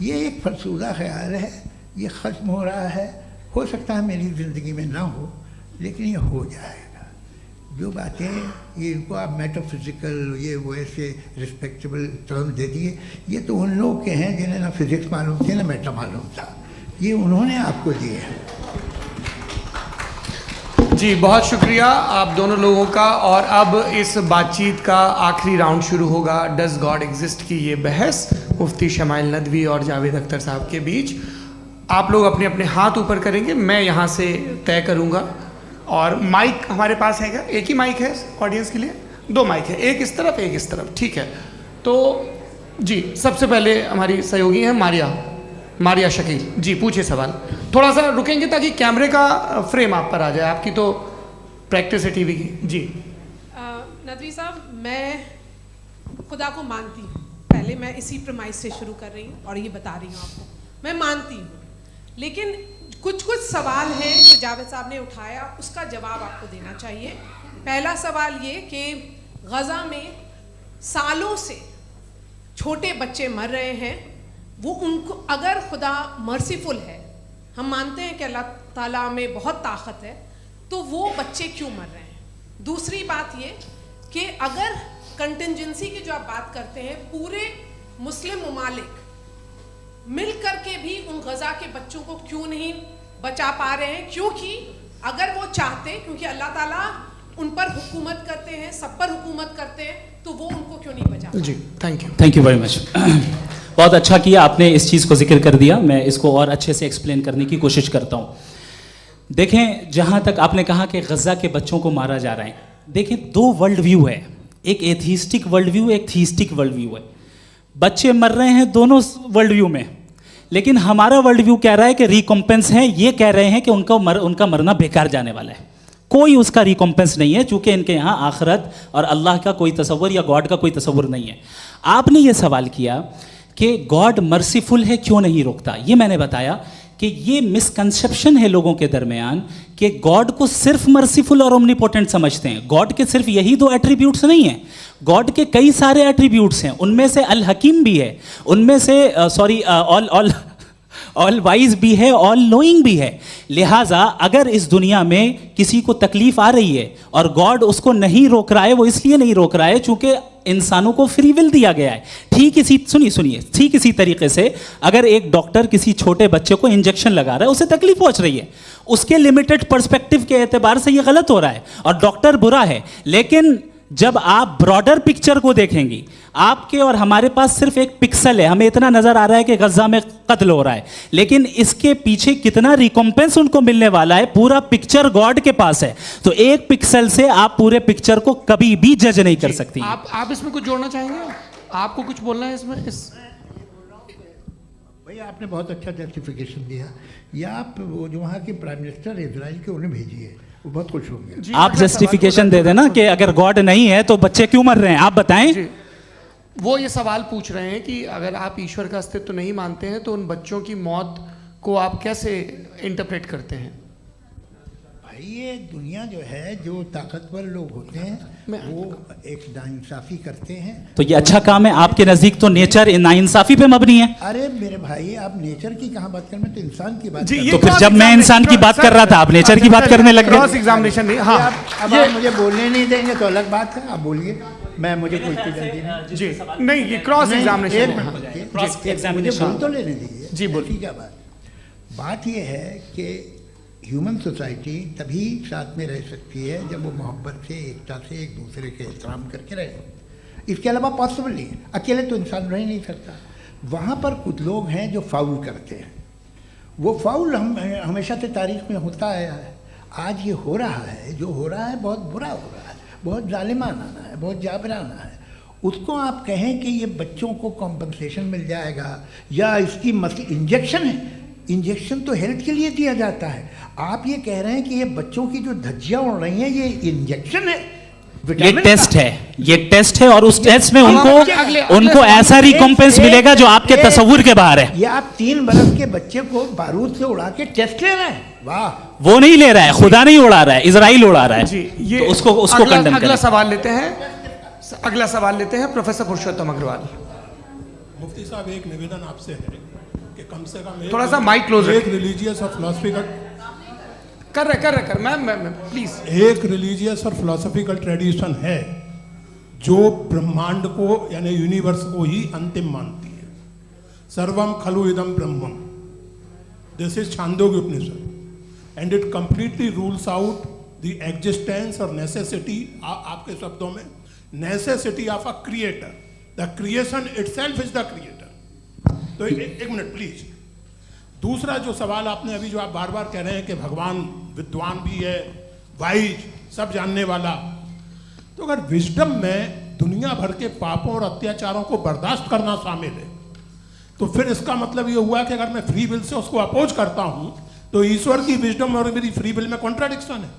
ये एक फरसूदा ख्याल है, ये ख़त्म हो रहा है। हो सकता है मेरी ज़िंदगी में ना हो, लेकिन ये हो जाएगा। जो बातें ये इनको आप मेटाफिज़िकल ये वो ऐसे रिस्पेक्टेबल टर्म दे दिए, ये तो उन लोग के हैं जिन्हें ना फिज़िक्स मालूम थी ना मेटा मालूम था, ये उन्होंने आपको दिए हैं। जी बहुत शुक्रिया आप दोनों लोगों का। और अब इस बातचीत का आखिरी राउंड शुरू होगा, डज गॉड एग्जिस्ट की ये बहस मुफ्ती शमाइल नदवी और जावेद अख्तर साहब के बीच। आप लोग अपने अपने हाथ ऊपर करेंगे, मैं यहाँ से तय करूँगा। और माइक हमारे पास है क्या? एक ही माइक है ऑडियंस के लिए? 2 माइक है, एक इस तरफ एक इस तरफ, ठीक है। तो जी सबसे पहले हमारी सहयोगी हैं मारिया शकील जी, पूछिए सवाल। थोड़ा सा रुकेंगे ताकि कैमरे का फ्रेम आप पर आ जाए, आपकी तो प्रैक्टिस है टीवी की। जी नदवी साहब, मैं खुदा को मानती हूँ, पहले मैं इसी प्रमाइस से शुरू कर रही हूँ और ये बता रही हूँ आपको, मैं मानती हूँ। लेकिन कुछ सवाल हैं जो जावेद साहब ने उठाया, उसका जवाब आपको देना चाहिए। पहला सवाल ये कि गज़ा में सालों से छोटे बच्चे मर रहे हैं, वो उनको, अगर खुदा मर्सीफुल है, हम मानते हैं कि अल्लाह ताला में बहुत ताकत है, तो वो बच्चे क्यों मर रहे हैं? दूसरी बात ये कि अगर कंटिजेंसी की जो आप बात करते हैं, पूरे मुस्लिम ममालिक मिल करके भी उन गज़ा के बच्चों को क्यों नहीं बचा पा रहे हैं? क्योंकि अगर वो चाहते, क्योंकि अल्लाह ताला उन पर हुकूमत करते हैं, सब पर हुकूमत करते हैं, तो वो उनको क्यों नहीं बचा? जी थैंक यू वेरी मच। बहुत अच्छा किया आपने इस चीज़ को जिक्र कर दिया, मैं इसको और अच्छे से एक्सप्लेन करने की कोशिश करता हूँ। देखें, जहाँ तक आपने कहा कि गज़ा के बच्चों को मारा जा रहा है, देखें दो वर्ल्ड व्यू है, एक एथीस्टिक वर्ल्ड व्यू, एक थीस्टिक वर्ल्ड व्यू है। बच्चे मर रहे हैं दोनों वर्ल्ड व्यू में, लेकिन हमारा वर्ल्ड व्यू कह रहा है कि रिकॉम्पेंस है, ये कह रहे हैं कि उनका मरना बेकार जाने वाला है, कोई उसका रिकॉम्पेंस नहीं है, चूंकि इनके यहाँ आखिरत और अल्लाह का कोई तसव्वुर या गॉड का कोई तसव्वुर नहीं है। आपने ये सवाल किया कि गॉड मर्सीफुल है, क्यों नहीं रोकता, ये मैंने बताया कि ये मिसकंसेप्शन है लोगों के दरमियान कि गॉड को सिर्फ मर्सीफुल और ओमनीपोटेंट समझते हैं। गॉड के सिर्फ यही दो एट्रीब्यूट्स नहीं हैं, गॉड के कई सारे एट्रीब्यूट्स हैं, उनमें से अल हकीम भी है, उनमें से ऑल वाइज भी है, ऑल नोइंग भी है। लिहाजा अगर इस दुनिया में किसी को तकलीफ आ रही है और गॉड उसको नहीं रोक रहा है, वो इसलिए नहीं रोक रहा है चूंकि इंसानों को फ्री विल दिया गया है। ठीक इसी तरीके से अगर एक डॉक्टर किसी छोटे बच्चे को इंजेक्शन लगा रहा है, उसे तकलीफ पहुंच रही है, उसके लिमिटेड पर्सपेक्टिव के एतबार से ये गलत हो रहा है और डॉक्टर बुरा है। लेकिन जब आप ब्रॉडर पिक्चर को देखेंगी, आपके और हमारे पास सिर्फ एक पिक्सल है, हमें इतना नजर आ रहा है कि गजा में कत्ल हो रहा है, लेकिन इसके पीछे कितना रिकॉम्पेंस उनको मिलने वाला है, पूरा पिक्चर गॉड के पास है। तो एक पिक्सल से आप पूरे पिक्चर को कभी भी जज नहीं कर सकती। आप इसमें कुछ जोड़ना चाहेंगे? आपको कुछ बोलना है इसमें? भैया आपने बहुत अच्छा जस्टिफिकेशन दिया। या आप वो जो वहाँ के प्राइम मिनिस्टर इजराइल के उन्हें भेजिए, वो बहुत खुश होंगे। आप जस्टिफिकेशन दे देना कि अगर गॉड नहीं है तो बच्चे क्यों मर रहे हैं, आप बताएं। वो ये सवाल पूछ रहे हैं कि अगर आप ईश्वर का अस्तित्व नहीं मानते हैं तो उन बच्चों की मौत को आप कैसे इंटरप्रेट करते हैं? भाई ये दुनिया जो है, जो ताकतवर लोग होते हैं वो एक नाइंसाफ़ी करते हैं। तो ये अच्छा काम है आपके नज़दीक, तो नेचर नाइंसाफ़ी पे मबनी है। अरे मेरे भाई, आप नेचर की कहाँ बात कर रहे हैं, तो इंसान की बात। तो फिर जब मैं इंसान की बात कर रहा था आप नेचर की बात करने लग गए। क्रॉस एग्जामिनेशन नहीं। हाँ, अब आप मुझे बोलने नहीं देंगे तो अलग बात है, आप बोलिए, मुझे कोई जल्दी नहीं। जी नहीं, ये क्रॉस एग्जामिनेशन मुझे बोल तो लेने दीजिए। जी बोलिए। क्या बात ये है कि ह्यूमन सोसाइटी तभी साथ में रह सकती है जब वो मोहब्बत से, एकता से, एक दूसरे के एहतराम करके रहे। इसके अलावा पॉसिबल नहीं है, अकेले तो इंसान रह नहीं सकता। वहाँ पर कुछ लोग हैं जो फाउल करते हैं, वो फाउल हमेशा से तारीख में होता आया है। आज ये हो रहा है, जो हो रहा है बहुत बुरा हो रहा है, बहुत जालिमाना है, बहुत जाबराना है। उसको आप कहें कि ये बच्चों को कॉम्पनसेशन मिल जाएगा या इसकी इंजेक्शन है, इंजेक्शन तो हेल्थ के लिए दिया जाता है। आप ये कह रहे हैं कि ये बच्चों की जो धज्जियां उड़ रही हैं ये इंजेक्शन है, ये टेस्ट है, ये टेस्ट है और उस टेस्ट में उनको ऐसा रिकॉम्पेंस मिलेगा जो आपके तसव्वुर के बाहर है। ये आप 3 बरस के बच्चे को बारूद से उड़ा के टेस्ट ले रहे हैं। वाह, वो नहीं ले रहा है, खुदा नहीं उड़ा रहा है, इजराइल उड़ा रहा है। जी, ये तो उसको कंडेम अगला सवाल लेते हैं प्रोफेसर पुरुषोत्तम अग्रवाल। मुफ्ती साहब, एक निवेदन आपसे है कि कम से कम थोड़ा सा माइक क्लोज एक रिलीजियस और फिलॉसफिकल कर मैम प्लीज। एक रिलीजियस और फिलॉसफिकल ट्रेडिशन है जो ब्रह्मांड को यानी यूनिवर्स को ही अंतिम मानती है। सर्वम खलु इदम ब्रह्मम, this is Chandogya Upanishad and it completely rules out the existence और नेसेसिटी, आपके शब्दों में necessity of a creator. The creation itself is the creator. तो एक मिनट प्लीज। दूसरा जो सवाल आपने अभी, जो आप बार बार कह रहे हैं कि भगवान विद्वान भी है, वाइज, सब जानने वाला, तो अगर विजडम में दुनिया भर के पापों और अत्याचारों को बर्दाश्त करना शामिल है, तो फिर इसका मतलब ये हुआ कि अगर मैं फ्री विल से उसको अपोज करता हूं तो ईश्वर की विजडम और मेरी फ्री विल में कॉन्ट्राडिक्शन है।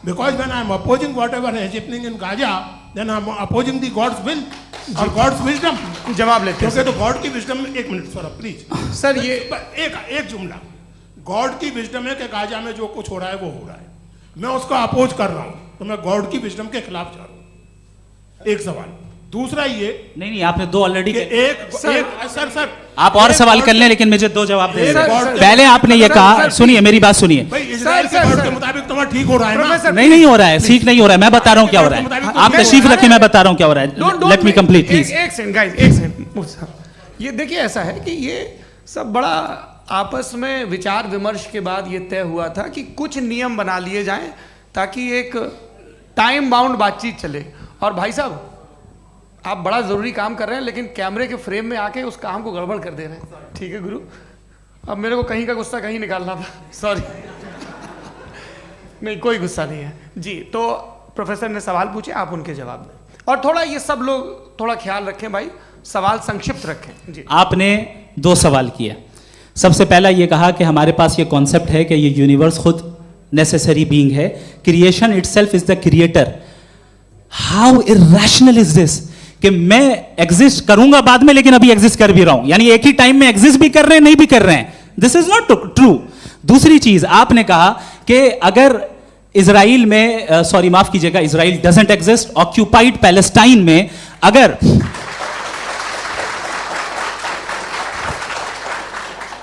Because when I am opposing whatever is happening in Gaza, then I am opposing the God's will और गॉड्स विजडम। जवाब लेते हैं क्योंकि तो गॉड की विजडम में, एक मिनट सर प्लीज सर, ये एक जुमला, गॉड की विजडम है कि गाजा में जो कुछ हो रहा है वो हो रहा है, मैं उसको अपोज कर रहा हूं, तो मैं गॉड की विजडम के खिलाफ जा रहा हूं। एक सवाल। दूसरा ये नहीं, आपने 2 ऑलरेडी। सर आप और सवाल कर लें, लेकिन मुझे 2 जवाब दे। पहले आपने ये कहा, सुनिए मेरी बात सुनिए। इजराइल के गॉड के मुताबिक तुम्हारा ठीक हो रहा है ना? नहीं हो रहा है, ठीक नहीं हो रहा है, मैं बता रहा हूँ क्या हो रहा है। आप तशरीफ रखिए, मैं बता रहा हूँ क्या हो रहा है। Let me complete please. एक सेकंड गाइस, एक सेकंड। ये देखिए, ऐसा है कि ये सब बड़ा आपस में विचार विमर्श के बाद ये तय हुआ था कि कुछ नियम बना लिए जाएं ताकि एक टाइम बाउंड बातचीत चले। और भाई साहब, आप बड़ा ज़रूरी काम कर रहे हैं लेकिन कैमरे के फ्रेम में आके उस काम को गड़बड़ कर दे रहे हैं। ठीक है गुरु, अब मेरे को कहीं का गुस्सा कहीं निकालना था, सॉरी। नहीं, कोई गुस्सा नहीं है जी। तो प्रोफेसर ने सवाल पूछे, आप उनके जवाब दें, और थोड़ा ये सब लोग थोड़ा ख्याल रखें भाई, सवाल संक्षिप्त रखें जी। आपने 2 सवाल किया। सबसे पहला ये कहा कि हमारे पास ये कॉन्सेप्ट है कि ये यूनिवर्स खुद नेसेसरी बीइंग है, creation itself is the creator. How irrational is this कि मैं एग्जिस्ट करूंगा बाद में लेकिन अभी एग्जिस्ट कर भी रहा हूं, यानी एक ही टाइम में एग्जिस्ट भी कर रहे हैं नहीं भी कर रहे हैं। This is not true. दूसरी चीज आपने कहा कि अगर इजराइल में सॉरी माफ कीजिएगा, Israel doesn't exist, occupied Palestine में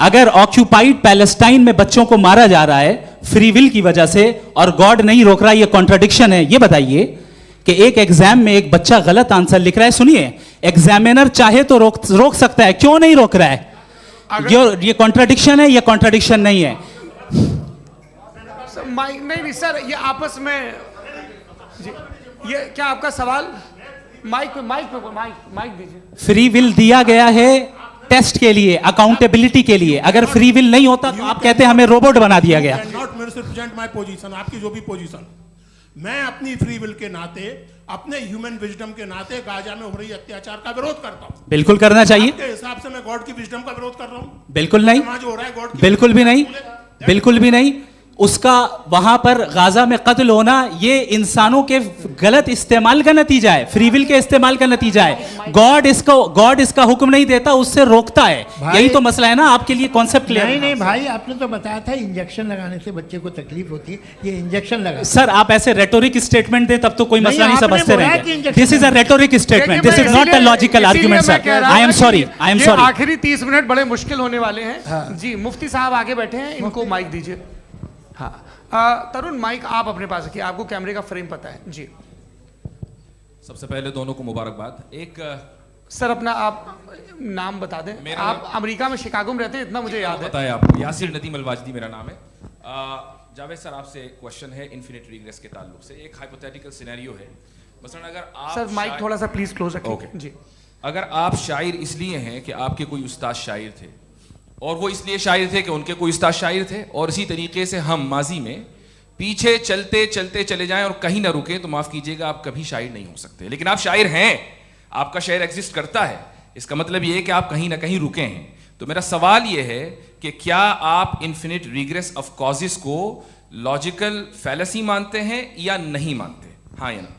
अगर ऑक्यूपाइड पैलेस्टाइन में बच्चों को मारा जा रहा है फ्री विल की वजह से और गॉड नहीं रोक रहा, ये कॉन्ट्रडिक्शन है। ये बताइए कि एक एग्जाम में एक बच्चा गलत आंसर लिख रहा है, सुनिए, एग्जामिनर चाहे तो रोक सकता है, क्यों नहीं रोक रहा है? ये कॉन्ट्रडिक्शन है, ये कॉन्ट्रडिक्शन नहीं है। माइक नहीं सर, ये आपस में जी, ये क्या आपका सवाल? माइक दीजिए। फ्री विल दिया गया है टेस्ट के लिए, अकाउंटेबिलिटी के लिए। अगर फ्री विल नहीं होता तो आप कहते हैं हमें रोबोट बना दिया गया। नॉट मिसरिप्रेजेंट माय पोजीशन, आपकी जो भी पोजीशन, मैं अपनी फ्री विल के नाते, अपने ह्यूमन विजडम के नाते गाजा में हो रही अत्याचार का विरोध करता हूं। बिल्कुल करना चाहिए। आपके हिसाब से मैं गॉड की विजडम का विरोध कर रहा हूं? बिल्कुल नहीं, समाज हो रहा है गॉड, बिल्कुल भी नहीं, बिल्कुल भी नहीं। उसका वहां पर गाजा में कत्ल होना ये इंसानों के गलत इस्तेमाल का नतीजा है, फ्री विल के इस्तेमाल का नतीजा है। गॉड इसका हुक्म नहीं देता, उससे रोकता है। यही तो मसला है ना, आपके लिए कॉन्सेप्ट क्लियर नहीं नहीं भाई, आपने तो बताया था इंजेक्शन लगाने से बच्चे को तकलीफ होती है, ये इंजेक्शन लगा। सर आप ऐसे रेटोरिक स्टेटमेंट दे तब तो कोई मसला नहीं समझते रहेंगे। This is a rhetoric statement, this is not a logical argument sir. I am sorry, I am sorry. आखिरी 30 मिनट बड़े मुश्किल होने वाले हैं जी। मुफ्ती साहब आगे बैठे हैं, इनको माइक दीजिए। हाँ तरुण, माइक आप अपने पास रखिए, आपको कैमरे का फ्रेम पता है जी। सबसे पहले दोनों को मुबारकबाद। एक सर अपना आप नाम बता दें। आप अमेरिका में शिकागो में रहते हैं, इतना मुझे याद है। बताया आपको, यासिर नदीम अलवाजदी मेरा नाम है। जावेद सर, आपसे एक क्वेश्चन है इन्फिनिट रिग्रेस के ताल्लुक से। एक हाइपोथेटिकल सिनेरियो है, मसलन अगर आप सर माइक थोड़ा सा प्लीज क्लोज रखिए जी। अगर आप शायर इसलिए हैं कि आपके कोई उस्ताद शायर थे, और वो इसलिए शायर थे कि उनके कोई उस्ताद शायर थे, और इसी तरीके से हम माजी में पीछे चलते चलते चले जाएं और कहीं ना रुके, तो माफ कीजिएगा आप कभी शायर नहीं हो सकते। लेकिन आप शायर हैं, आपका शायर एग्जिस्ट करता है, इसका मतलब ये है कि आप कहीं ना कहीं रुके हैं। तो मेरा सवाल ये है कि क्या आप इन्फिनिट रिग्रेस ऑफ कॉजेस को लॉजिकल फैलेसी मानते हैं या नहीं मानते? हाँ या ना?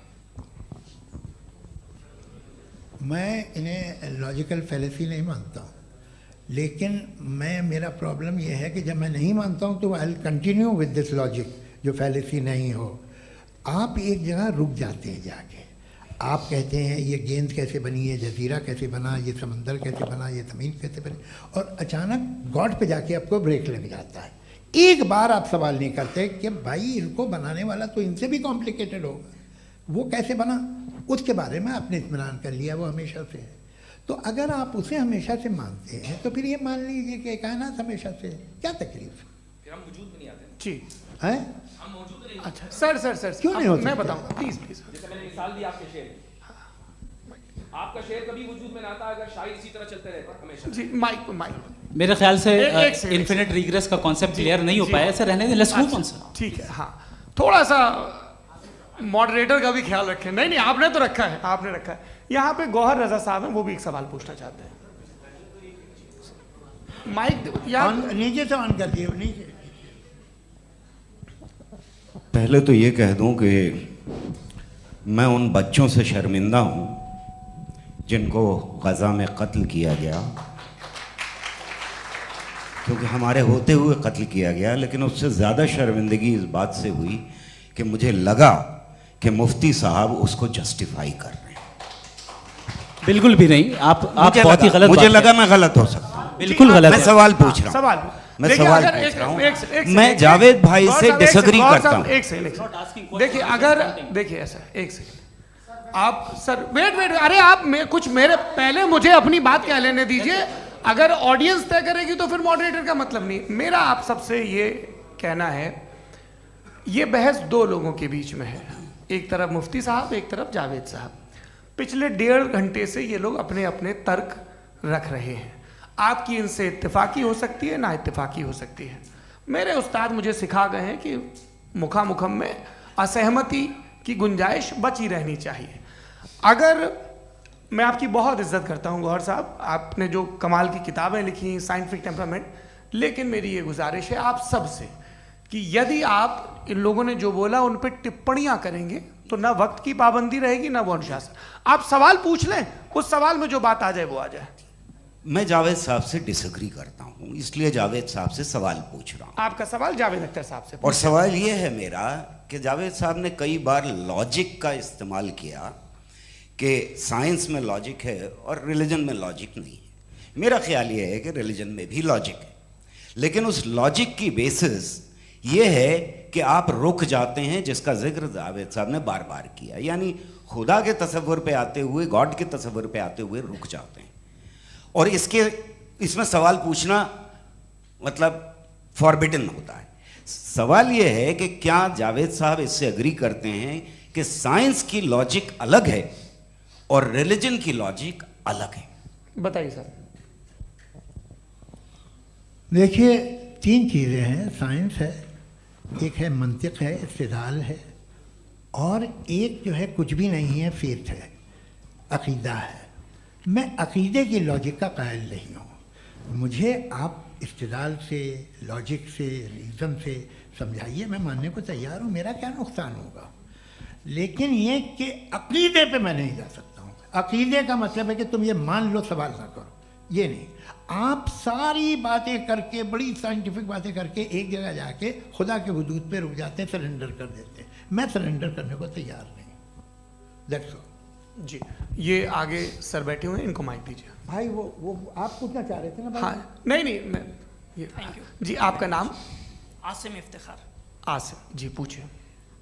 मैं इन्हें लॉजिकल फैलेसी नहीं मानता हूँ, लेकिन मेरा प्रॉब्लम यह है कि जब मैं नहीं मानता हूँ तो I will continue with this logic जो फैलेसी नहीं हो। आप एक जगह रुक जाते हैं जाके, आप कहते हैं ये गेंद कैसे बनी, ये जजीरा कैसे बना, ये समंदर कैसे बना, ये ज़मीन कैसे बनी, और अचानक गॉड पे जाके आपको ब्रेक लग जाता है। एक बार आप सवाल नहीं करते कि भाई इनको बनाने वाला तो इनसे भी कॉम्प्लिकेटेड होगा, वो कैसे बना, उसके बारे में आपने इत्मीनान कर लिया, वो हमेशा से है। तो अगर आप उसे हमेशा से मानते हैं तो फिर ये मान लीजिए कि कायनात हमेशा से है, क्या तकलीफ है? फिर हम वजूद में नहीं आते जी हैं? हम मौजूद नहीं। अच्छा सर क्यों नहीं हो सकते? मैं बताऊं प्लीज। जैसे मैंने मिसाल दी आपके शेर, आपका शेर कभी वजूद में ना आता अगर शायर इसी तरह चलते रहते हमेशा जी। माइक मेरे ख्याल से एक इन्फिनिट रिग्रेस का कॉन्सेप्ट क्लियर नहीं हो पाया, ऐसे रहने दें, लेट्स मूव ऑन सर। ठीक है। हाँ थोड़ा सा मॉडरेटर का भी ख्याल रखें। नहीं आपने तो रखा है, आपने रखा है। यहाँ पे गौहर रजा साहब हैं, वो भी एक सवाल पूछना चाहते हैं। माइक नीचे से ऑन कर दिए नीचे। पहले तो ये कह दूं कि मैं उन बच्चों से शर्मिंदा हूं जिनको गज़ा में कत्ल किया गया, क्योंकि हमारे होते हुए कत्ल किया गया। लेकिन उससे ज़्यादा शर्मिंदगी इस बात से हुई कि मुझे लगा कि मुफ्ती साहब उसको जस्टिफाई कर रहे हैं। बिल्कुल भी नहीं, आप बहुत ही गलत। मुझे लगा मैं गलत हो सकता हूं, बिल्कुल गलत। मैं सवाल पूछ रहा हूं, मैं सवाल पूछ रहा हूं। मैं जावेद भाई से डिसएग्री करता हूं। एक सेकंड देखिए, अगर देखिए ऐसा एक सेकंड आप सर वेट अरे आप कुछ मेरे पहले मुझे अपनी बात कह लेने दीजिए। अगर ऑडियंस तय करेगी तो फिर मॉडरेटर का मतलब नहीं। मेरा आप सबसे ये कहना है, ये बहस दो लोगों के बीच में है, एक तरफ मुफ्ती साहब, एक तरफ जावेद साहब। पिछले 1.5 घंटे से ये लोग अपने अपने तर्क रख रहे हैं। आपकी इनसे इत्तेफाकी हो सकती है, ना इत्तेफाकी हो सकती है। मेरे उस्ताद मुझे सिखा गए हैं कि मुखामुखम में असहमति की गुंजाइश बची रहनी चाहिए। अगर मैं आपकी बहुत इज्जत करता हूँ गौहर साहब, आपने जो कमाल की किताबें लिखी, साइंटिफिक टेम्परामेंट, लेकिन मेरी ये गुजारिश है आप सबसे कि यदि आप इन लोगों ने जो बोला उन पर टिप्पणियां करेंगे तो ना वक्त की पाबंदी रहेगी ना वो अनुशासन। आप सवाल पूछ लें, उस सवाल में जो बात आ जाए वो आ जाए। मैं जावेद साहब से डिसएग्री करता हूं, इसलिए जावेद साहब से सवाल पूछ रहा हूं। आपका सवाल जावेद अख्तर साहब से। और सवाल ये है मेरा कि जावेद साहब ने कई बार लॉजिक का इस्तेमाल किया कि साइंस में लॉजिक है और रिलीजन में लॉजिक नहीं है। मेरा ख्याल ये है कि रिलीजन में भी लॉजिक है, लेकिन उस लॉजिक की बेसिस ये है कि आप रुक जाते हैं, जिसका जिक्र जावेद साहब ने बार बार किया, यानी खुदा के तसव्वुर पे आते हुए, गॉड के तसव्वुर पे आते हुए रुक जाते हैं। और इसमें सवाल पूछना मतलब फॉरबिडन होता है। सवाल यह है कि क्या जावेद साहब इससे एग्री करते हैं कि साइंस की लॉजिक अलग है और रिलीजन की लॉजिक अलग है? बताइए सर। देखिए, 3 चीज़ें हैं। साइंस है, एक है मंतिक है, इस्तिदलाल है, और एक जो है कुछ भी नहीं है, फेथ है, अकीदा है। मैं अकीदे की लॉजिक का कायल नहीं हूँ। मुझे आप इस्तिदलाल से, लॉजिक से, रीज़न से समझाइए, मैं मानने को तैयार हूँ, मेरा क्या नुकसान होगा। लेकिन ये कि अकीदे पे मैं नहीं जा सकता हूँ। अकीदे का मतलब है कि तुम ये मान लो, सवाल ना करो, ये नहीं। आप सारी बातें करके, बड़ी साइंटिफिक बातें करके एक जगह जाके खुदा के हुदूद पे रुक जाते हैं, सरेंडर कर देते हैं। मैं सरेंडर करने को तैयार नहीं। That's all. जी, ये आगे सर बैठे हुए हैं, इनको माइक दीजिए। भाई वो आप पूछना चाह रहे थे ना भाई? हाँ, नहीं मैं ये। थैंक यू जी। आपका नाम? आसिम इफ्तिखार। आसिम जी, पूछिए।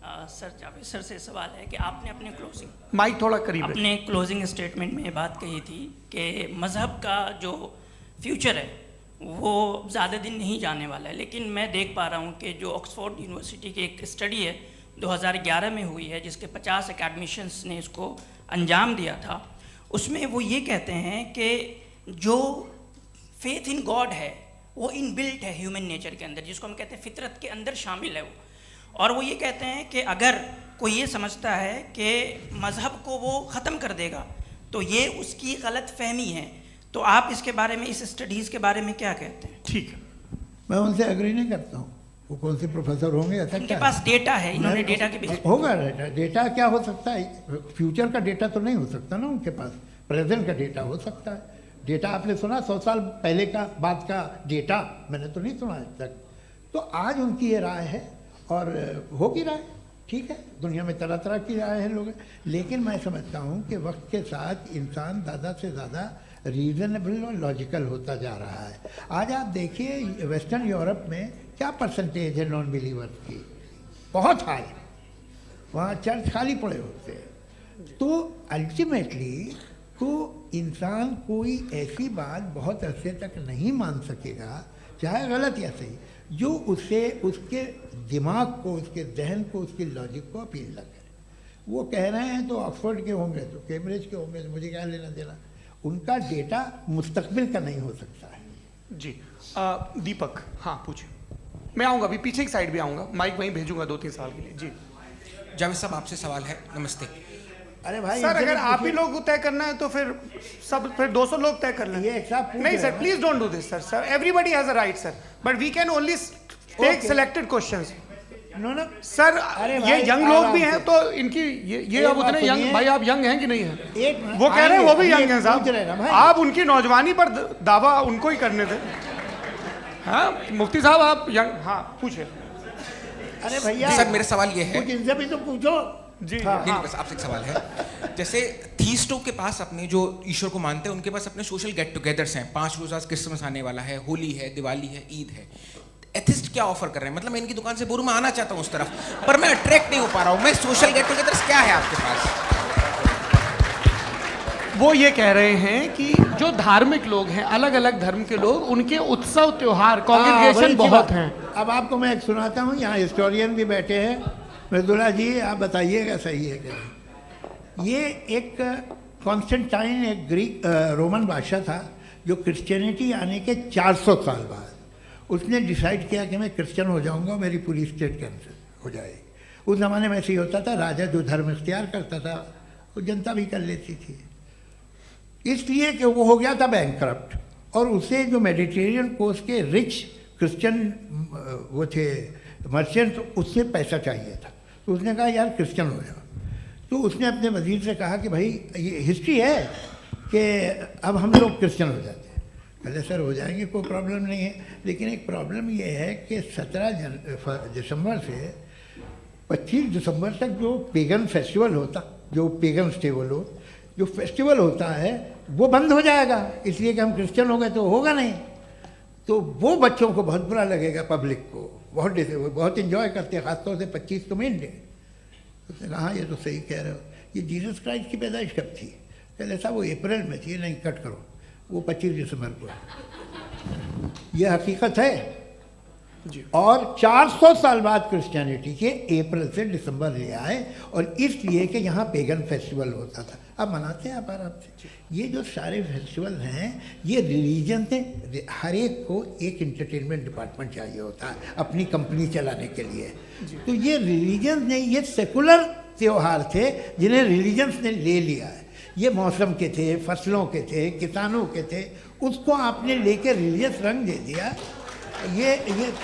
सर, जावेद सर से सवाल है कि आपने अपने क्लोजिंग, माइक थोड़ा करीब अपने क्लोजिंग स्टेटमेंट में ये बात कही थी कि मज़हब का जो फ्यूचर है वो ज़्यादा दिन नहीं जाने वाला है। लेकिन मैं देख पा रहा हूँ कि जो ऑक्सफोर्ड यूनिवर्सिटी की एक स्टडी है 2011 में हुई है, जिसके 50 एकेडमिशियंस ने इसको अंजाम दिया था, उसमें वो ये कहते हैं कि जो फेथ इन गॉड है वो इनबिल्ट है ह्यूमन नेचर के अंदर, जिसको हम कहते हैं फितरत के अंदर शामिल है वो। और वो ये कहते हैं कि अगर कोई ये समझता है कि मज़हब को वो ख़त्म कर देगा तो ये उसकी गलत फहमी है। तो आप इसके बारे में, इस स्टडीज़ के बारे में क्या कहते हैं? ठीक है, मैं उनसे एग्री नहीं करता हूँ। वो कौन से प्रोफेसर होंगे? ऐसा उनके पास डेटा है, इन्होंने डेटा के बेस होगा। डेटा क्या हो सकता है? फ्यूचर का डेटा तो नहीं हो सकता ना उनके पास, प्रेजेंट का डेटा हो सकता है। डेटा आपने सुना 100 साल पहले का बाद का डेटा? मैंने तो नहीं सुना आज तक। तो आज उनकी ये राय है और होगी राय, ठीक है। दुनिया में तरह तरह की राय है लोग, लेकिन मैं समझता हूँ कि वक्त के साथ इंसान ज़्यादा से ज़्यादा रीज़नेबल और लॉजिकल होता जा रहा है। आज आप देखिए वेस्टर्न यूरोप में क्या परसेंटेज है नॉन बिलीवर्स की, बहुत हाई। वहाँ चर्च खाली पड़े होते हैं। तो अल्टीमेटली तो इंसान कोई ऐसी बात बहुत अरसे तक नहीं मान सकेगा, चाहे गलत या सही, जो उसे, उसके दिमाग को, उसके जहन को, उसकी लॉजिक को अपील न करे। वो कह रहे हैं तो ऑक्सफोर्ड के होंगे तो कैम्ब्रिज के होंगे, तो मुझे क्या लेना देना। उनका डेटा मुस्तकबिल का नहीं हो सकता है। जी। दीपक, हाँ पूछिए। मैं आऊँगा, अभी पीछे की साइड भी आऊँगा, माइक वहीं भेजूंगा 2-3 साल के लिए। जी जावेद साहब, आपसे सवाल है। नमस्ते। अरे भाई सर, अगर आप ही लोग तय करना है तो फिर 200 लोग तय कर लें। नहीं sir, please don't do this sir. Everybody has a right sir, but we can only take selected questions. No sir, ये यंग लोग भी हैं तो इनकी ये अब उतने यंग, भाई आप यंग हैं कि नहीं हैं? वो कह रहे हैं वो भी यंग हैं साहब, आप उनकी नौजवानी पर दावा उनको ही करने दें। हाँ मुफ्ती साहब आप यंग, हाँ पूछे। अरे भैया सर, मेरा सवाल ये है, कुछ इनसे भी तो पूछो। जी नहीं, बस आपसे एक सवाल है। जैसे थीस्टों के पास, अपने जो ईश्वर को मानते हैं, उनके पास अपने सोशल गेट टुगेदर्स हैं। 5 रोज़ आज क्रिसमस आने वाला है, होली है, दिवाली है, ईद है। एथिस्ट क्या ऑफर कर रहे हैं? मतलब मैं इनकी दुकान से बोलूं, मैं आना चाहता हूं उस तरफ, पर मैं अट्रैक्ट नहीं हो पा रहा हूं। मैं सोशल गेट टुगेदर्स क्या है आपके पास? वो ये कह रहे हैं कि जो धार्मिक लोग हैं, अलग अलग धर्म के लोग, उनके उत्सव त्योहार, कॉन्ग्रेगेशन बहुत हैं। अब आपको मैं एक सुनाता हूँ, यहाँ हिस्टोरियन भी बैठे हैं। मृदुला जी, आप बताइएगा सही है क्या? ये एक कॉन्स्टेंटाइन एक ग्रीक रोमन बादशाह था जो क्रिश्चियनिटी आने के 400 साल बाद उसने डिसाइड किया कि मैं क्रिश्चियन हो जाऊंगा, मेरी पूरी स्टेट कैंसिल हो जाएगी। उस ज़माने में ऐसे ही होता था, राजा जो धर्म इख्तियार करता था वो जनता भी कर लेती थी, इसलिए कि वो हो गया था बैंकरप्ट, और उसे जो मेडिटेरियन कोस्ट के रिच क्रिश्चियन वो थे मर्चेंट, उससे पैसा चाहिए था। तो उसने कहा यार क्रिश्चियन हो जाओ। तो उसने अपने वजीर से कहा कि भाई ये हिस्ट्री है कि अब हम लोग क्रिश्चियन हो जाते हैं। कहते सर हो जाएंगे, कोई प्रॉब्लम नहीं है, लेकिन एक प्रॉब्लम ये है कि 17 दिसंबर से 25 दिसंबर तक जो पेगन फेस्टिवल होता, जो पेगन्स थे वो लोग, जो फेस्टिवल होता है वो बंद हो जाएगा, इसलिए कि हम क्रिश्चियन हो गए तो होगा नहीं। तो वो बच्चों को बहुत बुरा लगेगा, पब्लिक को बहुत इन्जॉय करते हैं, ख़ासतौर से 25 को मेन डे। उसने कहा हाँ ये तो सही कह रहे हो, ये जीसस क्राइस्ट की पैदाइश कब थी? कहते साहब वो अप्रैल में थी। नहीं कट करो, वो 25 दिसंबर को है, ये हकीकत है जी। और 400 साल बाद क्रिश्चियनिटी के अप्रैल से दिसंबर ले आए, और इसलिए कि यहाँ पेगन फेस्टिवल होता था। अब मनाते हैं आप आराम से। ये जो सारे फेस्टिवल हैं ये रिलीजन से, हर एक को एक इंटरटेनमेंट डिपार्टमेंट चाहिए होता है अपनी कंपनी चलाने के लिए। तो ये रिलीजन ने, ये सेकुलर त्यौहार थे जिन्हें रिलीजन्स ने ले लिया है। ये मौसम के थे, फसलों के थे, किसानों के थे, उसको आपने लेके रिलीजियस रंग दे दिया। ये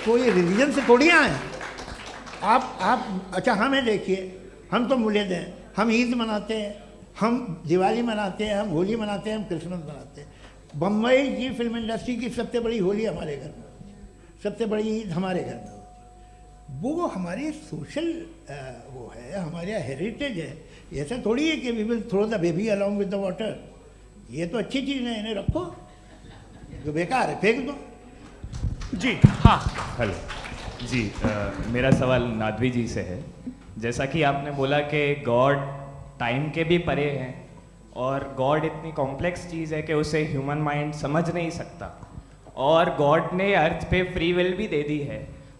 कोई रिलीजन से थोड़ी आए आप। अच्छा हमें देखिए, हम तो मुल्द हैं, हम ईद मनाते हैं, हम दिवाली मनाते हैं, हम होली मनाते हैं, हम क्रिसमस मनाते हैं। बम्बई की फिल्म इंडस्ट्री की सबसे बड़ी होली हमारे घर में होती है, सबसे बड़ी ईद हमारे घर में होती है। वो हमारे सोशल वो है, हमारे हेरिटेज है। ऐसा थोड़ी है कि we will throw the baby along with the water. ये तो अच्छी चीज़ है, इन्हें रखो, जो बेकार है फेंक दो। जी हाँ हेलो जी, मेरा सवाल नादवी जी से है। जैसा कि आपने बोला कि गॉड टाइम के भी परे हैं, और गॉड इतनी कॉम्प्लेक्स चीज़ है कि उसे ह्यूमन माइंड समझ नहीं सकता, और गॉड ने अर्थ पे फ्री विल भी दे दी है।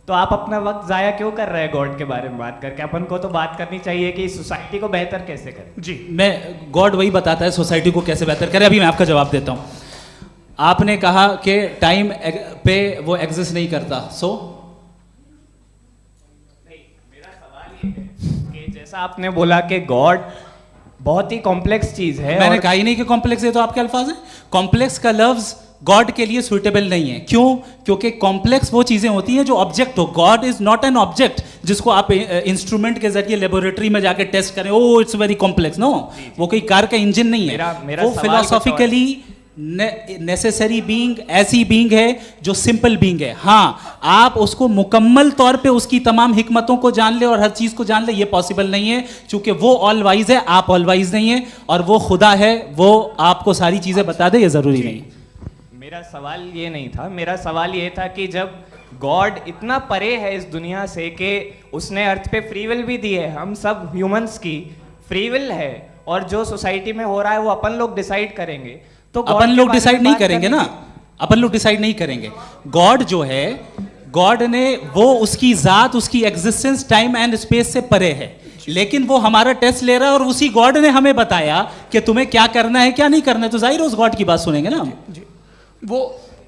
तो आप अपना वक्त ज़ाया क्यों कर रहे हैं गॉड के बारे में बात करके? अपन को तो बात करनी चाहिए कि सोसाइटी को बेहतर कैसे करें। जी मैं गॉड वही बताता है सोसाइटी को कैसे बेहतर करें। अभी मैं आपका जवाब देता हूँ। आपने कहा कि टाइम पे वो एग्जिस्ट नहीं करता, सो मेरा सवाल ये है कि जैसा आपने बोला कि गॉड बहुत ही कॉम्प्लेक्स चीज है। मैंने कहा ही नहीं कि कॉम्प्लेक्स है, तो आपके अल्फाज हैं। कॉम्प्लेक्स का लफ्ज गॉड के लिए सुइटेबल नहीं है। क्यों? क्योंकि कॉम्प्लेक्स वो चीजें होती हैं जो ऑब्जेक्ट हो। God is not an object जिसको आप इंस्ट्रूमेंट के जरिए लेबोरेटरी में जाके टेस्ट करें, oh it's very complex. No, वो कोई कार का इंजन नहीं है। वो फिलोसॉफिकली नेसेसरी बीइंग ऐसी बीइंग है जो सिंपल बीइंग है। हाँ, आप उसको मुकम्मल तौर पे उसकी तमाम हिकमतों को जान ले और हर चीज को जान ले, ये पॉसिबल नहीं है, क्योंकि वो ऑल वाइज है, आप ऑल वाइज नहीं है, और वो खुदा है, वो आपको सारी चीजें बता दे, ये जरूरी नहीं। मेरा सवाल ये नहीं था, मेरा सवाल ये था कि जब गॉड इतना परे है इस दुनिया से कि उसने अर्थ पे फ्री विल भी दी है, हम सब ह्यूमंस की फ्री विल है, और जो सोसाइटी में हो रहा है वो अपन लोग डिसाइड करेंगे, तो अपन लोग डिसाइड नहीं करेंगे ना, अपन लोग डिसाइड नहीं करेंगे। गॉड जो है, गॉड ने वो उसकी जात, उसकी एग्जिस्टेंस टाइम एंड स्पेस से परे है, लेकिन वो हमारा टेस्ट ले रहा है और उसी गॉड ने हमें बताया कि तुम्हें क्या करना है क्या नहीं करना है, तो जाहिर है उस गॉड की बात सुनेंगे ना हम। जी, वो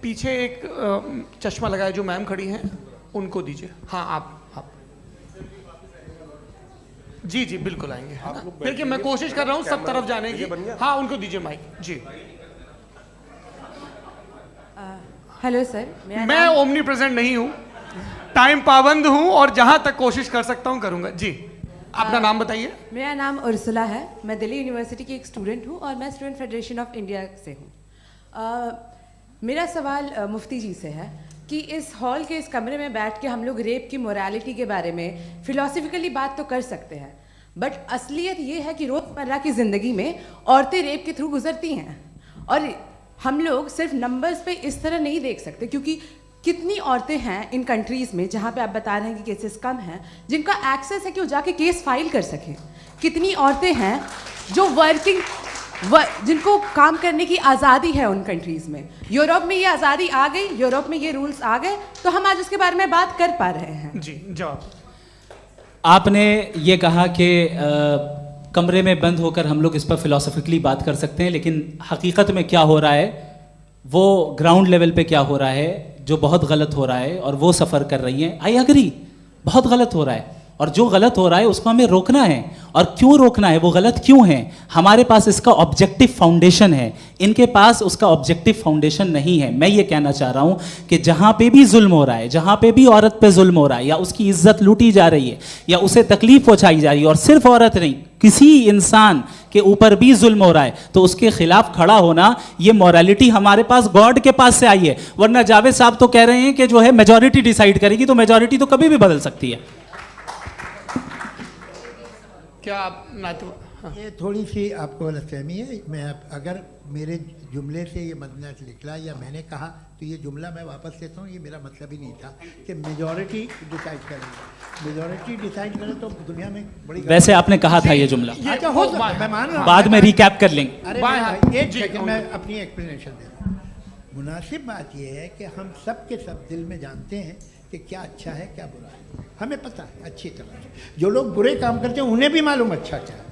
पीछे एक चश्मा लगाए जो मैम खड़ी हैं, उनको दीजिए। हाँ आप जी जी बिल्कुल आएंगे। देखिए मैं कोशिश कर रहा हूँ सब तरफ जाने की। हाँ उनको दीजिए माइक। जी हेलो सर, मैं ओमनी प्रेजेंट नहीं हूँ, टाइम पाबंद हूँ, और जहाँ तक कोशिश कर सकता हूँ करूँगा। जी अपना नाम बताइए। मेरा नाम उर्सुला है, मैं दिल्ली यूनिवर्सिटी की एक स्टूडेंट हूँ और मैं स्टूडेंट फेडरेशन ऑफ इंडिया से हूँ। मेरा सवाल मुफ्ती जी से है कि इस हॉल के इस कमरे में बैठ के हम लोग रेप की मोरालिटी के बारे में फिलोसफिकली बात तो कर सकते हैं, बट असलियत ये है कि रोज़मर्रा की ज़िंदगी में औरतें रेप के थ्रू गुजरती हैं, और हम लोग सिर्फ नंबर्स पे इस तरह नहीं देख सकते, क्योंकि कितनी औरतें हैं इन कंट्रीज़ में जहाँ पे आप बता रहे हैं कि केसेस कम हैं, जिनका एक्सेस है कि वो जाके केस फाइल कर सकें। कितनी औरतें हैं जो जिनको काम करने की आज़ादी है उन कंट्रीज़ में। यूरोप में ये आज़ादी आ गई, यूरोप में ये रूल्स आ गए, तो हम आज उसके बारे में बात कर पा रहे हैं। जी जवाब। आपने ये कहा कि कमरे में बंद होकर हम लोग इस पर फिलोसफिकली बात कर सकते हैं, लेकिन हकीकत में क्या हो रहा है, वो ग्राउंड लेवल पे क्या हो रहा है, जो बहुत गलत हो रहा है और वो सफ़र कर रही हैं। आई एग्री, बहुत गलत हो रहा है, और जो गलत हो रहा है उसको हमें रोकना है। और क्यों रोकना है, वो गलत क्यों है? हमारे पास इसका ऑब्जेक्टिव फाउंडेशन है, इनके पास उसका ऑब्जेक्टिव फाउंडेशन नहीं है। मैं ये कहना चाह रहा हूँ कि जहाँ पे भी जुल्म हो रहा है, जहाँ पे भी औरत पे जुल्म हो रहा है, या उसकी इज्जत लूटी जा रही है, या उसे तकलीफ पहुँचाई जा रही है, और सिर्फ औरत नहीं, किसी इंसान के ऊपर भी जुल्म हो रहा है, तो उसके खिलाफ खड़ा होना, ये मॉरलिटी हमारे पास गॉड के पास से आई है। वरना जावेद साहब तो कह रहे हैं कि जो है मेजॉरिटी डिसाइड करेगी, तो मेजॉरिटी तो कभी भी बदल सकती है। क्या आप हाँ। ये थोड़ी सी आपको गलतफहमी है। मैं अगर मेरे जुमले से ये मदनत निकला या मैंने कहा तो ये जुमला मैं वापस लेता हूँ। ये मेरा मतलब ही नहीं था कि मेजॉरिटी डिसाइड करें। मेजॉरिटी डिसाइड करे तो दुनिया में बड़ी, वैसे आपने कहा था ये जुमला। अच्छा हो सकता है, मैं मान रहा हूँ, बाद में रिकैप कर लेंगे। अरे एक सेकंड मैं अपनी एक्सप्लेनेशन देता हूँ। मुनासिब बात यह है कि हम सब के सब दिल में जानते हैं कि क्या अच्छा है क्या बुरा है, हमें पता है अच्छी तरह से। जो लोग बुरे काम करते हैं उन्हें भी मालूम अच्छा क्या है।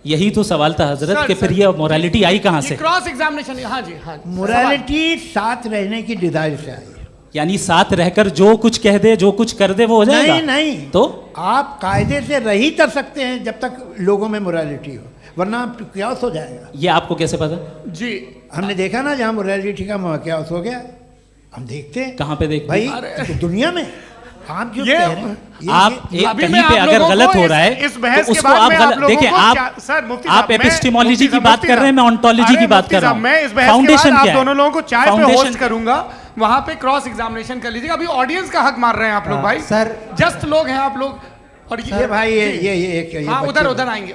यही तो सवाल था हजरत कि फिर ये मोरालिटी आई कहाँ से? Cross examination. हाँ जी, हाँ। मोरालिटी साथ रहने की डिजायर से आई, यानी साथ रहकर जो कुछ कह दे, जो कुछ कर दे, वो हो जाएगा। नहीं नहीं, तो आप कायदे से रह ही कर सकते हैं जब तक लोगों में मोरालिटी हो, वरना क्यास हो जाएगा। ये आपको कैसे पता? जी, हमने देखा ना, जहाँ मोरालिटी का क्यास हो गया, हम देखते हैं। कहाँ पे देखते भाई? तो दुनिया में आप जो कह रहे हैं, आप कहीं पे अगर गलत हो रहा है तो उसको आप गलत देखिए। आप एपिस्टेमोलॉजी की बात कर रहे हैं, मैं ऑन्टोलॉजी की बात कर रहा हूं। मैं इस बहस के बाद आप दोनों लोगों को चाय पे होस्ट करूंगा, वहां पे क्रॉस एग्जामिनेशन कर लीजिएगा। अभी ऑडियंस का हक मार रहे हैं आप लोग भाई, सर जस्ट लोग हैं आप लोग। और ये भाई ये एक उधर आएंगे,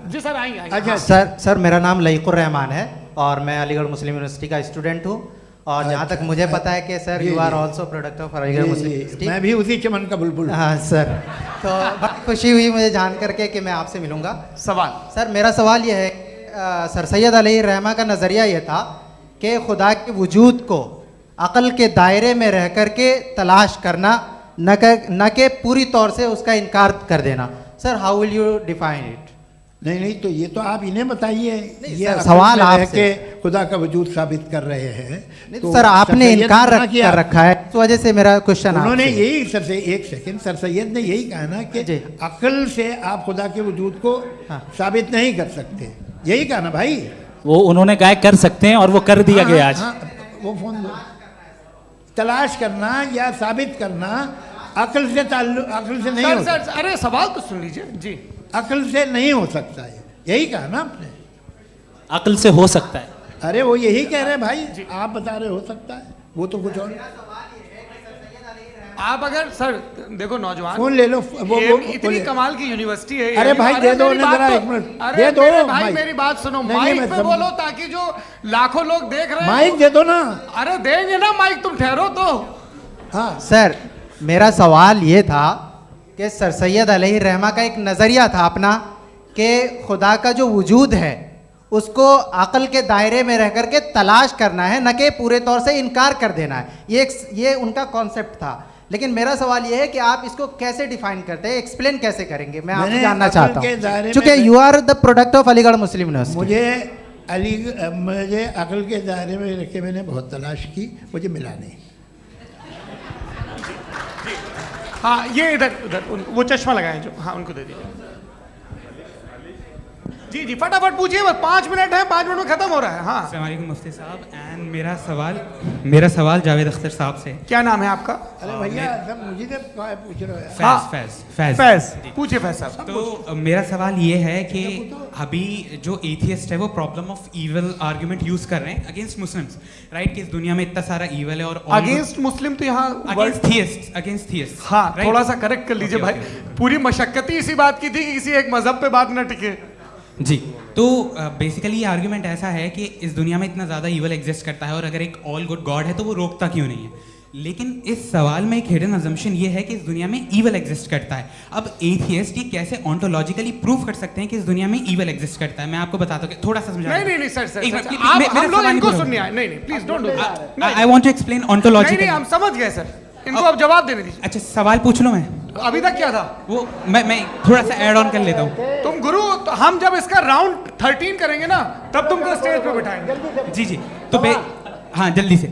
जी सर आएंगे। अच्छा सर मेरा नाम लईकुर रहमान है और मैं अलीगढ़ मुस्लिम यूनिवर्सिटी का स्टूडेंट हूँ। और जहाँ तक मुझे पता है कि sir you are also product of Aligarh Muslim University. मैं भी उसी चमन का बुलबुल। हाँ सर, तो बहुत खुशी हुई मुझे जान करके कि मैं आपसे मिलूंगा। सवाल सर, मेरा सवाल यह है, सर सैयद अलैहि रहमा का नज़रिया यह था कि खुदा के वजूद को अक़ल के दायरे में रह कर के तलाश करना, न कि पूरी तौर से उसका इनकार कर देना। Sir how will you define it? नहीं तो ये तो आप इन्हें बताइए। ये सवाल आपसे खुदा का वजूद साबित कर रहे हैं तो सर आपने इनकार कर रखा है, इस वजह से मेरा क्वेश्चन उन्होंने यही सर से एक सेकंड सर सैयद ने यही कहा ना कि अक्ल से आप खुदा के वजूद को साबित नहीं कर सकते, यही कहा ना भाई। वो उन्होंने कहा कर सकते हैं और वो कर दिया गया आज। वो फोन तलाश करना या साबित करना अक्ल से अक्ल से नहीं हो सकता। अरे सवाल तो सुन लीजिए जी। अक्ल से नहीं हो सकता है, यही कहा ना आपने। अक्ल से हो सकता है, अरे वो यही कह रहे हैं भाई, आप बता रहे हो सकता है, वो तो कुछ और। आप अगर सर देखो नौजवान फोन ले लो, वो इतनी कमाल की यूनिवर्सिटी है। अरे भाई दे दो उन्हें जरा, एक मिनट दे दो भाई, मेरी बात सुनो, माइक पे बोलो ताकि जो लाखों लोग देख रहे हैं। माइक दे दो ना। अरे देंगे ना माइक, तुम ठहरो तो। हाँ सर, मेरा सवाल ये था कि सर सैयद अलैहि रहमा का एक नज़रिया था अपना कि खुदा का जो वजूद है उसको अक़ल के दायरे में रह कर के तलाश करना है, न कि पूरे तौर से इनकार कर देना है। ये उनका कॉन्सेप्ट था। लेकिन मेरा सवाल ये है कि आप इसको कैसे डिफाइन करते हैं, एक्सप्लेन कैसे करेंगे? मैं आपसे जानना चाहता हूँ, क्योंकि you are the product of Aligarh Muslim University. मुझे अक़ल के दायरे में रख के मैंने बहुत तलाश की, मुझे मिला नहीं। हाँ ये इधर वो चश्मा लगाए जो, हाँ उनको दे दीजिए। जी जी फटाफट पूछिए, बस 5 मिनट है, 5 मिनट में खत्म हो रहा है। हाँ अस्सलाम वालेकुम मुफ्ती साहब। एंड मेरा सवाल जावेद अख्तर साहब से। क्या नाम है आपका? अरे भैया सब मुझे पूछ रहे हो। फैज पूछिए फैज साहब। तो मेरा सवाल ये है कि अभी जो एथियस्ट है वो problem of evil argument use कर रहे हैं अगेंस्ट मुस्लिम्स, राइट? कि इस दुनिया में इतना सारा ईविल है और अगेंस्ट मुस्लिम तो यहाँ अगेंस्ट थियस्ट। हाँ थोड़ा सा करेक्ट कर लीजिए भाई, पूरी मशक्कत ही इसी बात की थी कि किसी एक मजहब पे बात न टिके। जी, तो बेसिकली ये आर्ग्यूमेंट ऐसा है कि इस दुनिया में इतना ज़्यादा ईवल एग्जिस्ट करता है और अगर एक ऑल गुड गॉड है तो वो रोकता क्यों नहीं है? लेकिन इस सवाल में एक हिडन अजम्पशन ये है कि इस दुनिया में ईवल एग्जिस्ट करता है। अब एथियस्ट ये कैसे ऑन्टोलॉजिकली प्रूव कर सकते हैं कि इस दुनिया में ईवल एग्जिस्ट करता है? मैं आपको बताता हूँ, थोड़ा सा समझा। नहीं सर हम लोग इनको सुनिए। नहीं please don't do that. I want to explain ontologically. नहीं हम समझ गए सर, इनको अब जवाब देने दीजिए। अच्छा सवाल पूछ लो। मैं अभी तक क्या था वो मैं थोड़ा सा ऐड ऑन कर लेता हूँ। तुम गुरु हो तो हम जब इसका राउंड 13 करेंगे ना तब तुमको स्टेज पे बिठाएंगे। जी तो हाँ जल्दी से।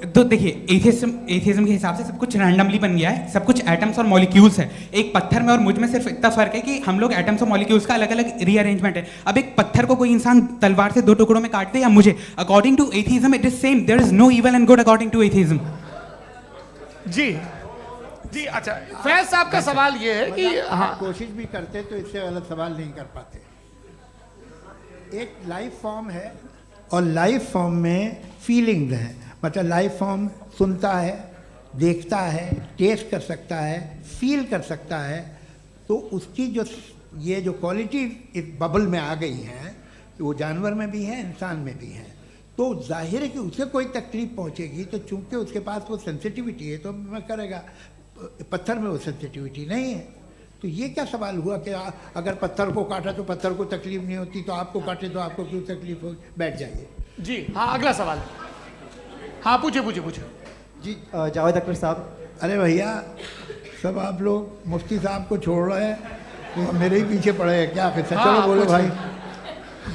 तो देखिए एथिज्म के हिसाब से सब कुछ रैंडमली बन गया है, सब कुछ एटम्स और मॉलिक्यूल्स है। एक पत्थर में और मुझ में सिर्फ इतना फर्क है कि हम लोग एटम्स और मॉलिक्यूल्स का अलग अलग रीअरेंजमेंट है। अब एक पत्थर को कोई इंसान तलवार से 2 टुकड़ों में काट दे या मुझे, according to atheism it is same, there is no evil and good according to atheism. जी अच्छा, फैज साहब का सवाल ये है कि हाँ, कोशिश भी करते तो इससे गलत सवाल नहीं कर पाते। एक लाइफ फॉर्म है और लाइफ फॉर्म में फीलिंग्स हैं, मतलब लाइफ फॉर्म सुनता है, देखता है, टेस्ट कर सकता है, फील कर सकता है, तो उसकी जो ये जो क्वालिटी इस बबल में आ गई हैं वो जानवर में भी है, इंसान में भी है। तो जाहिर है कि उसे कोई तकलीफ पहुंचेगी, तो चूंकि उसके पास वो सेंसिटिविटी है तो मैं करेगा, पत्थर में वो सेंसिटिविटी नहीं है। तो ये क्या सवाल हुआ कि अगर पत्थर को काटा तो पत्थर को तकलीफ नहीं होती, तो आपको काटे तो आपको क्यों तकलीफ हो? बैठ जाइए जी। हाँ अगला सवाल, हाँ पूछे जी। जावेद अख्तर साहब। अरे भैया सब आप लोग मुफ्ती साहब को छोड़ रहे हैं, तो मेरे ही पीछे पड़े हैं क्या? फिर चलो बोलो भाई।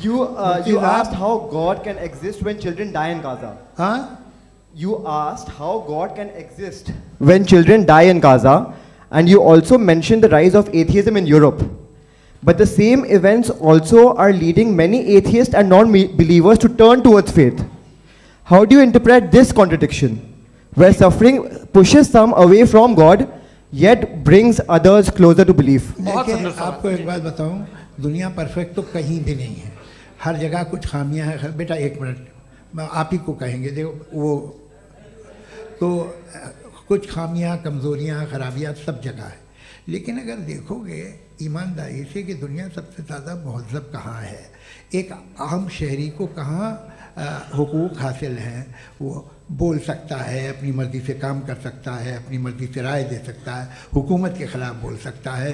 You asked how God can exist when children die in Gaza. हाँ? You asked how God can exist when children die in Gaza, and you also mentioned the rise of atheism in Europe. But the same events also are leading many atheists and non-believers to turn towards faith. How do you interpret this contradiction, where suffering pushes some away from God, yet brings others closer to belief? देखिए, आपको एक बात बताऊं, दुनिया परफेक्ट तो कहीं भी नहीं है, हर जगह कुछ खामियां हैं। बेटा एक मिनट, मैं आप ही को कहेंगे, देखो वो तो कुछ खामियां, कमज़ोरियां, खराबियां सब जगह है। लेकिन अगर देखोगे ईमानदारी से कि दुनिया सबसे ज़्यादा महज़ब कहाँ है, एक आम शहरी को कहाँ हुकूक हासिल हैं, वो बोल सकता है, अपनी मर्ज़ी से काम कर सकता है, अपनी मर्ज़ी से राय दे सकता है, हुकूमत के ख़िलाफ़ बोल सकता है,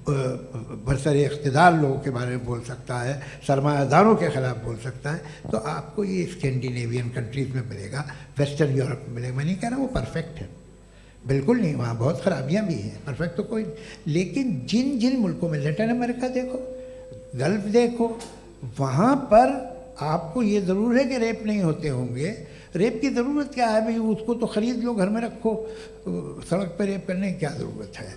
बरसरे इक़्तिदार लोगों के बारे में बोल सकता है, सरमायादारों के ख़िलाफ़ बोल सकता है। तो आपको ये स्कैंडिनेवियन कंट्रीज़ में मिलेगा, वेस्टर्न यूरोप में मिलेगा। मैं नहीं कह रहा वो परफेक्ट है, बिल्कुल नहीं, वहाँ बहुत ख़राबियाँ भी हैं, परफेक्ट तो कोई। लेकिन जिन जिन मुल्कों में, लैटिन अमेरिका देखो, गल्फ़ देखो, वहाँ पर आपको ये ज़रूर है कि रेप नहीं होते होंगे। रेप की ज़रूरत क्या है भाई? उसको तो ख़रीद लो, घर में रखो, सड़क पर रेप करने की क्या ज़रूरत है?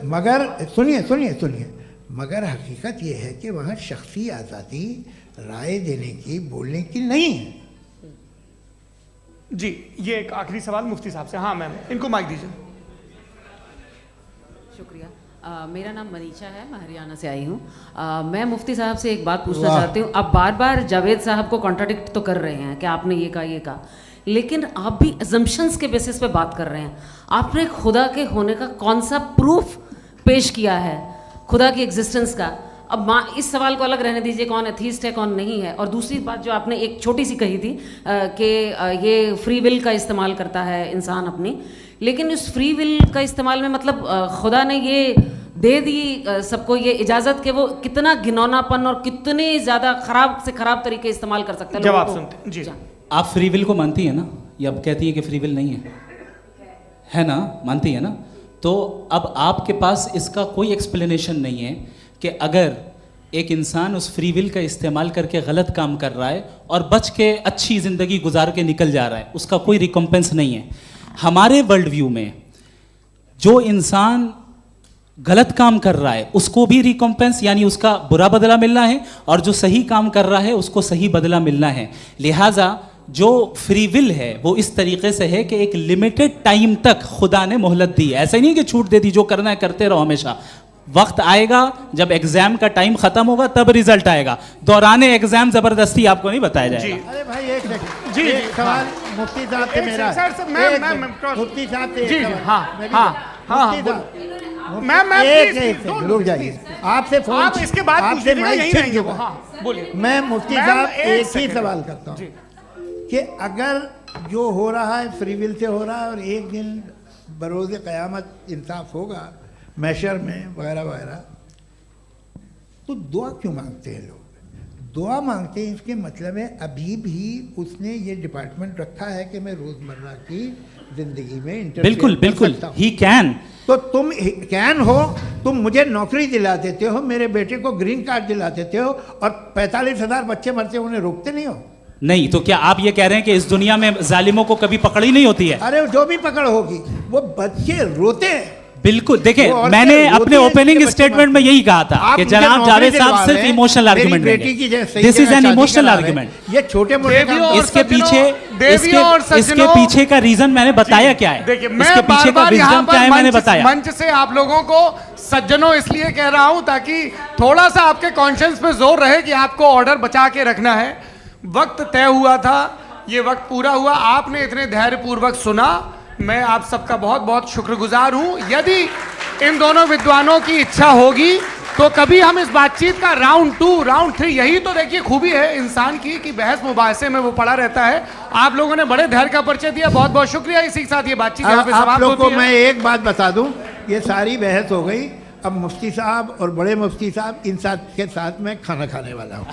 मगर सुनिए, मगर हकीकत ये है कि वहाँ शख्सी आज़ादी राय देने की, बोलने की नहीं है। जी ये एक आखिरी सवाल मुफ्ती साहब से। हाँ मैम, इनको माइक दीजिए। शुक्रिया। मेरा नाम मनीषा है, मैं हरियाणा से आई हूँ। मैं मुफ्ती साहब से एक बात पूछना चाहती हूँ। आप बार बार जावेद साहब को कॉन्ट्राडिक्ट तो कर रहे हैं कि आपने ये कहा, लेकिन आप भी अजम्पशंस के बेसिस पे बात कर रहे हैं। आपने खुदा के होने का कौन सा प्रूफ पेश किया है, खुदा की एग्जिस्टेंस का? अब इस सवाल को अलग रहने दीजिए, कौन एथीस्ट है कौन नहीं है। और दूसरी बात जो आपने एक छोटी सी कही थी कि ये फ्री विल का इस्तेमाल करता है इंसान अपनी, लेकिन इस फ्री विल का इस्तेमाल में मतलब खुदा ने ये दे दी सबको ये इजाज़त कि वो कितना घिनौनापन और कितने ज़्यादा ख़राब से ख़राब तरीके इस्तेमाल कर सकता है। जवाब सुनते जी। आप फ्री विल को मानती है ना, या अब कहती है कि फ्री विल नहीं है ना? मानती है ना? तो अब आपके पास इसका कोई एक्सप्लेनेशन नहीं है कि अगर एक इंसान उस फ्री विल का इस्तेमाल करके गलत काम कर रहा है और बच के अच्छी ज़िंदगी गुजार के निकल जा रहा है, उसका कोई रिकम्पेंस नहीं है। हमारे वर्ल्ड व्यू में जो इंसान गलत काम कर रहा है उसको भी रिकम्पेंस यानी उसका बुरा बदला मिलना है, और जो सही काम कर रहा है उसको सही बदला मिलना है। लिहाजा जो फ्री विल है वो इस तरीके से है कि एक लिमिटेड टाइम तक खुदा ने मोहलत दी है। ऐसा ही नहीं कि छूट दे दी, जो करना है करते रहो हमेशा। वक्त आएगा जब एग्जाम का टाइम खत्म होगा तब रिजल्ट आएगा, दौराने एग्जाम जबरदस्ती आपको नहीं बताया जाएगा। अरे भाई एक सेकंड, जी एक सवाल मुफ्ती साहब से मेरा, मुफ्ती साहब से एक सवाल। रुक जाइए, आपसे फोन, आप इसके बाद आपसे यहीं रहेंगे वो। हाँ बोलिए। मैं मुफ्ती साहब एक ही सवाल करता हूँ कि अगर जो हो रहा है फ्री विल से हो रहा है और एक दिन बरोज़ क़यामत इंसाफ होगा मैशर में वगैरह वगैरह, तो दुआ क्यों मांगते हैं लोग? दुआ मांगते हैं इसके मतलब है अभी भी उसने ये डिपार्टमेंट रखा है कि मैं रोजमर्रा की जिंदगी में इंटरफेयर बिल्कुल बिल्कुल ही कैन। तो तुम कैन हो, तुम मुझे नौकरी दिला देते हो, मेरे बेटे को ग्रीन कार्ड दिला देते हो और 45,000 बच्चे मरते हो उन्हें रोकते नहीं हो। नहीं तो क्या आप ये कह रहे हैं कि इस दुनिया में जालिमों को कभी पकड़ ही नहीं होती है? अरे जो भी पकड़ होगी वो बच्चे रोते हैं। बिल्कुल देखिए, मैंने अपने ओपनिंग स्टेटमेंट में यही कहा था कि जनाब जावेद साहब सिर्फ इमोशनल आर्गुमेंट देंगे। This is an emotional argument. ये छोटे मोटे इसके पीछे का रीजन मैंने बताया क्या है, देखिए मैं इसके पीछे का विजडम क्या है मैंने बताया। मंच से आप लोगों को सज्जनों इसलिए कह रहा हूं ताकि थोड़ा सा आपके कॉन्शियंस पे जोर रहे कि आपको ऑर्डर बचा के रखना है। वक्त तय हुआ था, ये वक्त पूरा हुआ, आपने इतने धैर्यपूर्वक सुना, मैं आप सबका बहुत बहुत शुक्रगुजार हूं। यदि इन दोनों विद्वानों की इच्छा होगी तो कभी हम इस बातचीत का राउंड 2 राउंड 3, यही तो देखिए खूबी है इंसान की कि बहस मुबाहसे में वो पड़ा रहता है। आप लोगों ने बड़े धैर्य का परिचय दिया, बहुत बहुत शुक्रिया। इसी के साथ ये बातचीत यहाँ पे समाप्त होती है। आप लोग को मैं एक बात बता दूं, ये सारी बहस हो गई, अब मुफ्ती साहब और बड़े मुफ्ती साहब इन साथ के साथ मैं खाना खाने वाला हूँ।